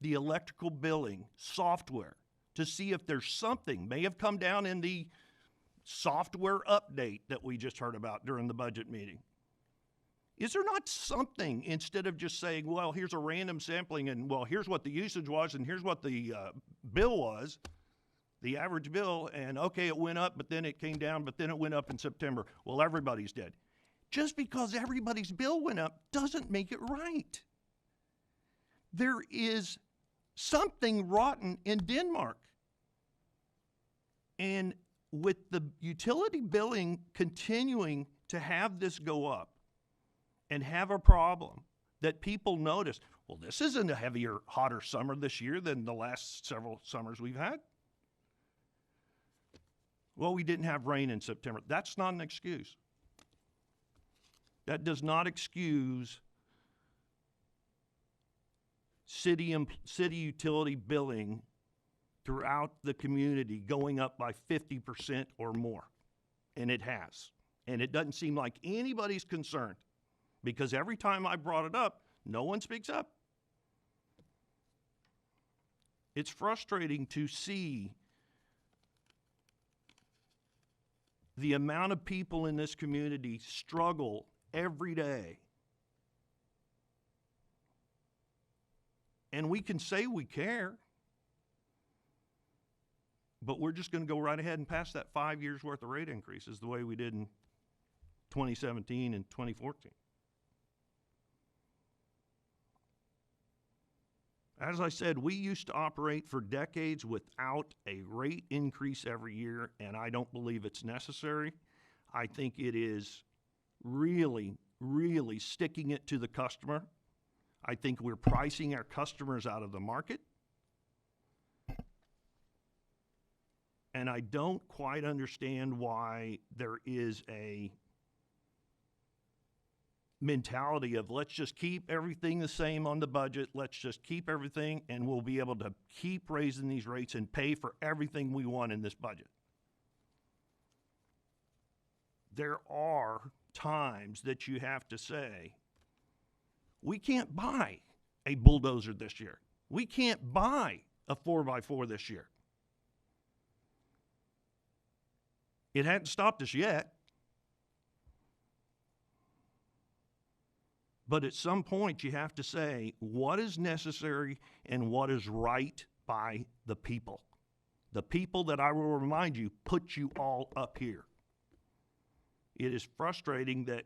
the electrical billing software to see if there's something may have come down in the software update that we just heard about during the budget meeting? Is there not something, instead of just saying, well, here's a random sampling and, well, here's what the usage was and here's what the bill was, the average bill, and okay, it went up, but then it came down, but then it went up in September. Well, everybody's dead. Just because everybody's bill went up doesn't make it right. There is something rotten in Denmark. And with the utility billing continuing to have this go up and have a problem that people notice, well, this isn't a heavier, hotter summer this year than the last several summers we've had. Well, we didn't have rain in September. That's not an excuse. That does not excuse city utility billing throughout the community going up by 50% or more. And it has. And it doesn't seem like anybody's concerned, because every time I brought it up, no one speaks up. It's frustrating to see the amount of people in this community struggle every day. And we can say we care, but we're just going to go right ahead and pass that 5 years worth of rate increases the way we did in 2017 and 2014. As I said, we used to operate for decades without a rate increase every year, and I don't believe it's necessary. I think it is really, really sticking it to the customer. I think we're pricing our customers out of the market. And I don't quite understand why there is a mentality of let's just keep everything the same on the budget, let's just keep everything, and we'll be able to keep raising these rates and pay for everything we want in this budget. There are times that you have to say, we can't buy a bulldozer this year. We can't buy a 4x4 this year. It hadn't stopped us yet. But at some point, you have to say what is necessary and what is right by the people. The people that I will remind you put you all up here. It is frustrating that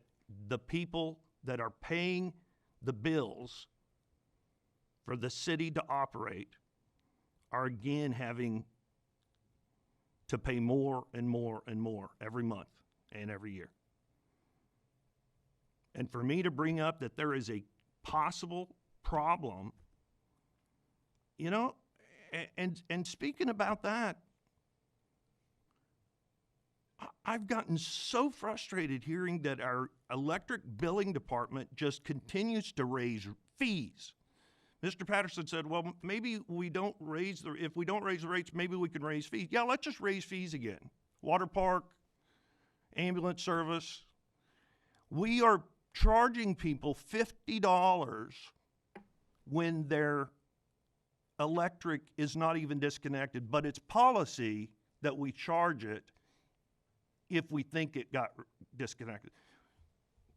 the people that are paying the bills for the city to operate are again having to pay more and more and more every month and every year. And for me to bring up that there is a possible problem You know, and speaking about that, I've gotten so frustrated hearing that our electric billing department just continues to raise fees. Mr. Patterson said, well, maybe we don't raise if we don't raise the rates, maybe we can raise fees. Yeah, let's just raise fees again. Water park, ambulance service. We are charging people $50 when their electric is not even disconnected, but it's policy that we charge it if we think it got disconnected.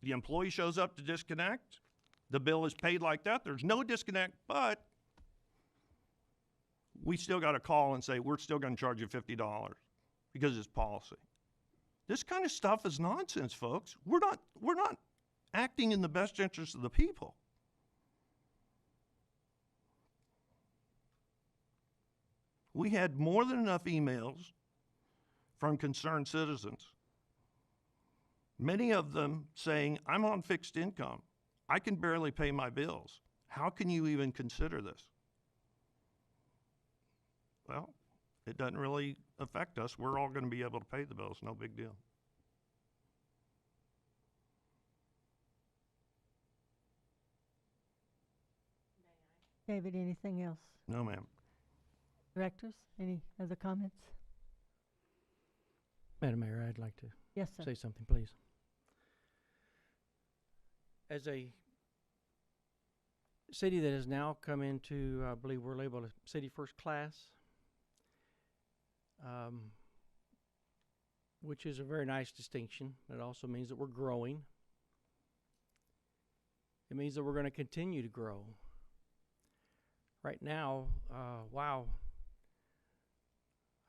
The employee shows up to disconnect, the bill is paid like that, there's no disconnect, but we still got to call and say, we're still going to charge you $50 because it's policy. This kind of stuff is nonsense, folks. We're not acting in the best interest of the people. We had more than enough emails from concerned citizens, many of them saying, I'm on fixed income. I can barely pay my bills. How can you even consider this? Well, it doesn't really affect us. We're all going to be able to pay the bills. No big deal. David, anything else? No, ma'am. Directors, any other comments? Madam Mayor, I'd like to Yes, sir. say something, please. As a city that has now come into, I believe we're labeled a city first class, which is a very nice distinction. It also means that we're growing. It means that we're going to continue to grow. Right now, wow,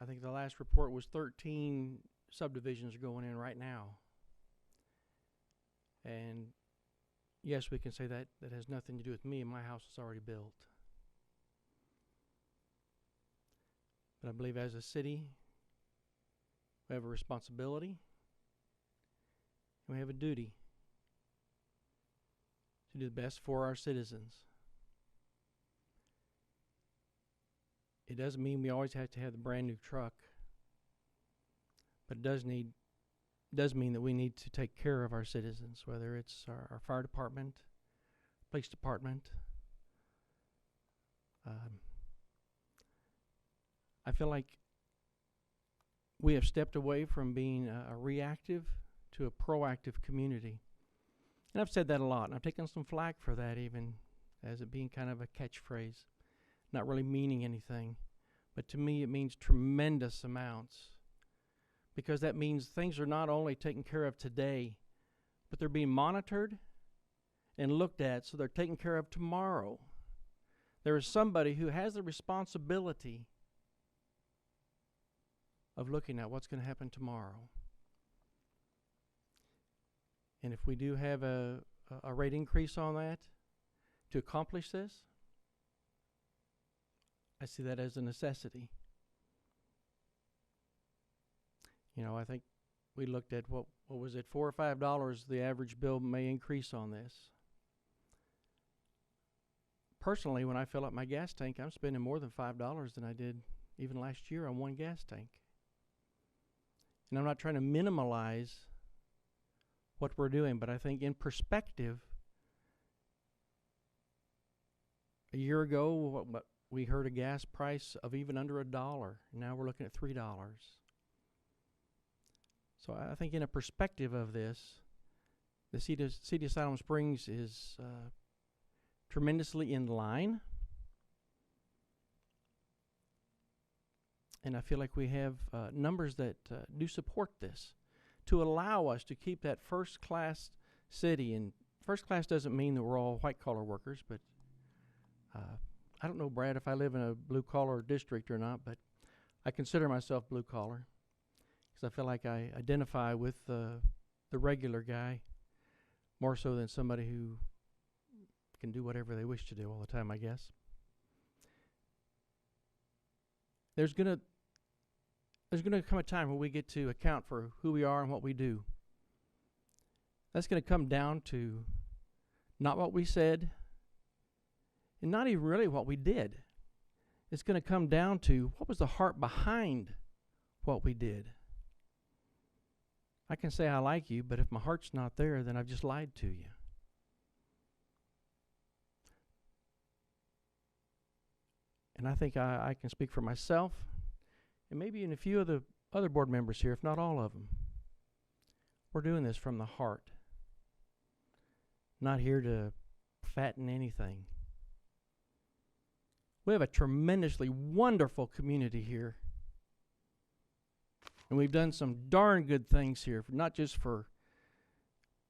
I think the last report was 13 subdivisions are going in right now. And yes, we can say that that has nothing to do with me, and my house is already built. But I believe as a city, we have a responsibility, and we have a duty to do the best for our citizens. It doesn't mean we always have to have the brand new truck, but it does mean that we need to take care of our citizens, whether it's our fire department, police department. I feel like we have stepped away from being a reactive to a proactive community. And I've said that a lot, and I've taken some flack for that, even as it being kind of a catchphrase, not really meaning anything. But to me, it means tremendous amounts, because that means things are not only taken care of today, but they're being monitored and looked at, so they're taken care of tomorrow. There is somebody who has the responsibility of looking at what's going to happen tomorrow. And if we do have a rate increase on that to accomplish this, I see that as a necessity. You know, I think we looked at what was it, $4 or $5 the average bill may increase on this. Personally, when I fill up my gas tank, I'm spending more than $5 than I did even last year on one gas tank. And I'm not trying to minimalize what we're doing, but I think in perspective, a year ago, we heard a gas price of even under $1. Now we're looking at $3. So I think in a perspective of this, the city of Siloam Springs is tremendously in line. And I feel like we have numbers that do support this to allow us to keep that first-class city. And first-class doesn't mean that we're all white-collar workers, but I don't know, Brad, if I live in a blue-collar district or not, but I consider myself blue-collar because I feel like I identify with the regular guy more so than somebody who can do whatever they wish to do all the time, I guess. There's gonna come a time when we get to account for who we are and what we do. That's gonna come down to not what we said and not even really what we did. it's going to come down to what was the heart behind what we did. I can say I like you, but if my heart's not there, then I've just lied to you. And I think I can speak for myself, and maybe even a few of the other board members here, if not all of them. We're doing this from the heart. Not here to fatten anything. We have a tremendously wonderful community here. And we've done some darn good things here, not just for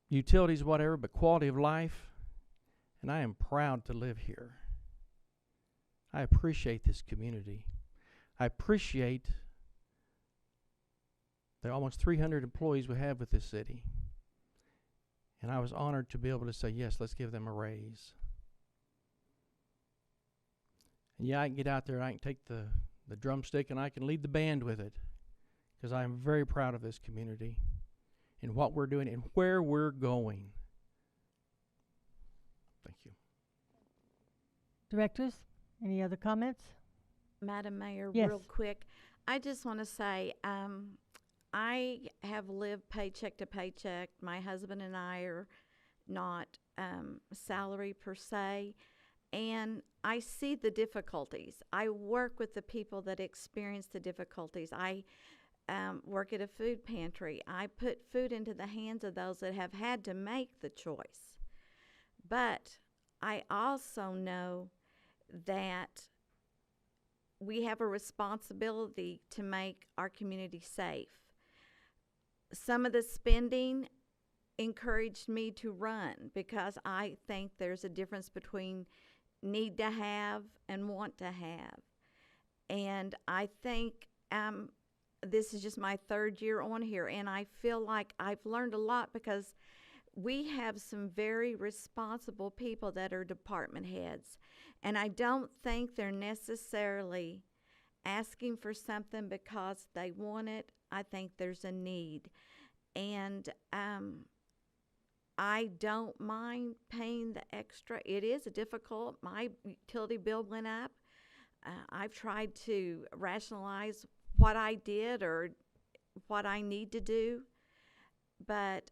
utilities, whatever, but quality of life. And I am proud to live here. I appreciate this community. I appreciate the almost 300 employees we have with this city. And I was honored to be able to say, yes, let's give them a raise. And yeah, I can get out there, I can take the drumstick, and I can lead the band with it. Because I am very proud of this community and what we're doing and where we're going. Thank you. Directors, any other comments? Madam Mayor, Yes. real quick, I just want to say I have lived paycheck to paycheck. My husband and I are not salary per se, and I see the difficulties. I work with the people that experience the difficulties. I work at a food pantry. I put food into the hands of those that have had to make the choice. But I also know that we have a responsibility to make our community safe. Some of the spending encouraged me to run because I think there's a difference between need to have and want to have. And I think this is just my third year on here, and I feel like I've learned a lot because we have some very responsible people that are department heads, and I don't think they're necessarily asking for something because they want it. I think there's a need, and I don't mind paying the extra. It is difficult. My utility bill went up. I've tried to rationalize what I did or what I need to do, but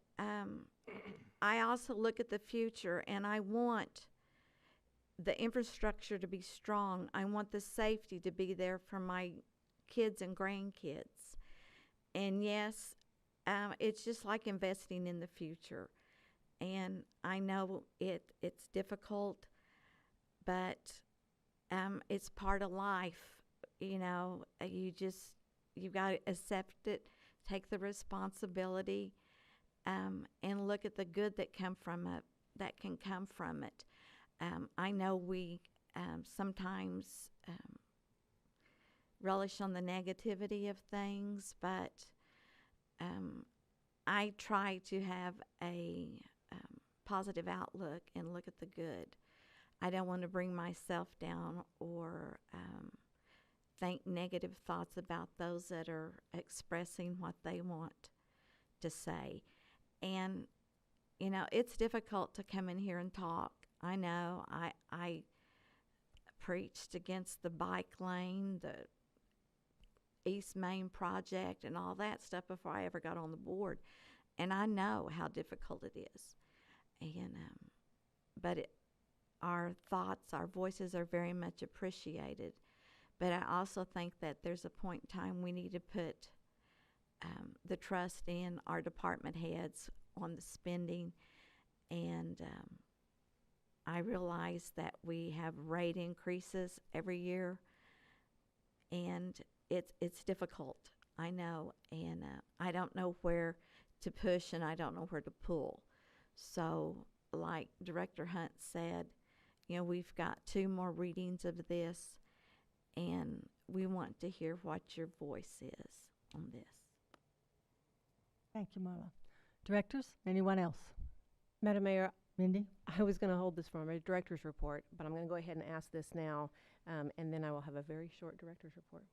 I also look at the future, and I want the infrastructure to be strong. I want the safety to be there for my kids and grandkids. And yes, it's just like investing in the future. And I know it's difficult, but it's part of life. You know, you've got to accept it, take the responsibility, and look at the good that can come from it. I know we sometimes relish on the negativity of things, but I try to have a positive outlook and look at the good. I don't want to bring myself down or think negative thoughts about those that are expressing what they want to say. And, you know, it's difficult to come in here and talk. I know I preached against the bike lane, the East Main project, and all that stuff before I ever got on the board. And I know how difficult it is. And, but our thoughts, our voices are very much appreciated. But I also think that there's a point in time we need to put the trust in our department heads on the spending. And I realize that we have rate increases every year, and it's difficult, I know. And I don't know where to push, and I don't know where to pull. So like Director Hunt said, you know, we've got 2 more readings of this, and we want to hear what your voice is on this. Thank you, Marla. Directors, anyone else? Madam Mayor, Mindy? I was going to hold this for my director's report, but I'm going to go ahead and ask this now, and then I will have a very short director's report.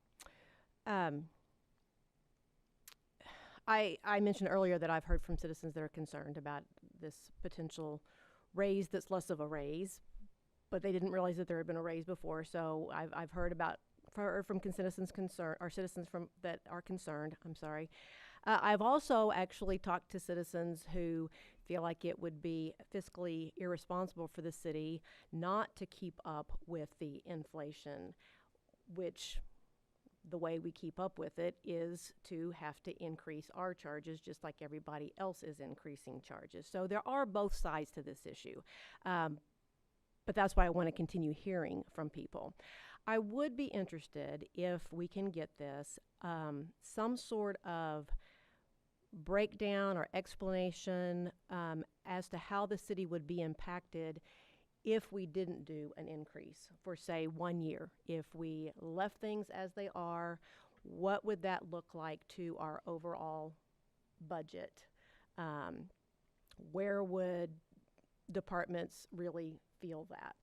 I mentioned earlier that I've heard from citizens that are concerned about this potential raise that's less of a raise, but they didn't realize that there had been a raise before. So I've heard about from citizens concerned, or citizens from that are concerned. I'm sorry. I've also actually talked to citizens who feel like it would be fiscally irresponsible for the city not to keep up with the inflation, which the way we keep up with it is to have to increase our charges just like everybody else is increasing charges. So there are both sides to this issue. But that's why I want to continue hearing from people. I would be interested if we can get this, some sort of breakdown or explanation as to how the city would be impacted if we didn't do an increase for, say, 1 year. If we left things as they are, what would that look like to our overall budget? Where would departments really feel that?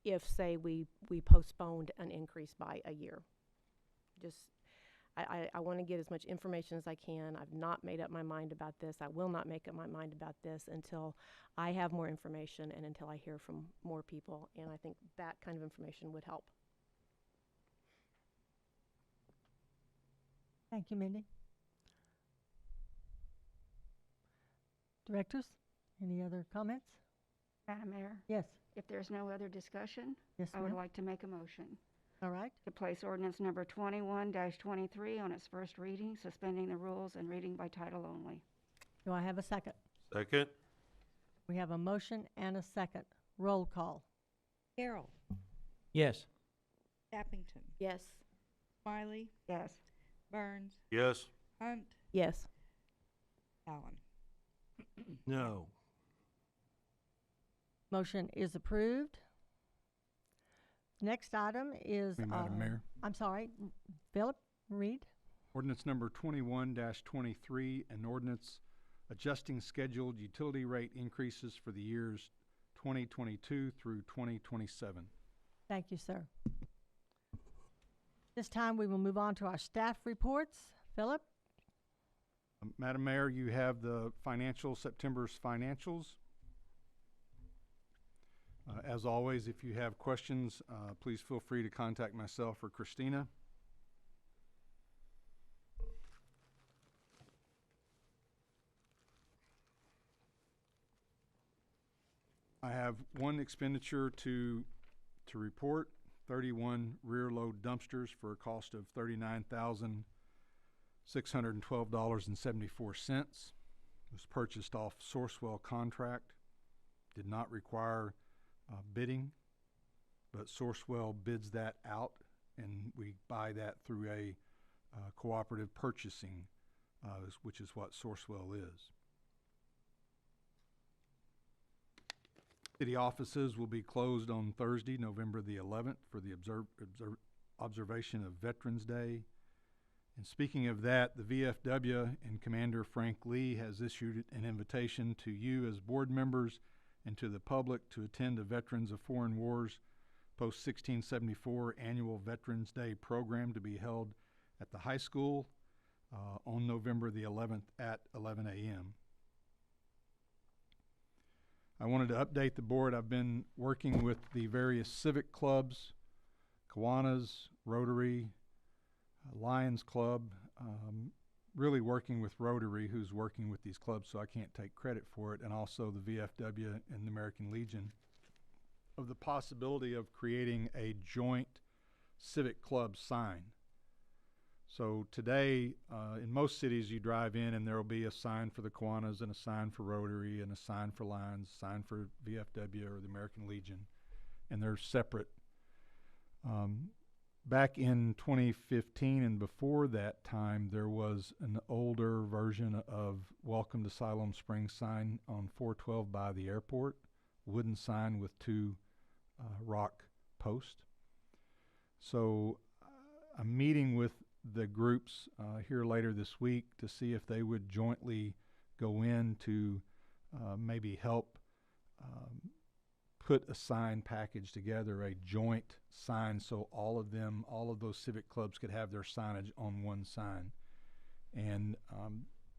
If, say, we postponed an increase by a year. I want to get as much information as I can. I've not made up my mind about this. I will not make up my mind about this until I have more information and until I hear from more people. And I think that kind of information would help. Thank you, Mindy. Directors, any other comments? Madam Mayor? Yes. If there's no other discussion, Yes, I would ma'am. like to make a motion All right. to place ordinance number 21-23 on its first reading, suspending the rules and reading by title only. Do I have a second? Second? We have a motion and a second. Roll call. Carroll. Yes. Dappington. Yes. Smiley. Yes. Burns. Yes. Hunt. Yes. Allen. No. Motion is approved. Next item is. Madam Mayor. I'm sorry, Philip, read. Ordinance number 21-23, an ordinance adjusting scheduled utility rate increases for the years 2022 through 2027. Thank you, sir. This time we will move on to our staff reports. Philip? Madam Mayor, you have the September's financials. As always, if you have questions, please feel free to contact myself or Christina. I have one expenditure to report, 31 rear load dumpsters for a cost of $39,612.74. Was purchased off Sourcewell contract. Did not require bidding, but Sourcewell bids that out, and we buy that through a cooperative purchasing, which is what Sourcewell is. City offices will be closed on Thursday, November the 11th, for the observation of Veterans Day. And speaking of that, the VFW and Commander Frank Lee has issued an invitation to you as board members and to the public to attend the Veterans of Foreign Wars Post-1674 Annual Veterans Day program to be held at the high school on November the 11th at 11 a.m. I wanted to update the board. I've been working with the various civic clubs, Kiwanis, Rotary, Lions Club, really working with Rotary, who's working with these clubs, so I can't take credit for it, and also the VFW and the American Legion, of the possibility of creating a joint civic club sign. So today, in most cities, you drive in and there will be a sign for the Kiwanis and a sign for Rotary and a sign for Lions, a sign for VFW or the American Legion, and they're separate. Back in 2015 and before that time, there was an older version of Welcome to Siloam Springs sign on 412 by the airport, wooden sign with two rock posts. So I'm meeting with the groups here later this week to see if they would jointly go in to maybe help put a sign package together, a joint sign, so all of those civic clubs could have their signage on one sign. And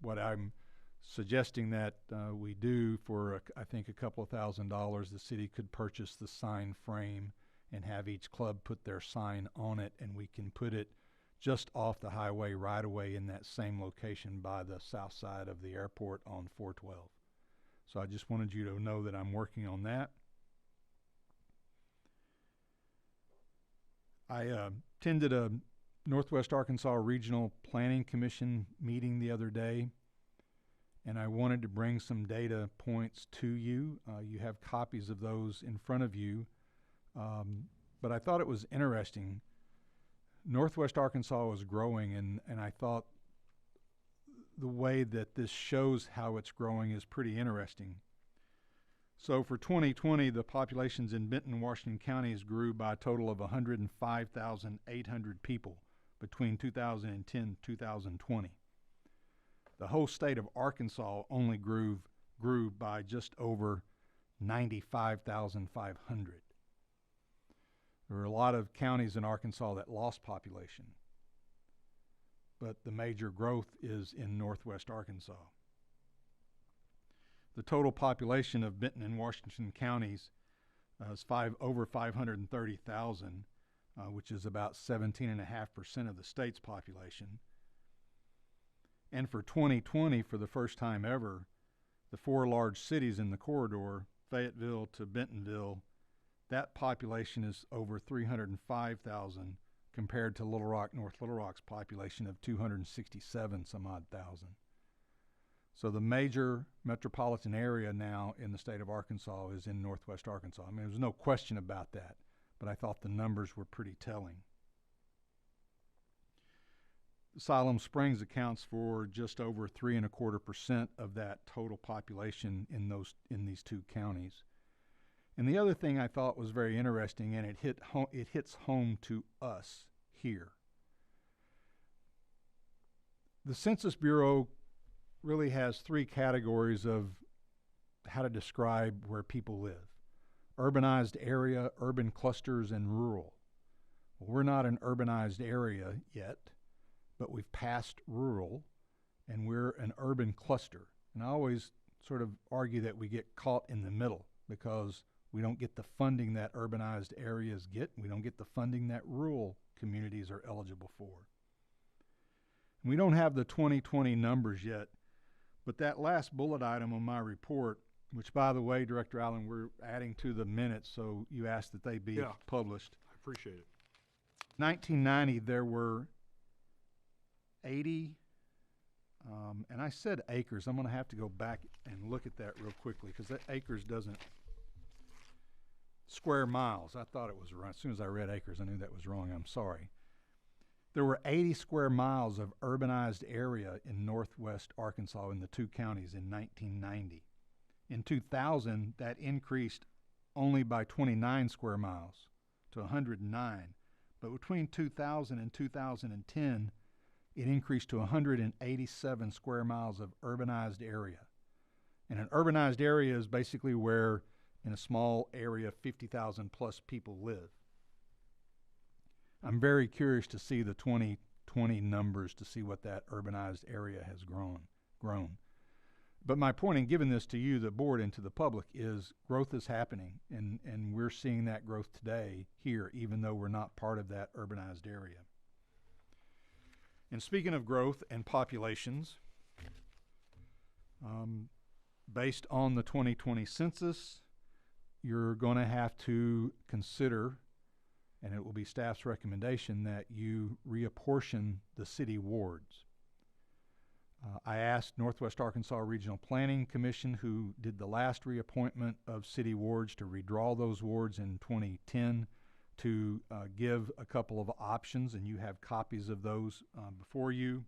what I'm suggesting that we do for, I think, a couple of $1,000s, the city could purchase the sign frame and have each club put their sign on it, and we can put it just off the highway right away in that same location by the south side of the airport on 412. So I just wanted you to know that I'm working on that. I attended a Northwest Arkansas Regional Planning Commission meeting the other day, and I wanted to bring some data points to you. You have copies of those in front of you, but I thought it was interesting. Northwest Arkansas was growing, and I thought the way that this shows how it's growing is pretty interesting. So for 2020, the populations in Benton and Washington counties grew by a total of 105,800 people between 2010 and 2020. The whole state of Arkansas only grew by just over 95,500. There were a lot of counties in Arkansas that lost population, but the major growth is in Northwest Arkansas. The total population of Benton and Washington counties is over 530,000, which is about 17.5% of the state's population. And for 2020, for the first time ever, the 4 large cities in the corridor, Fayetteville to Bentonville, that population is over 305,000 compared to Little Rock, North Little Rock's population of 267 some odd thousand. So the major metropolitan area now in the state of Arkansas is in Northwest Arkansas. I mean, there's no question about that, but I thought the numbers were pretty telling. Siloam Springs accounts for just over 3.25% of that total population in these 2 counties. And the other thing I thought was very interesting, and it hits home to us here. The Census Bureau really has 3 categories of how to describe where people live: urbanized area, urban clusters, and rural. Well, we're not an urbanized area yet, but we've passed rural, and we're an urban cluster. And I always sort of argue that we get caught in the middle because we don't get the funding that urbanized areas get, and we don't get the funding that rural communities are eligible for. And we don't have the 2020 numbers yet, but that last bullet item on my report, which, by the way, Director Allen, we're adding to the minutes, so you asked that they be published. I appreciate it. 1990, there were 80, and I said acres. I'm going to have to go back and look at that real quickly because that acres doesn't, square miles. I thought it was wrong. As soon as I read acres, I knew that was wrong. I'm sorry. There were 80 square miles of urbanized area in Northwest Arkansas in the 2 counties in 1990. In 2000, that increased only by 29 square miles to 109. But between 2000 and 2010, it increased to 187 square miles of urbanized area. And an urbanized area is basically where, in a small area, 50,000 plus people live. I'm very curious to see the 2020 numbers to see what that urbanized area has grown. But my point in giving this to you, the board, and to the public is growth is happening, and we're seeing that growth today here, even though we're not part of that urbanized area. And speaking of growth and populations, based on the 2020 census, you're going to have to consider, and it will be staff's recommendation, that you reapportion the city wards. I asked Northwest Arkansas Regional Planning Commission, who did the last reappointment of city wards, to redraw those wards in 2010 to give a couple of options, and you have copies of those before you.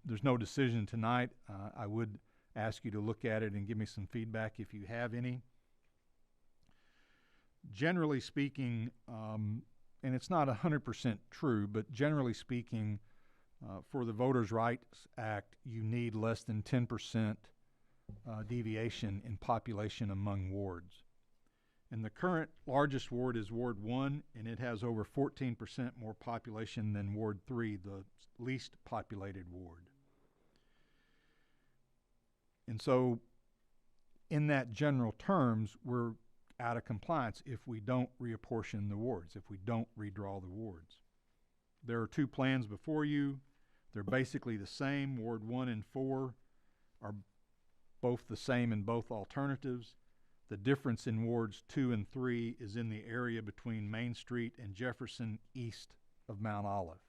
There's no decision tonight. I would ask you to look at it and give me some feedback if you have any. Generally speaking, and it's not 100% true, but generally speaking, for the Voters' Rights Act, you need less than 10% deviation in population among wards. And the current largest ward is Ward 1, and it has over 14% more population than Ward 3, the least populated ward. And so, in that general terms, we're out of compliance if we don't reapportion the wards, if we don't redraw the wards. There are two plans before you. They're basically the same. Ward 1 and 4 are both the same in both alternatives. The difference in wards 2 and 3 is in the area between Main Street and Jefferson east of Mount Olive.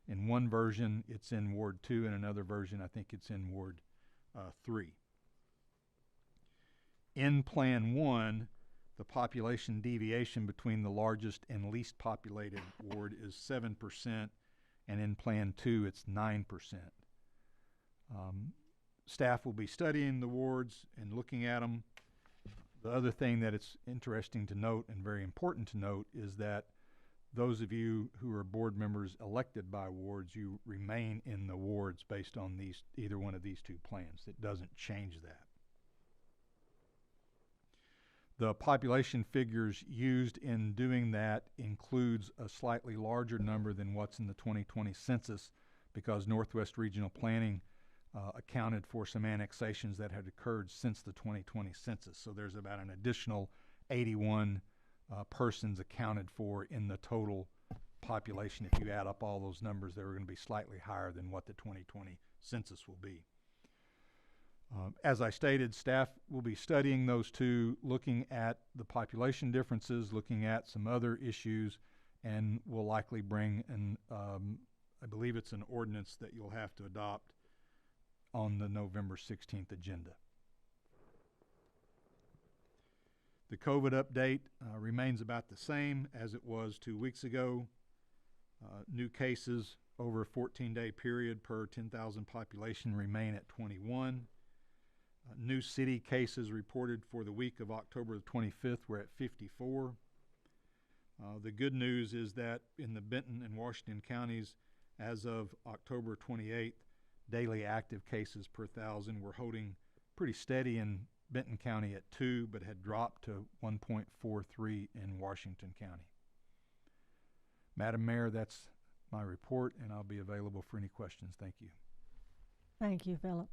In one version, it's in Ward 2. In another version, I think it's in Ward 3. In Plan 1, the population deviation between the largest and least populated ward is 7%, and in Plan 2, it's 9%. Staff will be studying the wards and looking at them. The other thing that it's interesting to note and very important to note is that those of you who are board members elected by wards, you remain in the wards based on either one of these two plans. It doesn't change that. The population figures used in doing that includes a slightly larger number than what's in the 2020 census, because Northwest Regional Planning accounted for some annexations that had occurred since the 2020 census. So there's about an additional 81 persons accounted for in the total population. If you add up all those numbers, they're going to be slightly higher than what the 2020 census will be. As I stated, staff will be studying those two, looking at the population differences, looking at some other issues, and will likely bring an, I believe it's an ordinance that you'll have to adopt on the November 16th agenda. The COVID update remains about the same as it was 2 weeks ago. New cases over a 14-day period per 10,000 population remain at 21. New city cases reported for the week of October the 25th were at 54. The good news is that in the Benton and Washington counties, as of October 28th, daily active cases per 1,000 were holding pretty steady in Benton County at 2, but had dropped to 1.43 in Washington County. Madam Mayor, that's my report, and I'll be available for any questions. Thank you. Thank you, Philip.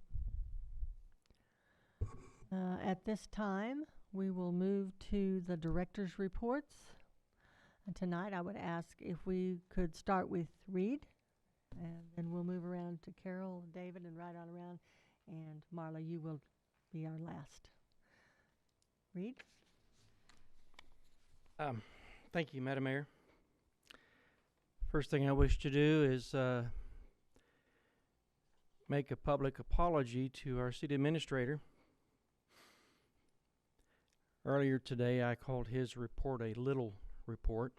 At this time, we will move to the director's reports. And tonight, I would ask if we could start with Reed, and then we'll move around to Carol, David, and right on around. And Marla, you will be our last. Reed? Thank you, Madam Mayor. First thing I wish to do is make a public apology to our city administrator. Earlier today, I called his report a little report,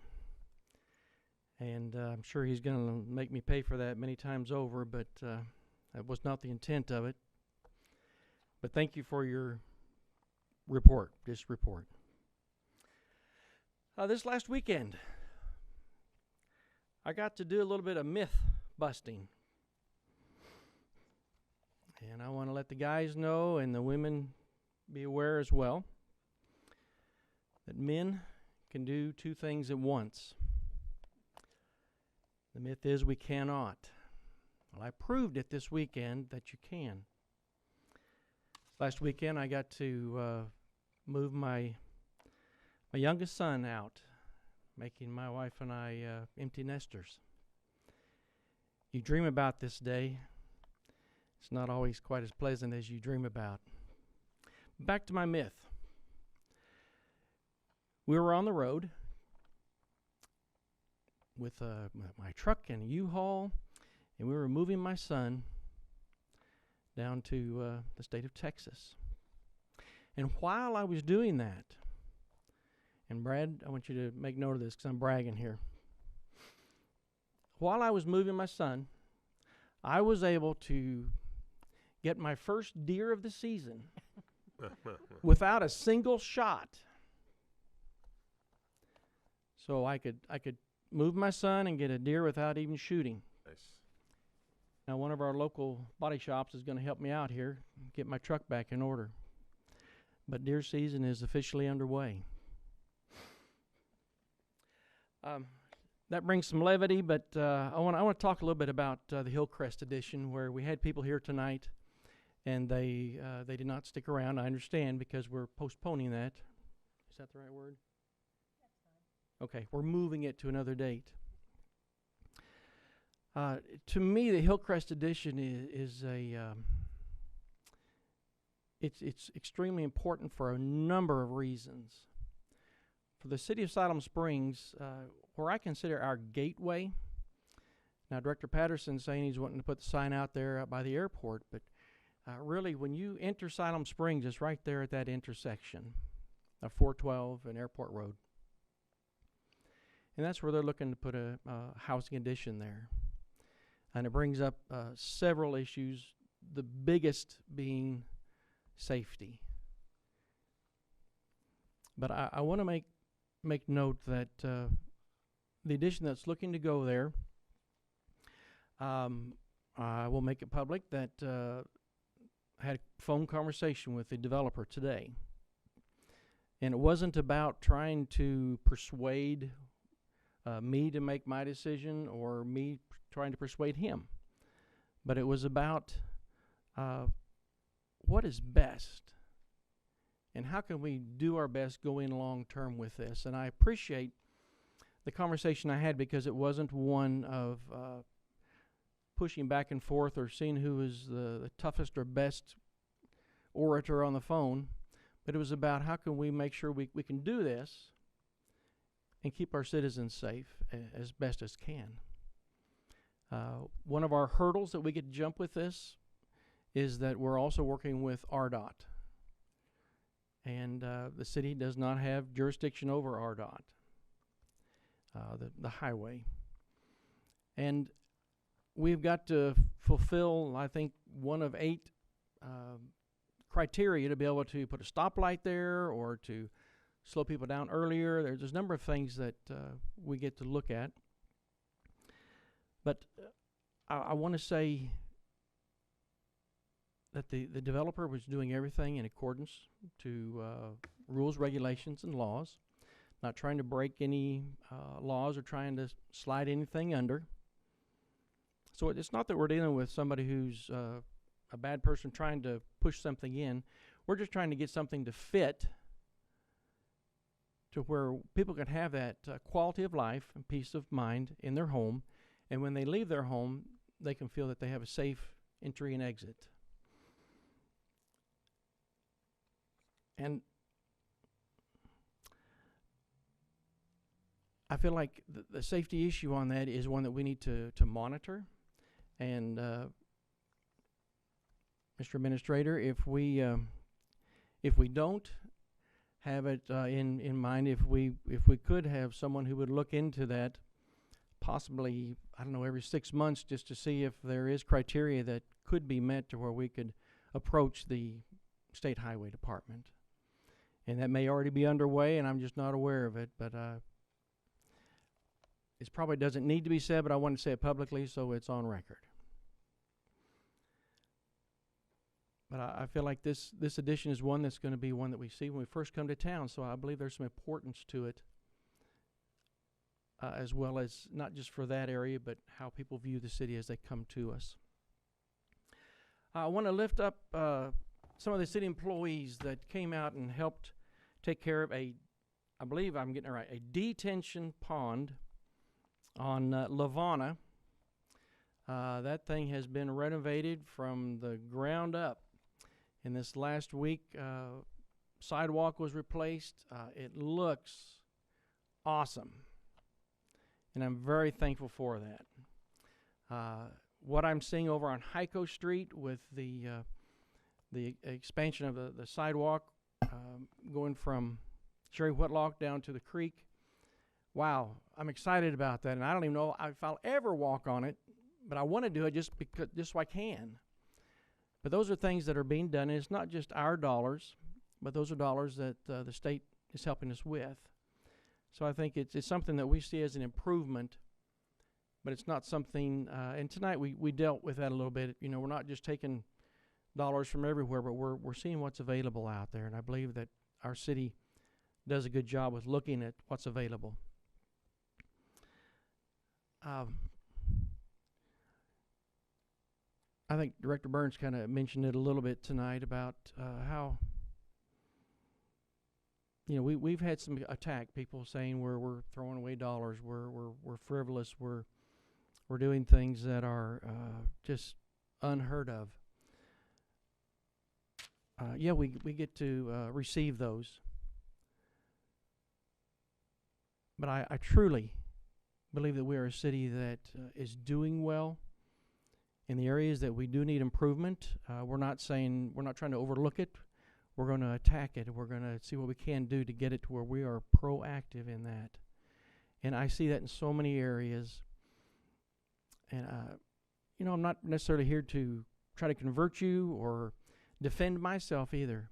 and I'm sure he's going to make me pay for that many times over, but that was not the intent of it. But thank you for your report, this report. This last weekend, I got to do a little bit of myth busting. And I want to let the guys know, and the women be aware as well, that men can do two things at once. The myth is we cannot. Well, I proved it this weekend that you can. Last weekend, I got to move my youngest son out, making my wife and I empty nesters. You dream about this day. It's not always quite as pleasant as you dream about. Back to my myth. We were on the road with my truck and a U-Haul, and we were moving my son down to the state of Texas. And while I was doing that, and Brad, I want you to make note of this because I'm bragging here. While I was moving my son, I was able to get my first deer of the season without a single shot. So I could move my son and get a deer without even shooting. Nice. Now one of our local body shops is going to help me out here, get my truck back in order. But deer season is officially underway. That brings some levity, but I want to talk a little bit about the Hillcrest edition, where we had people here tonight, and they did not stick around. I understand, because we're postponing that Is that the right word? Okay, we're moving it to another date. To me, the Hillcrest edition is it's extremely important for a number of reasons. For the city of Siloam Springs, where I consider our gateway. Now, Director Patterson's saying he's wanting to put the sign out there by the airport, but really, when you enter Siloam Springs, it's right there at that intersection of 412 and Airport Road. And that's where they're looking to put a housing addition there. And it brings up several issues, the biggest being safety. But I want to make note that the addition that's looking to go there, I will make it public that I had a phone conversation with the developer today. And it wasn't about trying to persuade me to make my decision or me trying to persuade him. But it was about what is best and how can we do our best going long term with this. And I appreciate the conversation I had because it wasn't one of pushing back and forth or seeing who is the toughest or best orator on the phone, but it was about how can we make sure we can do this and keep our citizens safe as best as can. One of our hurdles that we get to jump with this is that we're also working with RDOT. And the city does not have jurisdiction over RDOT, the highway. And we've got to fulfill, I think, one of 8 criteria to be able to put a stoplight there or to slow people down earlier. There's a number of things that we get to look at. But I want to say that the developer was doing everything in accordance to rules, regulations, and laws, not trying to break any laws or trying to slide anything under. So it's not that we're dealing with somebody who's a bad person trying to push something in. We're just trying to get something to fit to where people can have that quality of life and peace of mind in their home. And when they leave their home, they can feel that they have a safe entry and exit. And I feel like the safety issue on that is one that we need to monitor. And Mr. Administrator, if we don't have it in mind, if we could have someone who would look into that, possibly, I don't know, every 6 months, just to see if there is criteria that could be met to where we could approach the State Highway Department. And that may already be underway, and I'm just not aware of it, but it probably doesn't need to be said, but I want to say it publicly so it's on record. But I feel like this edition is one that's going to be one that we see when we first come to town, so I believe there's some importance to it, as well as not just for that area, but how people view the city as they come to us. I want to lift up some of the city employees that came out and helped take care of I believe I'm getting it right, a detention pond on Lavana. That thing has been renovated from the ground up. And this last week, sidewalk was replaced. It looks awesome. And I'm very thankful for that. What I'm seeing over on Hyoekyung Street with the expansion of the sidewalk going from Sherri Whitlock down to the creek, wow, I'm excited about that. And I don't even know if I'll ever walk on it, but I want to do it just so I can. But those are things that are being done, and it's not just our dollars, but those are dollars that the state is helping us with. So I think it's something that we see as an improvement, but it's not something, and tonight we dealt with that a little bit. You know, we're not just taking dollars from everywhere, but we're seeing what's available out there, and I believe that our city does a good job with looking at what's available. I think Director Burns kind of mentioned it a little bit tonight about how you know, we've had some attack, people saying we're throwing away dollars, we're frivolous, we're doing things that are just unheard of. Yeah, we get to receive those. But I truly believe that we are a city that is doing well in the areas that we do need improvement. We're not trying to overlook it. We're going to attack it. We're going to see what we can do to get it to where we are proactive in that. And I see that in so many areas. And, you know, I'm not necessarily here to try to convert you or defend myself either.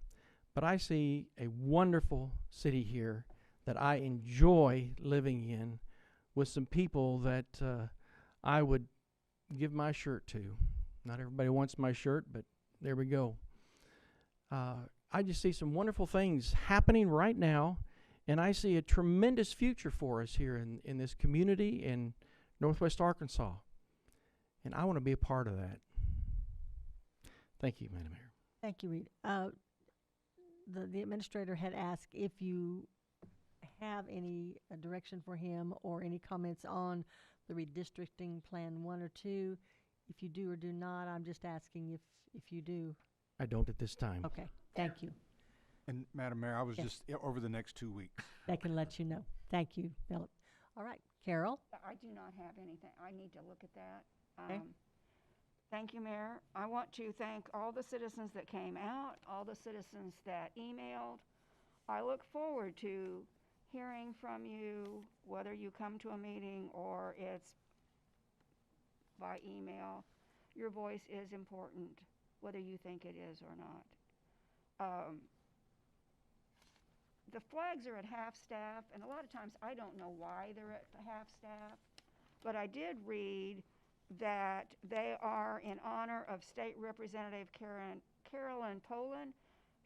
But I see a wonderful city here that I enjoy living in, with some people that I would give my shirt to. Not everybody wants my shirt, but there we go. I just see some wonderful things happening right now, and I see a tremendous future for us here in this community in Northwest Arkansas. And I want to be a part of that. Thank you, Madam Mayor. Thank you, Reed. The administrator had asked if you have any direction for him or any comments on the redistricting plan 1 or 2. If you do or do not, I'm just asking if you do. I don't at this time. Okay, thank you. And Madam Mayor, I was Yes. just over the next 2 weeks. They can let you know. Thank you, Philip. All right, Carol? I do not have anything. I need to look at that. Okay. Thank you, Mayor. I want to thank all the citizens that came out, all the citizens that emailed. I look forward to hearing from you, whether you come to a meeting or it's by email. Your voice is important, whether you think it is or not. The flags are at half-staff, and a lot of times I don't know why they're at half-staff, but I did read that they are in honor of State Representative Carolyn Poland,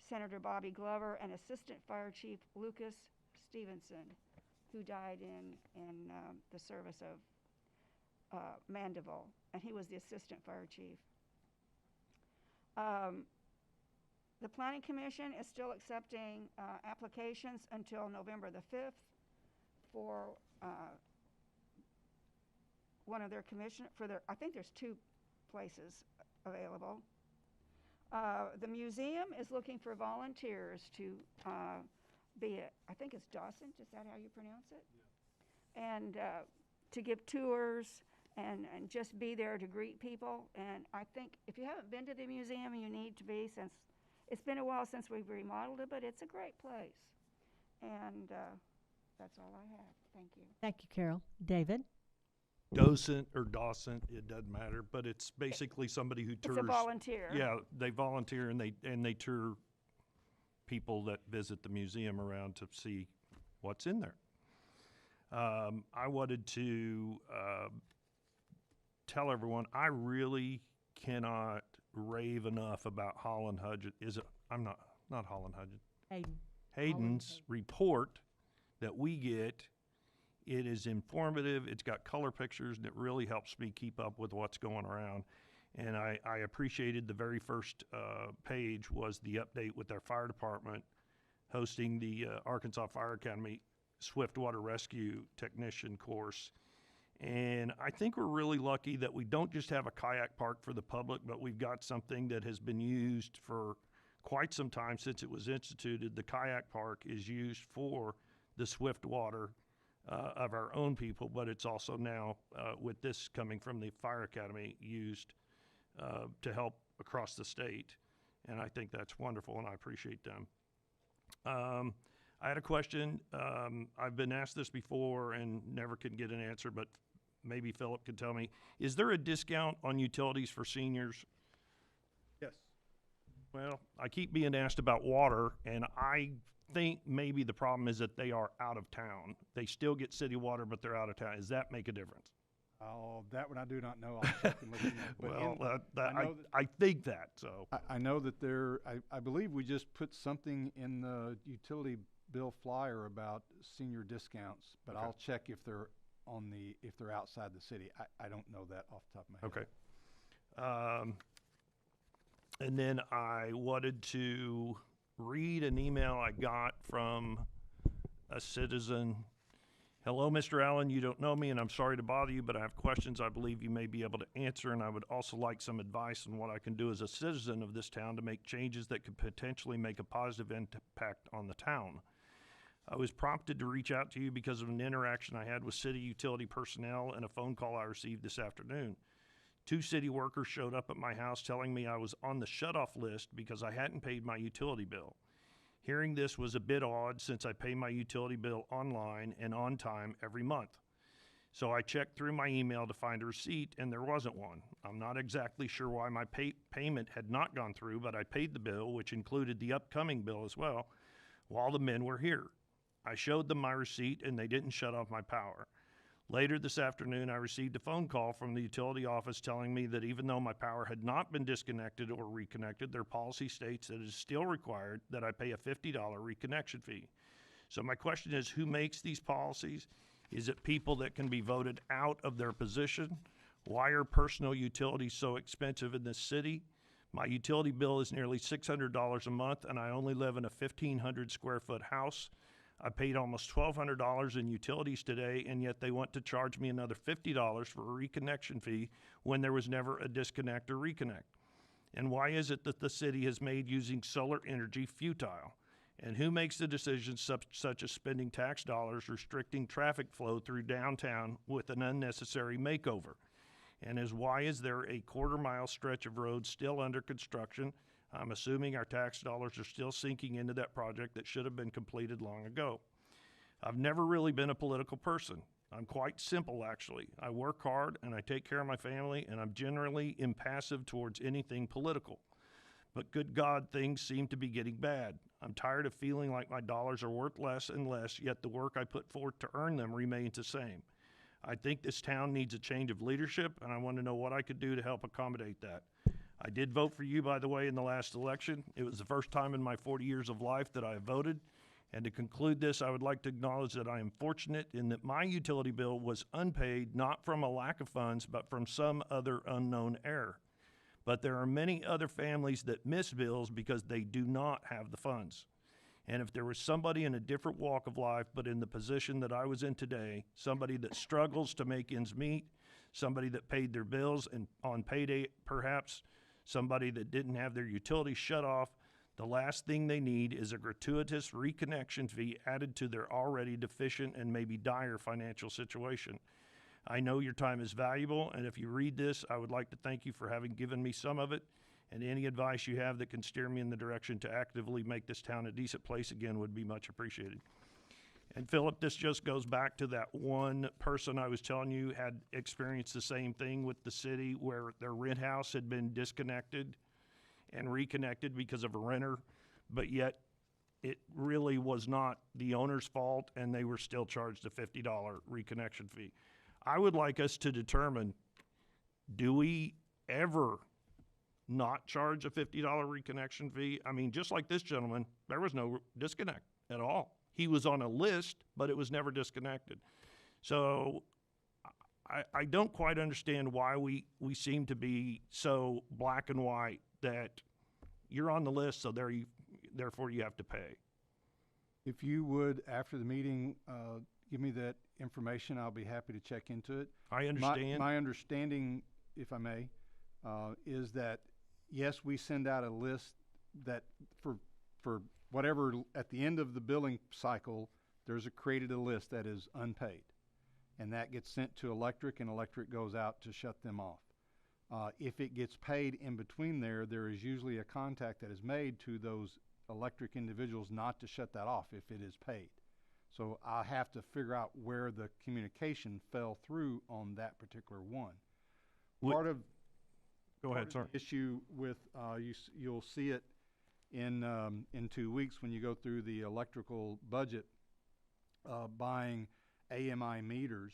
Senator Bobby Glover, and Assistant Fire Chief Lucas Stevenson, who died in the service of Mandeville, and he was the Assistant Fire Chief. The Planning Commission is still accepting applications until November the 5th for one of their commission, I think there's 2 places available. The museum is looking for volunteers to be it. I think it's Dawson, is that how you pronounce it? Yeah. And to give tours and just be there to greet people. And I think if you haven't been to the museum, you need to be, since it's been a while since we've remodeled it, but it's a great place. And that's all I have. Thank you. Thank you, Carol. David? Docent or docent, it doesn't matter, but it's basically somebody who tours. It's a volunteer. Yeah, they volunteer and they tour people that visit the museum around to see what's in there. I wanted to tell everyone I really cannot rave enough about Holland Hudgens. Not Holland Hudgens. Hayden's report that we get. It is informative, it's got color pictures, and it really helps me keep up with what's going around. And I appreciated the very first page was the update with their fire department hosting the Arkansas Fire Academy Swiftwater Rescue Technician course. And I think we're really lucky that we don't just have a kayak park for the public, but we've got something that has been used for quite some time since it was instituted. The kayak park is used for the Swiftwater of our own people, but it's also now, with this coming from the Fire Academy, used to help across the state. And I think that's wonderful, and I appreciate them. I had a question. I've been asked this before and never could get an answer, but maybe Philip could tell me. Is there a discount on utilities for seniors? Yes. Well, I keep being asked about water, and I think maybe the problem is that they are out of town. They still get city water, but they're out of town. Does that make a difference? Oh, that one I do not know. I'll check and let you know. But well, I think that, so. I know that I believe we just put something in the utility bill flyer about senior discounts, but Okay. I'll check if they're if they're outside the city. I don't know that off the top of my head. Okay. And then I wanted to read an email I got from a citizen. Hello, Mr. Allen, you don't know me and I'm sorry to bother you, but I have questions I believe you may be able to answer, and I would also like some advice on what I can do as a citizen of this town to make changes that could potentially make a positive impact on the town. I was prompted to reach out to you because of an interaction I had with city utility personnel and a phone call I received this afternoon. 2 city workers showed up at my house telling me I was on the shut-off list because I hadn't paid my utility bill. Hearing this was a bit odd since I pay my utility bill online and on time every month. So I checked through my email to find a receipt, and there wasn't one. I'm not exactly sure why my payment had not gone through, but I paid the bill, which included the upcoming bill as well, while the men were here. I showed them my receipt, and they didn't shut off my power. Later this afternoon, I received a phone call from the utility office telling me that even though my power had not been disconnected or reconnected, their policy states that it is still required that I pay a $50 reconnection fee. So my question is, who makes these policies? Is it people that can be voted out of their position? Why are personal utilities so expensive in this city? My utility bill is nearly $600 a month, and I only live in a 1,500 square foot house. I paid almost $1,200 in utilities today, and yet they want to charge me another $50 for a reconnection fee when there was never a disconnect or reconnect. And why is it that the city has made using solar energy futile? And who makes the decisions such as spending tax dollars restricting traffic flow through downtown with an unnecessary makeover? And why is there a quarter-mile stretch of road still under construction? I'm assuming our tax dollars are still sinking into that project that should have been completed long ago. I've never really been a political person. I'm quite simple, actually. I work hard and I take care of my family, and I'm generally impassive towards anything political. But good God, things seem to be getting bad. I'm tired of feeling like my dollars are worth less and less, yet the work I put forth to earn them remains the same. I think this town needs a change of leadership, and I want to know what I could do to help accommodate that. I did vote for you, by the way, in the last election. It was the first time in my 40 years of life that I have voted. And to conclude this, I would like to acknowledge that I am fortunate in that my utility bill was unpaid, not from a lack of funds, but from some other unknown error. But there are many other families that miss bills because they do not have the funds. And if there was somebody in a different walk of life, but in the position that I was in today, somebody that struggles to make ends meet, somebody that paid their bills and on payday perhaps, somebody that didn't have their utilities shut off, the last thing they need is a gratuitous reconnection fee added to their already deficient and maybe dire financial situation. I know your time is valuable, and if you read this, I would like to thank you for having given me some of it, and any advice you have that can steer me in the direction to actively make this town a decent place again would be much appreciated. And Philip, this just goes back to that one person I was telling you had experienced the same thing with the city where their rent house had been disconnected and reconnected because of a renter, but yet it really was not the owner's fault and they were still charged a $50 reconnection fee. I would like us to determine, do we ever not charge a $50 reconnection fee? I mean, just like this gentleman, there was no disconnect at all. He was on a list, but it was never disconnected. So I don't quite understand why we seem to be so black and white that you're on the list, so therefore you have to pay. If you would, after the meeting, give me that information, I'll be happy to check into it. I understand. My understanding, if I may, is that, yes, we send out a list that for whatever, at the end of the billing cycle, there's created a list that is unpaid. And that gets sent to electric, and electric goes out to shut them off. If it gets paid in between there is usually a contact that is made to those electric individuals not to shut that off if it is paid. So I have to figure out where the communication fell through on that particular one. Part of the issue with, you'll see it in 2 weeks when you go through the electrical budget, buying AMI meters.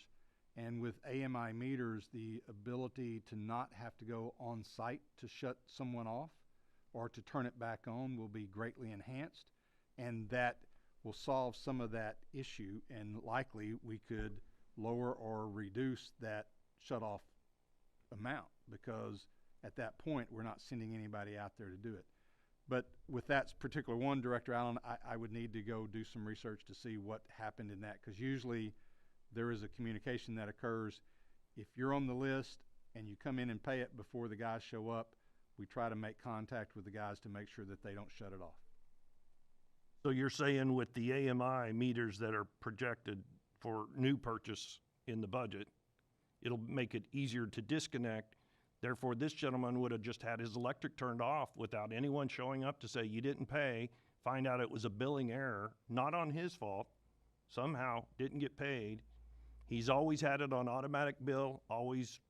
And with AMI meters, the ability to not have to go on site to shut someone off or to turn it back on will be greatly enhanced. And that will solve some of that issue, and likely we could lower or reduce that shut-off amount, because at that point we're not sending anybody out there to do it. But with that particular one, Director Allen, I would need to go do some research to see what happened in that, because usually there is a communication that occurs. If you're on the list and you come in and pay it before the guys show up, we try to make contact with the guys to make sure that they don't shut it off. So you're saying with the AMI meters that are projected for new purchase in the budget, it'll make it easier to disconnect. Therefore, this gentleman would have just had his electric turned off without anyone showing up to say you didn't pay, find out it was a billing error, not on his fault, somehow didn't get paid. He's always had it on automatic bill, always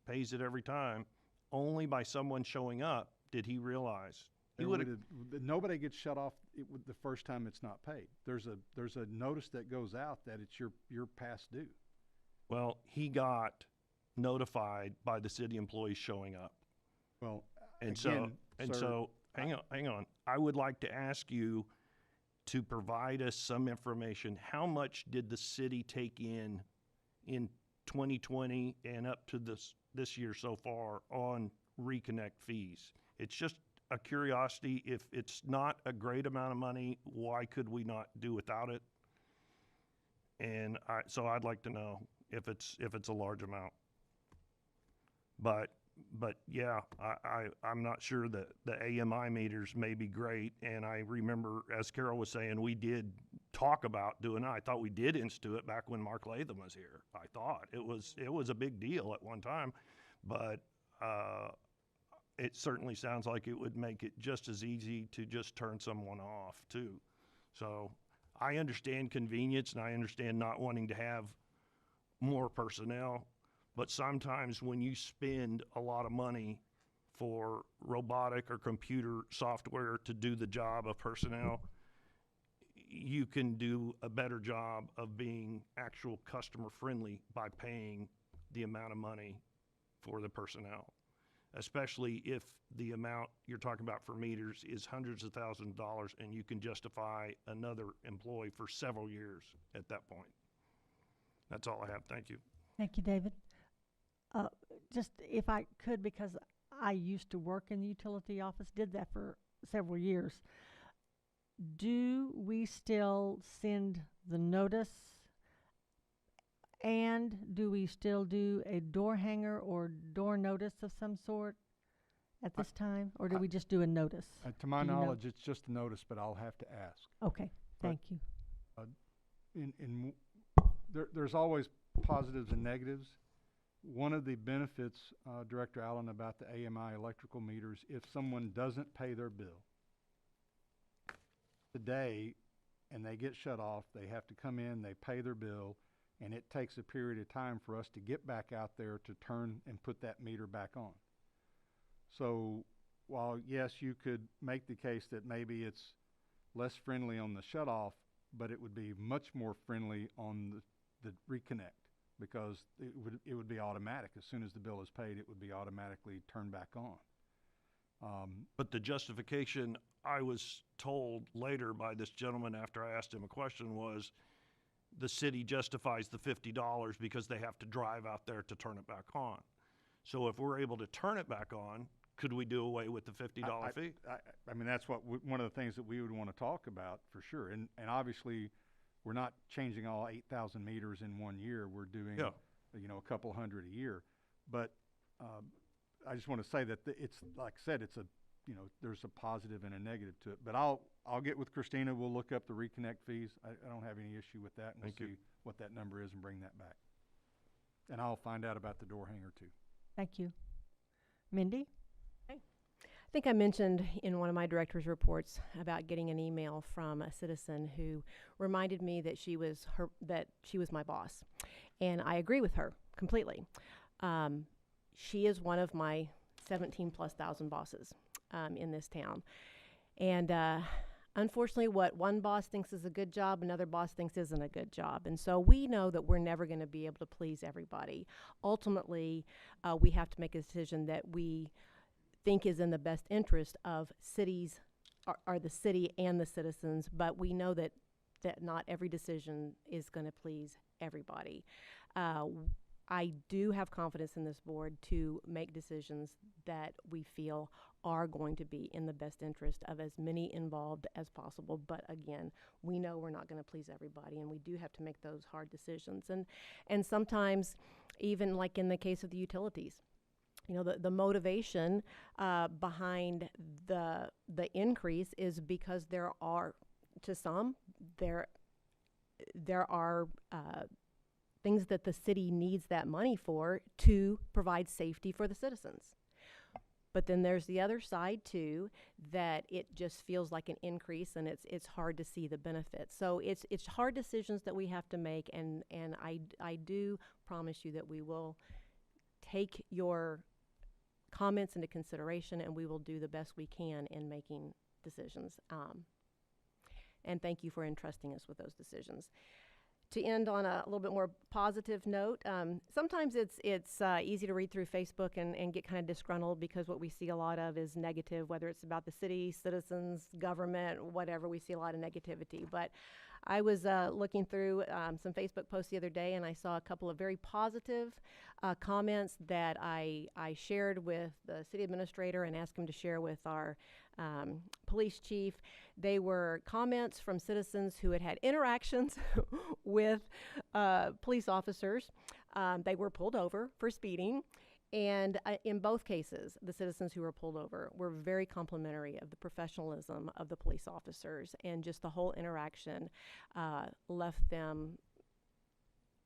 pays it every time. Only by someone showing up did he realize. He would Nobody gets shut off the first time it's not paid. There's a notice that goes out that it's your past due. Well, he got notified by the city employees showing up. Well, And again, sir, so, hang on. I would like to ask you to provide us some information. How much did the city take in 2020 and up to this year so far on reconnect fees? It's just a curiosity. If it's not a great amount of money, why could we not do without it? And so I'd like to know if it's a large amount. But yeah, I'm not sure that the AMI meters may be great. And I remember, as Carol was saying, we did talk about doing it. I thought we did institute it back when Mark Latham was here. I thought it was a big deal at one time, but it certainly sounds like it would make it just as easy to just turn someone off too. So I understand convenience and I understand not wanting to have more personnel. But sometimes when you spend a lot of money for robotic or computer software to do the job of personnel, you can do a better job of being actual customer friendly by paying the amount of money for the personnel, especially if the amount you're talking about for meters is hundreds of thousands of dollars and you can justify another employee for several years at that point. That's all I have. Thank you. Thank you, David. Just if I could, because I used to work in the utility office, did that for several years. Do we still send the notice? And do we still do a door hanger or door notice of some sort at this time? Or do we just do a notice? To my Do you know? knowledge, it's just a notice, but I'll have to ask. Okay, thank you. There's always positives and negatives. One of the benefits, Director Allen, about the AMI electrical meters, if someone doesn't pay their bill today and they get shut off, they have to come in, they pay their bill, and it takes a period of time for us to get back out there to turn and put that meter back on. So while, yes, you could make the case that maybe it's less friendly on the shut off, but it would be much more friendly on the reconnect, because it would be automatic. As soon as the bill is paid, it would be automatically turned back on. But the justification I was told later by this gentleman after I asked him a question was the city justifies the $50 because they have to drive out there to turn it back on. So if we're able to turn it back on, could we do away with the $50 fee? I mean, that's what one of the things that we would want to talk about for sure. And obviously, we're not changing all 8,000 meters in 1 year. We're doing, a couple hundred a year. But I just want to say that it's, like I said, it's there's a positive and a negative to it. But I'll get with Christina. We'll look up the reconnect fees. I don't have any issue with that. And we'll see what that number is and bring that back. And I'll find out about the door hanger too. Thank you. Mindy? I think I mentioned in one of my director's reports about getting an email from a citizen who reminded me that she was my boss, and I agree with her completely. She is one of my 17,000+ bosses in this town, and unfortunately, what one boss thinks is a good job, another boss thinks isn't a good job, and so we know that we're never going to be able to please everybody. Ultimately, we have to make a decision that we think is in the best interest of cities, are the city and the citizens, but we know that not every decision is going to please everybody. I do have confidence in this board to make decisions that we feel are going to be in the best interest of as many involved as possible. But again, we know we're not going to please everybody, and we do have to make those hard decisions. And sometimes, even like in the case of the utilities, you know, the motivation behind the increase is because there are, to some, there are things that the city needs that money for to provide safety for the citizens. But then there's the other side too, that it just feels like an increase, and it's hard to see the benefits. So it's hard decisions that we have to make, and I do promise you that we will take your comments into consideration, and we will do the best we can in making decisions. And thank you for entrusting us with those decisions. To end on a little bit more positive note, sometimes it's easy to read through Facebook and get kind of disgruntled because what we see a lot of is negative, whether it's about the city, citizens, government, whatever. We see a lot of negativity. But I was looking through some Facebook posts the other day, and I saw a couple of very positive comments that I shared with the city administrator and asked him to share with our police chief. They were comments from citizens who had had interactions with police officers. They were pulled over for speeding. And in both cases, the citizens who were pulled over were very complimentary of the professionalism of the police officers, and just the whole interaction left them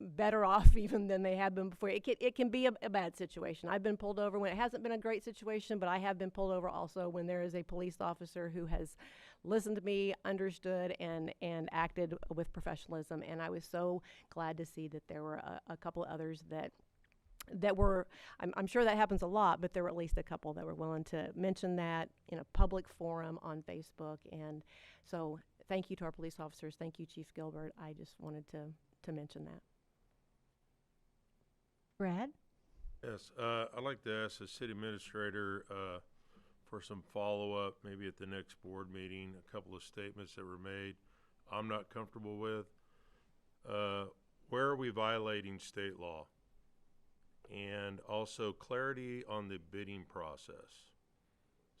better off even than they had been before. It can be a bad situation. I've been pulled over when it hasn't been a great situation, but I have been pulled over also when there is a police officer who has listened to me, understood, and acted with professionalism. And I was so glad to see that there were a couple of others that were, I'm sure that happens a lot, but there were at least a couple that were willing to mention that in a public forum on Facebook. And so thank you to our police officers. Thank you, Chief Gilbert. I just wanted to mention that. Brad? Yes, I'd like to ask the city administrator for some follow-up, maybe at the next board meeting, a couple of statements that were made I'm not comfortable with. Where are we violating state law? And also clarity on the bidding process.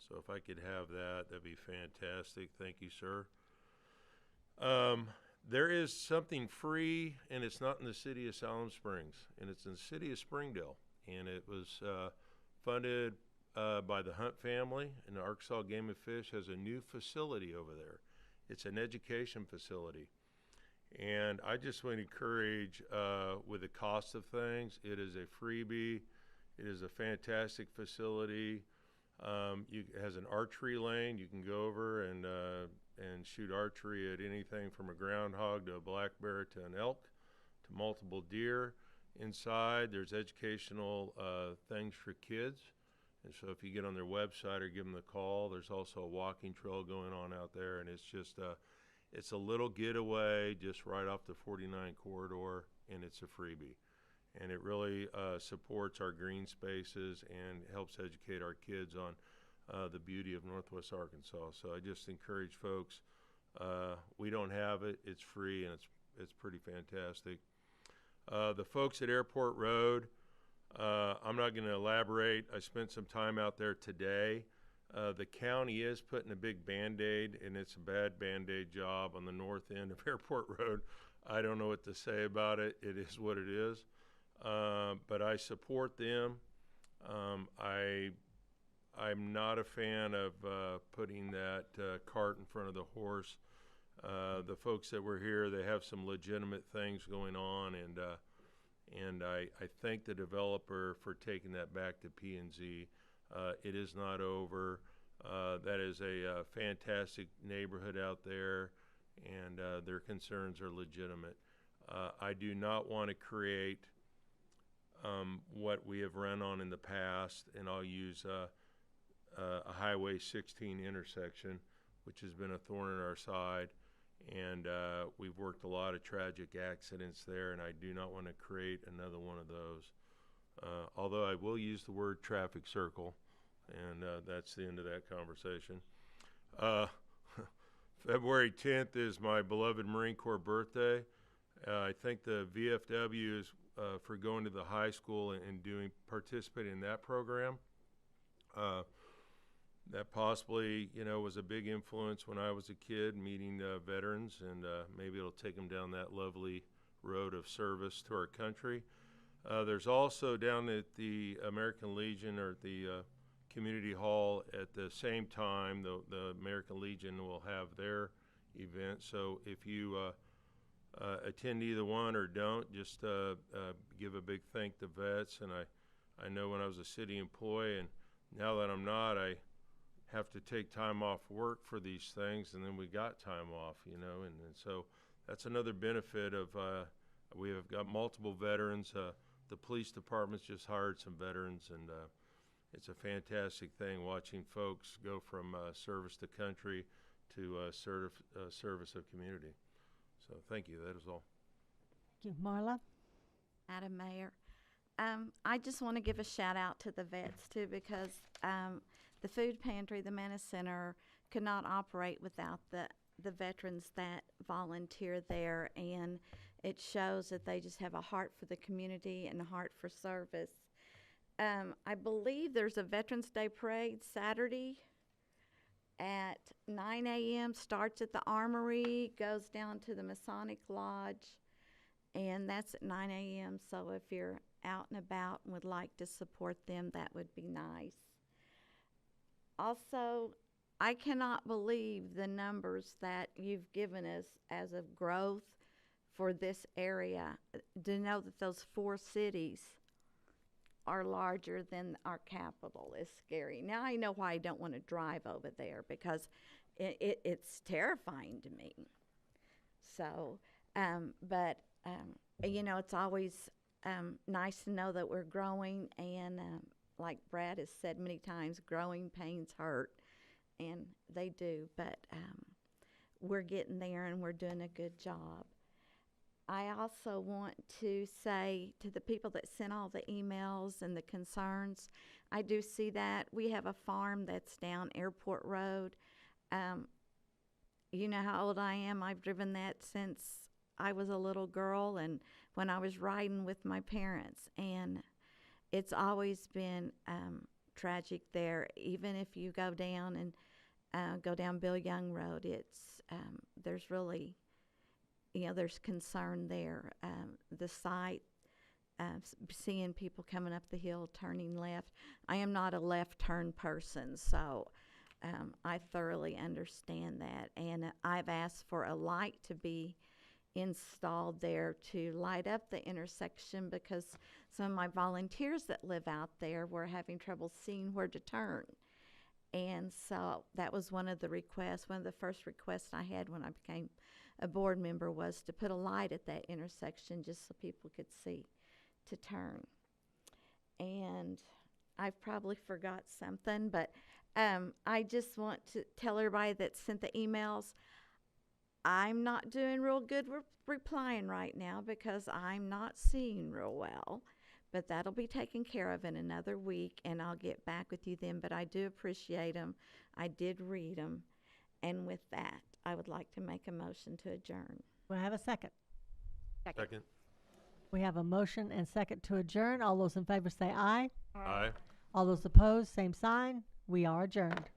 So if I could have that, that'd be fantastic. Thank you, sir. There is something free, and it's not in the city of Siloam Springs, and it's in the city of Springdale. And it was funded by the Hunt family, and the Arkansas Game and Fish has a new facility over there. It's an education facility. And I just want to encourage, with the cost of things, it is a freebie. It is a fantastic facility. It has an archery lane. You can go over and shoot archery at anything from a groundhog to a black bear to an elk to multiple deer. Inside, there's educational things for kids. And so if you get on their website or give them a call, there's also a walking trail going on out there. And it's just it's a little getaway just right off the 49 corridor, and it's a freebie. And it really supports our green spaces and helps educate our kids on the beauty of Northwest Arkansas. So I just encourage folks, we don't have it, it's free, and it's pretty fantastic. The folks at Airport Road, I'm not going to elaborate. I spent some time out there today. The county is putting a big Band-Aid, and it's a bad Band-Aid job on the north end of Airport Road. I don't know what to say about it. It is what it is. But I support them. I'm not a fan of putting that cart in front of the horse. The folks that were here, they have some legitimate things going on, and I thank the developer for taking that back to P&Z. It is not over. That is a fantastic neighborhood out there, and their concerns are legitimate. I do not want to create what we have run on in the past, and I'll use a Highway 16 intersection, which has been a thorn in our side, and we've worked a lot of tragic accidents there, and I do not want to create another one of those. Although I will use the word traffic circle, and that's the end of that conversation. February 10th is my beloved Marine Corps birthday. I thank the VFWs for going to the high school and participating in that program. that possibly, you know, was a big influence when I was a kid, meeting veterans, and maybe it'll take them down that lovely road of service to our country. There's also down at the American Legion, or the Community Hall, at the same time, the American Legion will have their event. So if you attend either one or don't, just give a big thank to vets. And I know when I was a city employee, and now that I'm not, I have to take time off work for these things, and then we got time off, you know, and so that's another benefit of we have got multiple veterans. The police department's just hired some veterans, and it's a fantastic thing watching folks go from service to country to service of community. So thank you. That is all. Thank you. Marla? Madam Mayor, I just want to give a shout out to the vets too, because the food pantry, the Manna Center, could not operate without the veterans that volunteer there, and it shows that they just have a heart for the community and a heart for service. I believe there's a Veterans Day parade Saturday at 9 a.m., starts at the Armory, goes down to the Masonic Lodge, and that's at 9 a.m. So if you're out and about and would like to support them, that would be nice. Also, I cannot believe the numbers that you've given us as of growth for this area. To know that those 4 cities are larger than our capital is scary. Now I know why I don't want to drive over there, because it's terrifying to me. So, you know, it's always nice to know that we're growing, and like Brad has said many times, growing pains hurt, and they do, but we're getting there and we're doing a good job. I also want to say to the people that sent all the emails and the concerns, I do see that. We have a farm that's down Airport Road. You know how old I am. I've driven that since I was a little girl, and when I was riding with my parents, and it's always been tragic there. Even if you go down and go down Bill Young Road, it's there's really, you know, there's concern there. The site, seeing people coming up the hill, turning left. I am not a left turn person, so I thoroughly understand that. And I've asked for a light to be installed there to light up the intersection, because some of my volunteers that live out there were having trouble seeing where to turn. And so that was one of the requests. One of the first requests I had when I became a board member was to put a light at that intersection just so people could see to turn. And I've probably forgot something, but I just want to tell everybody that sent the emails, I'm not doing real good replying right now because I'm not seeing real well, but that'll be taken care of in another week, and I'll get back with you then. But I do appreciate them. I did read them. And with that, I would like to make a motion to adjourn. Do I have a second? Second. We have a motion and second to adjourn. All those in favor say aye. Aye. All those opposed, same sign. We are adjourned.